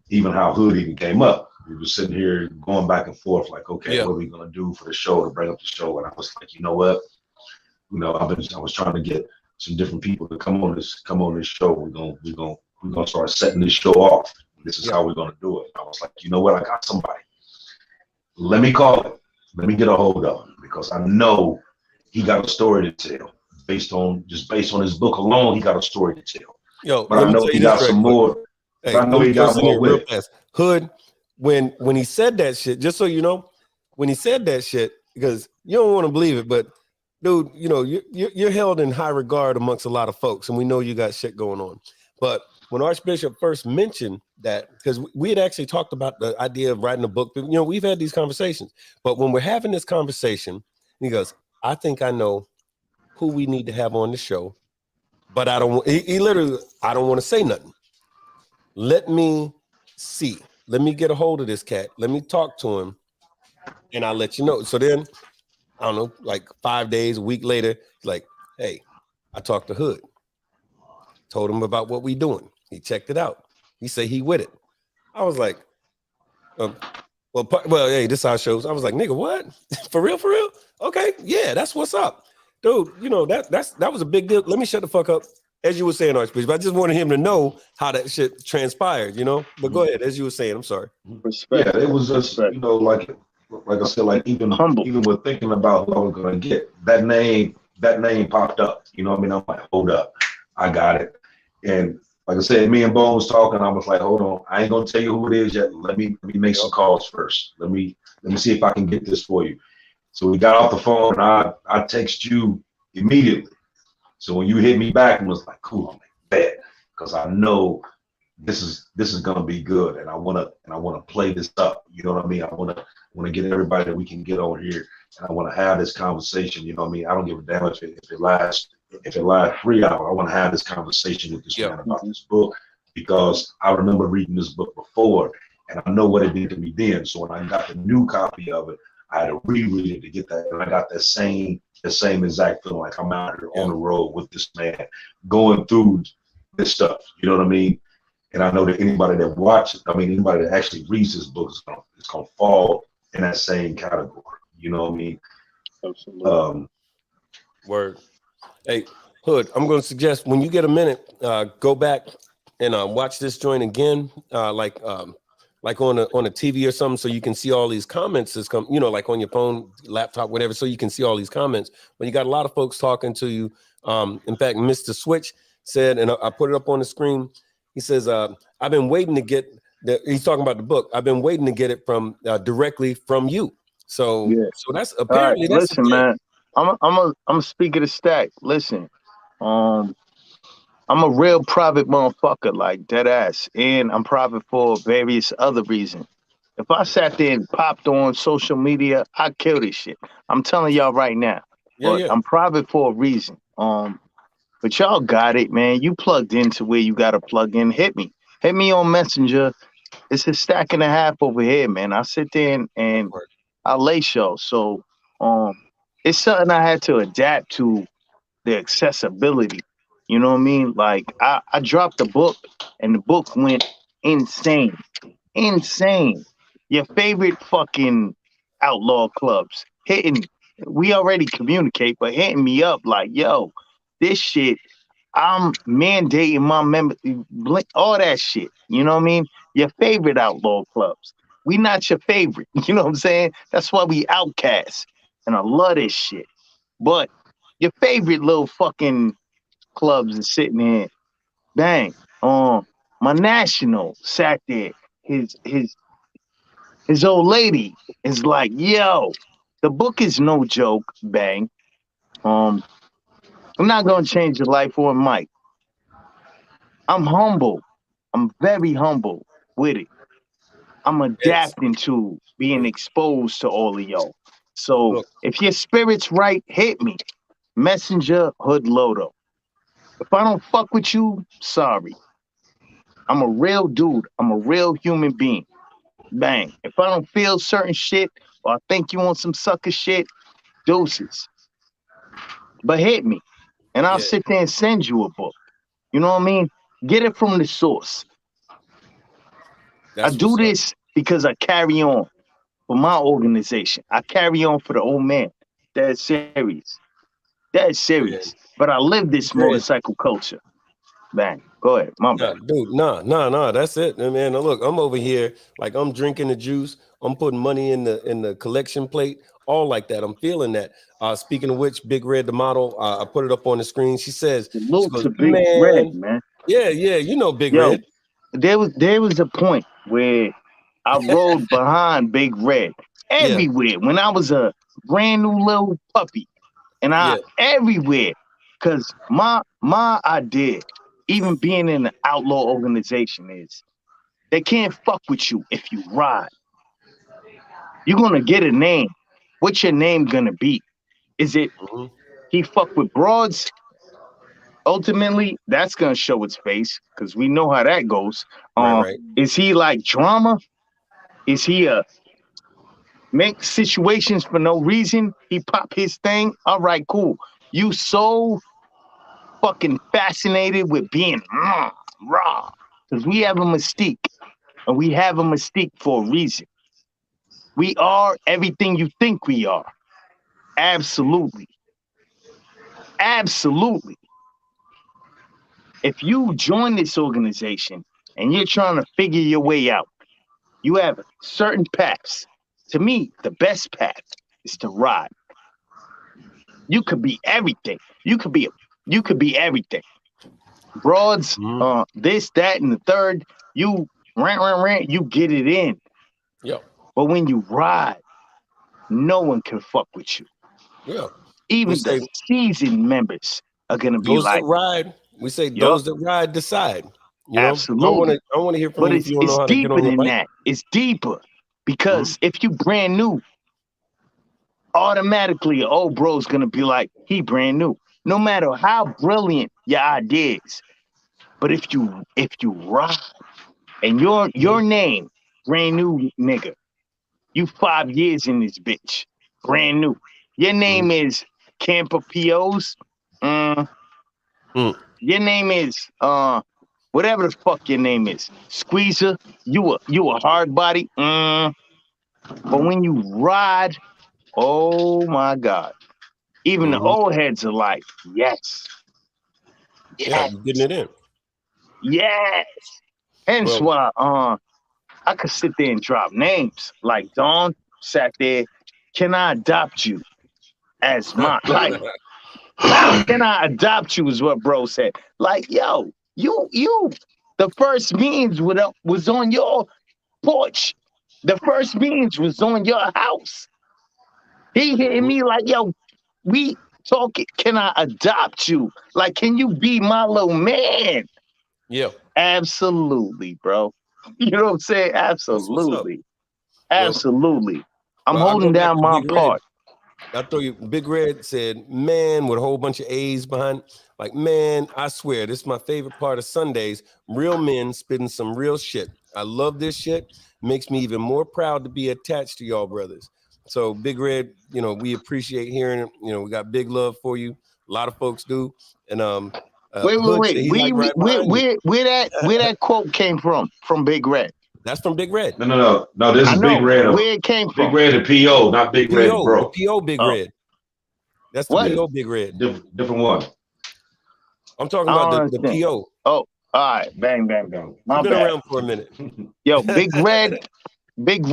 even how Hood even came up. We were sitting here going back and forth, like, okay, what are we gonna do for the show to bring up the show? And I was like, you know what? You know, I was trying to get some different people to come on this show. We're gonna start setting this show off. This is how we're gonna do it. I was like, you know what? I got somebody. Let me call him. Let me get a hold of him, because I know he got a story to tell. Based on his book alone, he got a story to tell. Yo, but I know he got some more. Hey, I know he got more with it. Hood, when he said that shit, just so you know, when he said that shit, because you don't want to believe it, but dude, you know, you're held in high regard amongst a lot of folks, and we know you got shit going on. But when Archbishop first mentioned that, because we had actually talked about the idea of writing a book, you know, we've had these conversations, but when we're having this conversation, he goes, I think I know who we need to have on the show, but I don't, he literally, I don't want to say nothing. Let me see. Let me get a hold of this cat. Let me talk to him, and I'll let you know. So then, I don't know, like 5 days, a week later, like, hey, I talked to Hood. Told him about what we doing. He checked it out. He said he with it. I was like, well, hey, this our shows. I was like, nigga, what? For real? Okay, yeah, that's what's up. Dude, you know, that was a big deal. Let me shut the fuck up. As you were saying, Archbishop, I just wanted him to know how that shit transpired, you know? But go ahead, as you were saying, I'm sorry. Respect. Yeah, it was just, you know, like I said, like even with thinking about who I was gonna get, that name popped up. You know what I mean? I'm like, hold up, I got it. And like I said, me and Bone was talking. I was like, hold on, I ain't gonna tell you who it is yet. Let me make some calls first. Let me see if I can get this for you. So we got off the phone, and I text you immediately. So when you hit me back and was like, cool, I'm like, bet, because I know this is gonna be good, and I wanna play this up. You know what I mean? I wanna get everybody that we can get on here, and I wanna have this conversation. You know what I mean? I don't give a damn if it lasts 3 hours. I wanna have this conversation with this man about this book, because I remember reading this book before, and I know what it did to me then. So when I got the new copy of it, I had to reread it to get that, and I got the same exact feeling, like I'm out here on the road with this man, going through this stuff. You know what I mean? And I know that anybody that actually reads this book is gonna fall in that same category. You know what I mean? Absolutely. Word. Hey, Hood, I'm gonna suggest when you get a minute, go back and watch this joint again, like on a TV or something, so you can see all these comments that's come, you know, like on your phone, laptop, whatever, so you can see all these comments. But you got a lot of folks talking to you. In fact, Mr. Switch said, and I put it up on the screen, he says, I've been waiting to get he's talking about the book. I've been waiting to get it from directly from you. So, so that's apparently that's listen, man. I'm a speaker to stack. Listen, I'm a real private motherfucker, like dead ass, and I'm private for various other reasons. If I sat there and popped on social media, I'd kill this shit. I'm telling y'all right now. But I'm private for a reason. But y'all got it, man. You plugged into where you gotta plug in. Hit me on Messenger. It's a stack and a half over here, man. I sit there and I lay show. So it's something I had to adapt to, the accessibility. You know what I mean? Like I dropped the book and the book went insane. Your favorite fucking outlaw clubs we already communicate, but hitting me up like, yo, this shit, I'm mandating my members, all that shit. You know what I mean? Your favorite outlaw clubs. We not your favorite. You know what I'm saying? That's why we outcasts. And I love this shit. But your favorite little fucking clubs is sitting here. Bang. My national sat there. His old lady is like, yo, the book is no joke. Bang. I'm not gonna change your life for a mic. I'm humble. I'm very humble with it. I'm adapting to being exposed to all of y'all. So Look. if your spirit's right, hit me. Messenger Hood Lodo. If I don't fuck with you, sorry. I'm a real dude. I'm a real human being. Bang. If I don't feel certain shit or I think you want some sucker shit, deuces. But hit me. And I'll Yeah. sit there and send you a book. You know what I mean? Get it from the source. I That's do what's up. this because I carry on for my organization. I carry on for the old man. That's serious. That's serious. But I live this Man. motorcycle culture. Bang. Go ahead. My bad. Dude, nah. That's it, man. Look, I'm over here like I'm drinking the juice. I'm putting money in the collection plate, all like that. I'm feeling that. Speaking of which, Big Red, the model, I put it up on the screen. She says, she Salute goes, to Big Red, man, man. yeah, you know Big Yo, Red. there was a point where I rode behind Big Red everywhere when I was a brand new little puppy, and Yeah. everywhere, cause my idea, even being in an outlaw organization, is they can't fuck with you if you ride. You're gonna get a name. What's your name gonna be? Is it Mhm. he fuck with broads? Ultimately, that's gonna show its face because we know how that goes. Right. Is he like drama? Is he make situations for no reason? He pop his thing. All right, cool. You so fucking fascinated with being raw because we have a mystique, and we have a mystique for a reason. We are everything you think we are. Absolutely. Absolutely. If you join this organization and you're trying to figure your way out, you have certain paths. To me, the best path is to ride. You could be everything. You could be everything. Broads, this, that, and the third. You rant. You get it in. Yep. But when you ride, no one can fuck with you. Yeah. Even the seasoned members are gonna be Those like, that ride, we say yup, those that ride decide. You know, absolutely. I want to hear from But you if you don't it's know how to get deeper on the than bike. that. It's deeper because if you brand new, automatically your old bro's gonna be like, he brand new. No matter how brilliant your idea is. But if you ride and your name, brand new nigga, you 5 years in this bitch, brand new. Your name is Camper POs. Your name is whatever the fuck your name is. Squeezer, you a hard body. But when you ride, oh my God. Even the old heads are like, yes. Yeah, you're getting it in. Yes. Hence why I could sit there and drop names. Like Dawn sat there, can I adopt you as my like can I adopt you is what bro said. Like, yo, you the first meetings was on your porch. The first meetings was on your house. He hitting me like, yo, we talking, can I adopt you? Like, can you be my little man? Yeah. Absolutely, bro. You know what I'm saying? Absolutely. Absolutely. I'm holding down my part. I throw you Big Red said, man, with a whole bunch of A's behind. Like, man, I swear, this is my favorite part of Sundays. Real men spitting some real shit. I love this shit. Makes me even more proud to be attached to y'all brothers. So Big Red, you know, we appreciate hearing it. You know, we got big love for you. A lot of folks do. And wait. Where that quote came from Big Red? That's from Big Red. No. This is Big Red. Where it came from? Big Red and PO, not Big Red and Bro. The PO Big Red. That's the PO Big Red. Different one. I'm talking about the PO. Oh, all right. Bang. I've been around for a minute. Yo, Big Red. Like,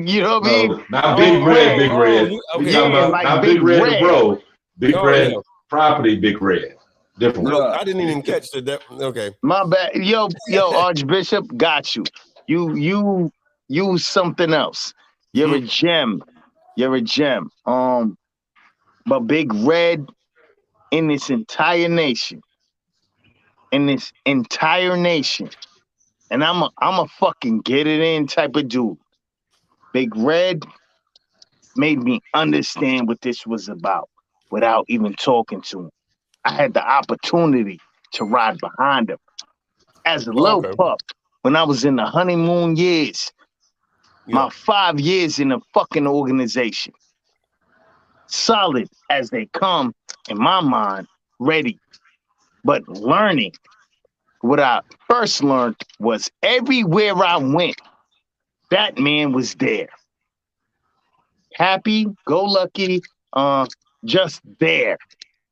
you know what I mean? Not Big Red, Big Red. We talking about like not Big Red and Bro. Big Red property, Big Red. Different one. I didn't even catch that. Okay. My bad. Yo, Archbishop, got you. You something else. You're a gem. But Big Red in this entire nation. And I'm a fucking get it in type of dude. Big Red, made me understand what this was about without even talking to him. I had the opportunity to ride behind him. As a little pup, when I was in the honeymoon years, my 5 years in the fucking organization, solid as they come in my mind, ready, but learning. What I first learned was everywhere I went, that man was there. Happy, go lucky, just there.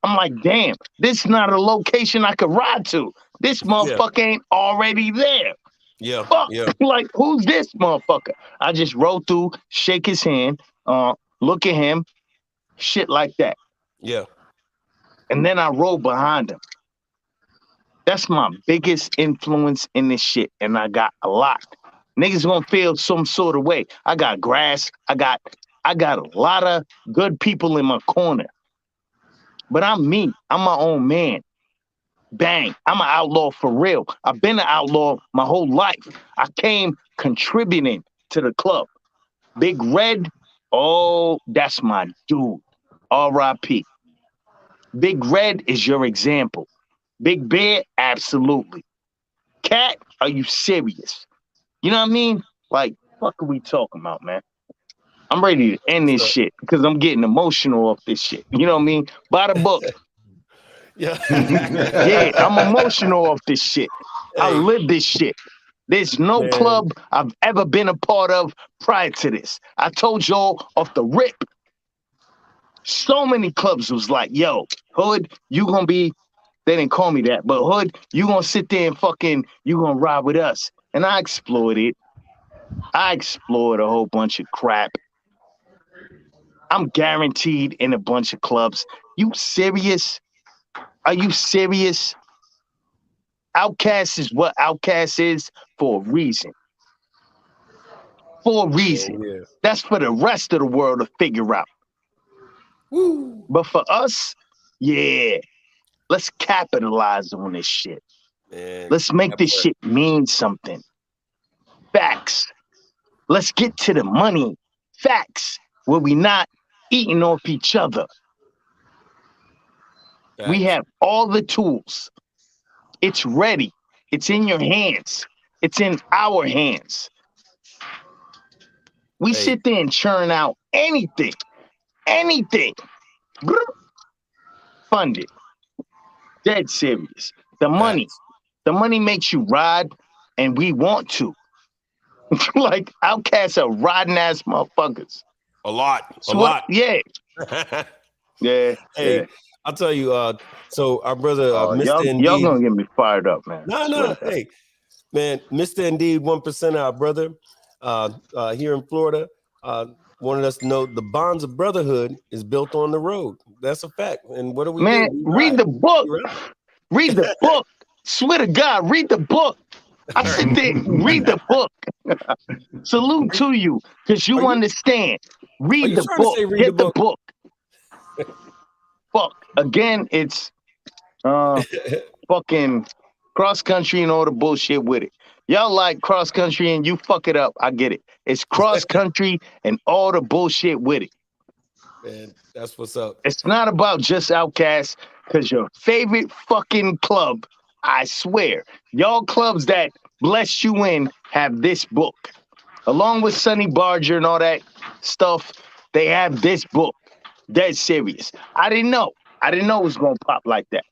I'm like, damn, this is not a location I could ride to. This motherfucker ain't already there. Yeah. Fuck. Yeah. Like, who's this motherfucker? I just roll through, shake his hand, look at him, shit like that. Yeah. And then I roll behind him. That's my biggest influence in this shit. And I got a lot. Niggas gonna feel some sort of way. I got grass. I got a lot of good people in my corner. But I'm me. I'm my own man. Bang. I'm an outlaw for real. I've been an outlaw my whole life. I came contributing to the club. Big Red, oh, that's my dude. R.I.P. Big Red is your example. Big Bear, absolutely. Cat, are you serious? You know what I mean? Like, what are we talking about, man? I'm ready to end this shit because I'm getting emotional off this shit. You know what I mean? By the book. Yeah. Yeah, I'm emotional off this shit. I live this shit. There's no club I've ever been a part of prior to this. I told y'all off the rip. So many clubs was like, yo, Hood, you gonna be, they didn't call me that, but Hood, you gonna sit there and fucking, you gonna ride with us. And I explored it. I explored a whole bunch of crap. I'm guaranteed in a bunch of clubs. You serious? Are you serious? Outcast is what Outcast is for a reason. For a reason. Yeah. That's for the rest of the world to figure out. Woo. But for us, yeah, let's capitalize on this shit. Man, let's make this shit mean something. Facts. Let's get to the money. Facts. Where we not eating off each other. Facts. We have all the tools. It's ready. It's in your hands. It's in our hands. We sit there and churn out anything. Anything. Fund it. Dead serious. The money. The money makes you ride, and we want to. Like, Outcasts are riding ass motherfuckers. A lot. A lot. Yeah. Yeah. Hey, yeah. I'll tell you, so our brother, Mr. Indeed. Y'all gonna get me fired up, man. No. Hey, man, Mr. Indeed, 1%, our brother here in Florida, wanted us to know the bonds of brotherhood is built on the road. That's a fact. And what do we do? Man, read the book. Read the book. Swear to God, read the book. I sit there, read the book. Salute to you, because you understand. Read the book. Get the book. Fuck. Again, it's fucking cross country and all the bullshit with it. Y'all like cross country and you fuck it up. I get it. It's cross country and all the bullshit with it. Man, that's what's up. It's not about just Outcasts, because your favorite fucking club, I swear, y'all clubs that bless you in have this book. Along with Sonny Barger and all that stuff, they have this book. Dead serious. I didn't know it was gonna pop like that.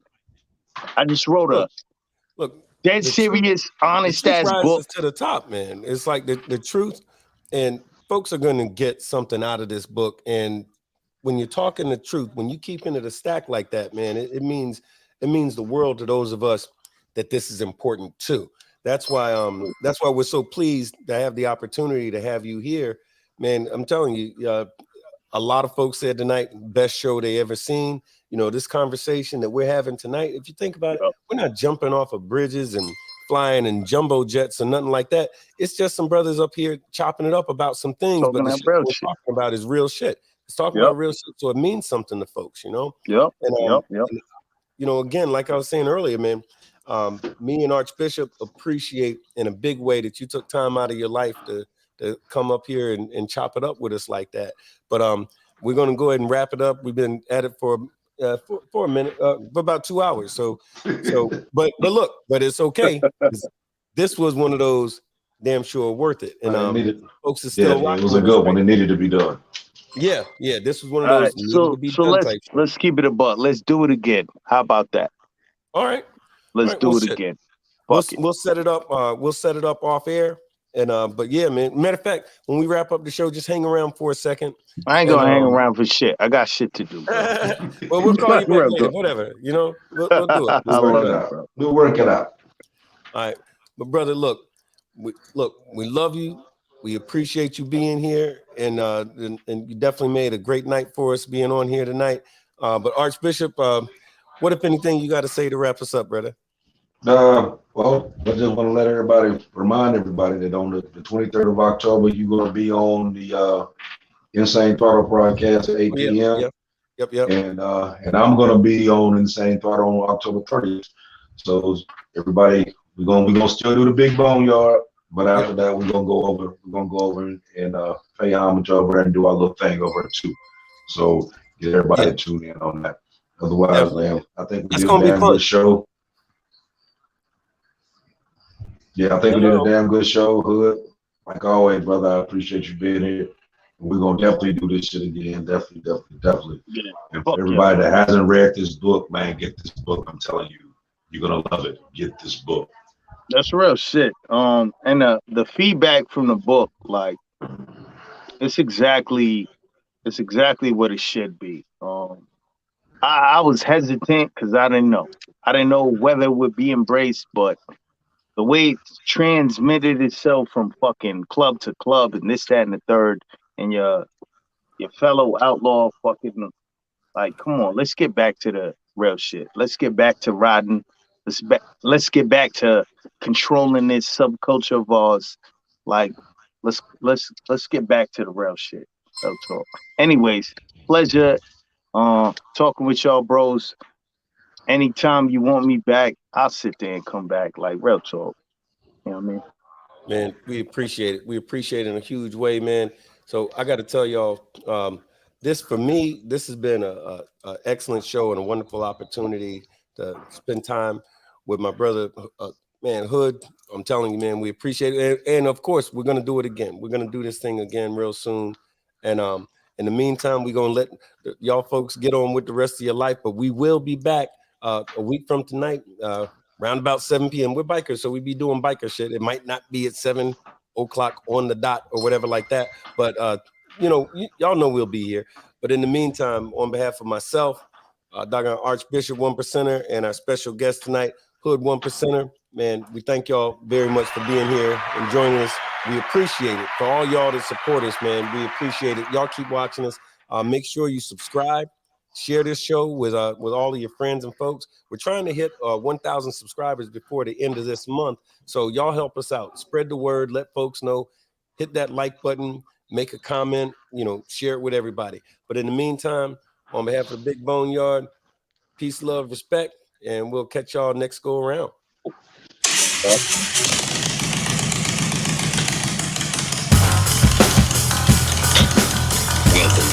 I just wrote look dead serious, honest ass book to the top, man. It's like the truth, and folks are gonna get something out of this book. And when you're talking the truth, when you keep into the stack like that, man, it means the world to those of us that this is important too. That's why we're so pleased to have the opportunity to have you here, man. I'm telling you, a lot of folks said tonight, best show they ever seen. You know, this conversation that we're having tonight, if you think about it, we're not jumping off of bridges and flying in jumbo jets or nothing like that. It's just some brothers up here chopping it up about some things, but the shit we're talking about is real shit. It's talking about real shit, so it means something to folks, you know? And, you know, again, like I was saying earlier, man, me and Archbishop appreciate in a big way that you took time out of your life to to come up here and chop it up with us like that. But we're gonna go ahead and wrap it up. We've been at it for a minute, for about 2 hours. But look, but it's okay. This was one of those damn sure worth it. And folks are still it was a good one. It needed to be done. Yeah, this was one of those. Right, so let's keep it a buck. Let's do it again. How about that? All right. Let's do it again. We'll set it up. We'll set it up off air. And but yeah, man. Matter of fact, when we wrap up the show, just hang around for a second. I ain't gonna hang around for shit. I got shit to do. Well, we'll call you back later. Whatever, you know. We'll do it. We'll work it out. All right, but brother, look, we love you. We appreciate you being here, and you definitely made a great night for us being on here tonight. But Archbishop, what if anything you got to say to wrap us up, brother? Well, I just want to remind everybody that on the 23rd of October, you're going to be on the Insane Throttle broadcast at 8 p.m. Yep. And I'm going to be on Insane Throttle on October 30th. So everybody, we're gonna still do the Big Boneyard, but after that, we're gonna go over and pay homage over and do our little thing over too. So get everybody to tune in on that. Otherwise, man, I think we did a damn good show. Yeah, I think we did a damn good show, Hood. Like always, brother, I appreciate you being here. We're gonna definitely do this shit again. Definitely. Yeah. And for everybody that hasn't read this book, man, get this book. I'm telling you, you're gonna love it. Get this book. That's real shit. And the feedback from the book, like, it's exactly what it should be. I was hesitant because I didn't know whether it would be embraced, but the way it transmitted itself from fucking club to club and this, that, and the third, and your fellow outlaw fucking, like, come on, let's get back to the real shit. Let's get back to riding. Let's get back to controlling this subculture of ours. Like, let's get back to the real shit. Real talk. Anyways, pleasure talking with y'all, bros. Anytime you want me back, I'll sit there and come back. Like, real talk. You know what I mean? Man, we appreciate it. We appreciate it in a huge way, man. So I got to tell y'all, this for me, this has been a excellent show and a wonderful opportunity to spend time with my brother, man, Hood. I'm telling you, man, we appreciate it. And of course, we're going to do it again. We're going to do this thing again real soon. And in the meantime, we're going to let y'all folks get on with the rest of your life. But we will be back a week from tonight, around about 7 p.m. We're bikers, so we be doing biker shit. It might not be at 7 o'clock on the dot or whatever like that. But, y'all know we'll be here. But in the meantime, on behalf of myself, Dr. Archbishop 1%er, and our special guest tonight, Hood 1%er, man, we thank y'all very much for being here and joining us. We appreciate it. For all y'all that support us, man, we appreciate it. Y'all keep watching us. Make sure you subscribe, share this show with all of your friends and folks. We're trying to hit 1,000 subscribers before the end of this month. So y'all help us out. Spread the word. Let folks know. Hit that like button. Make a comment. Share it with everybody. But in the meantime, on behalf of the Big Boneyard, peace, love, respect, and we'll catch y'all next go around. Welcome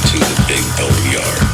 to the Big Boneyard.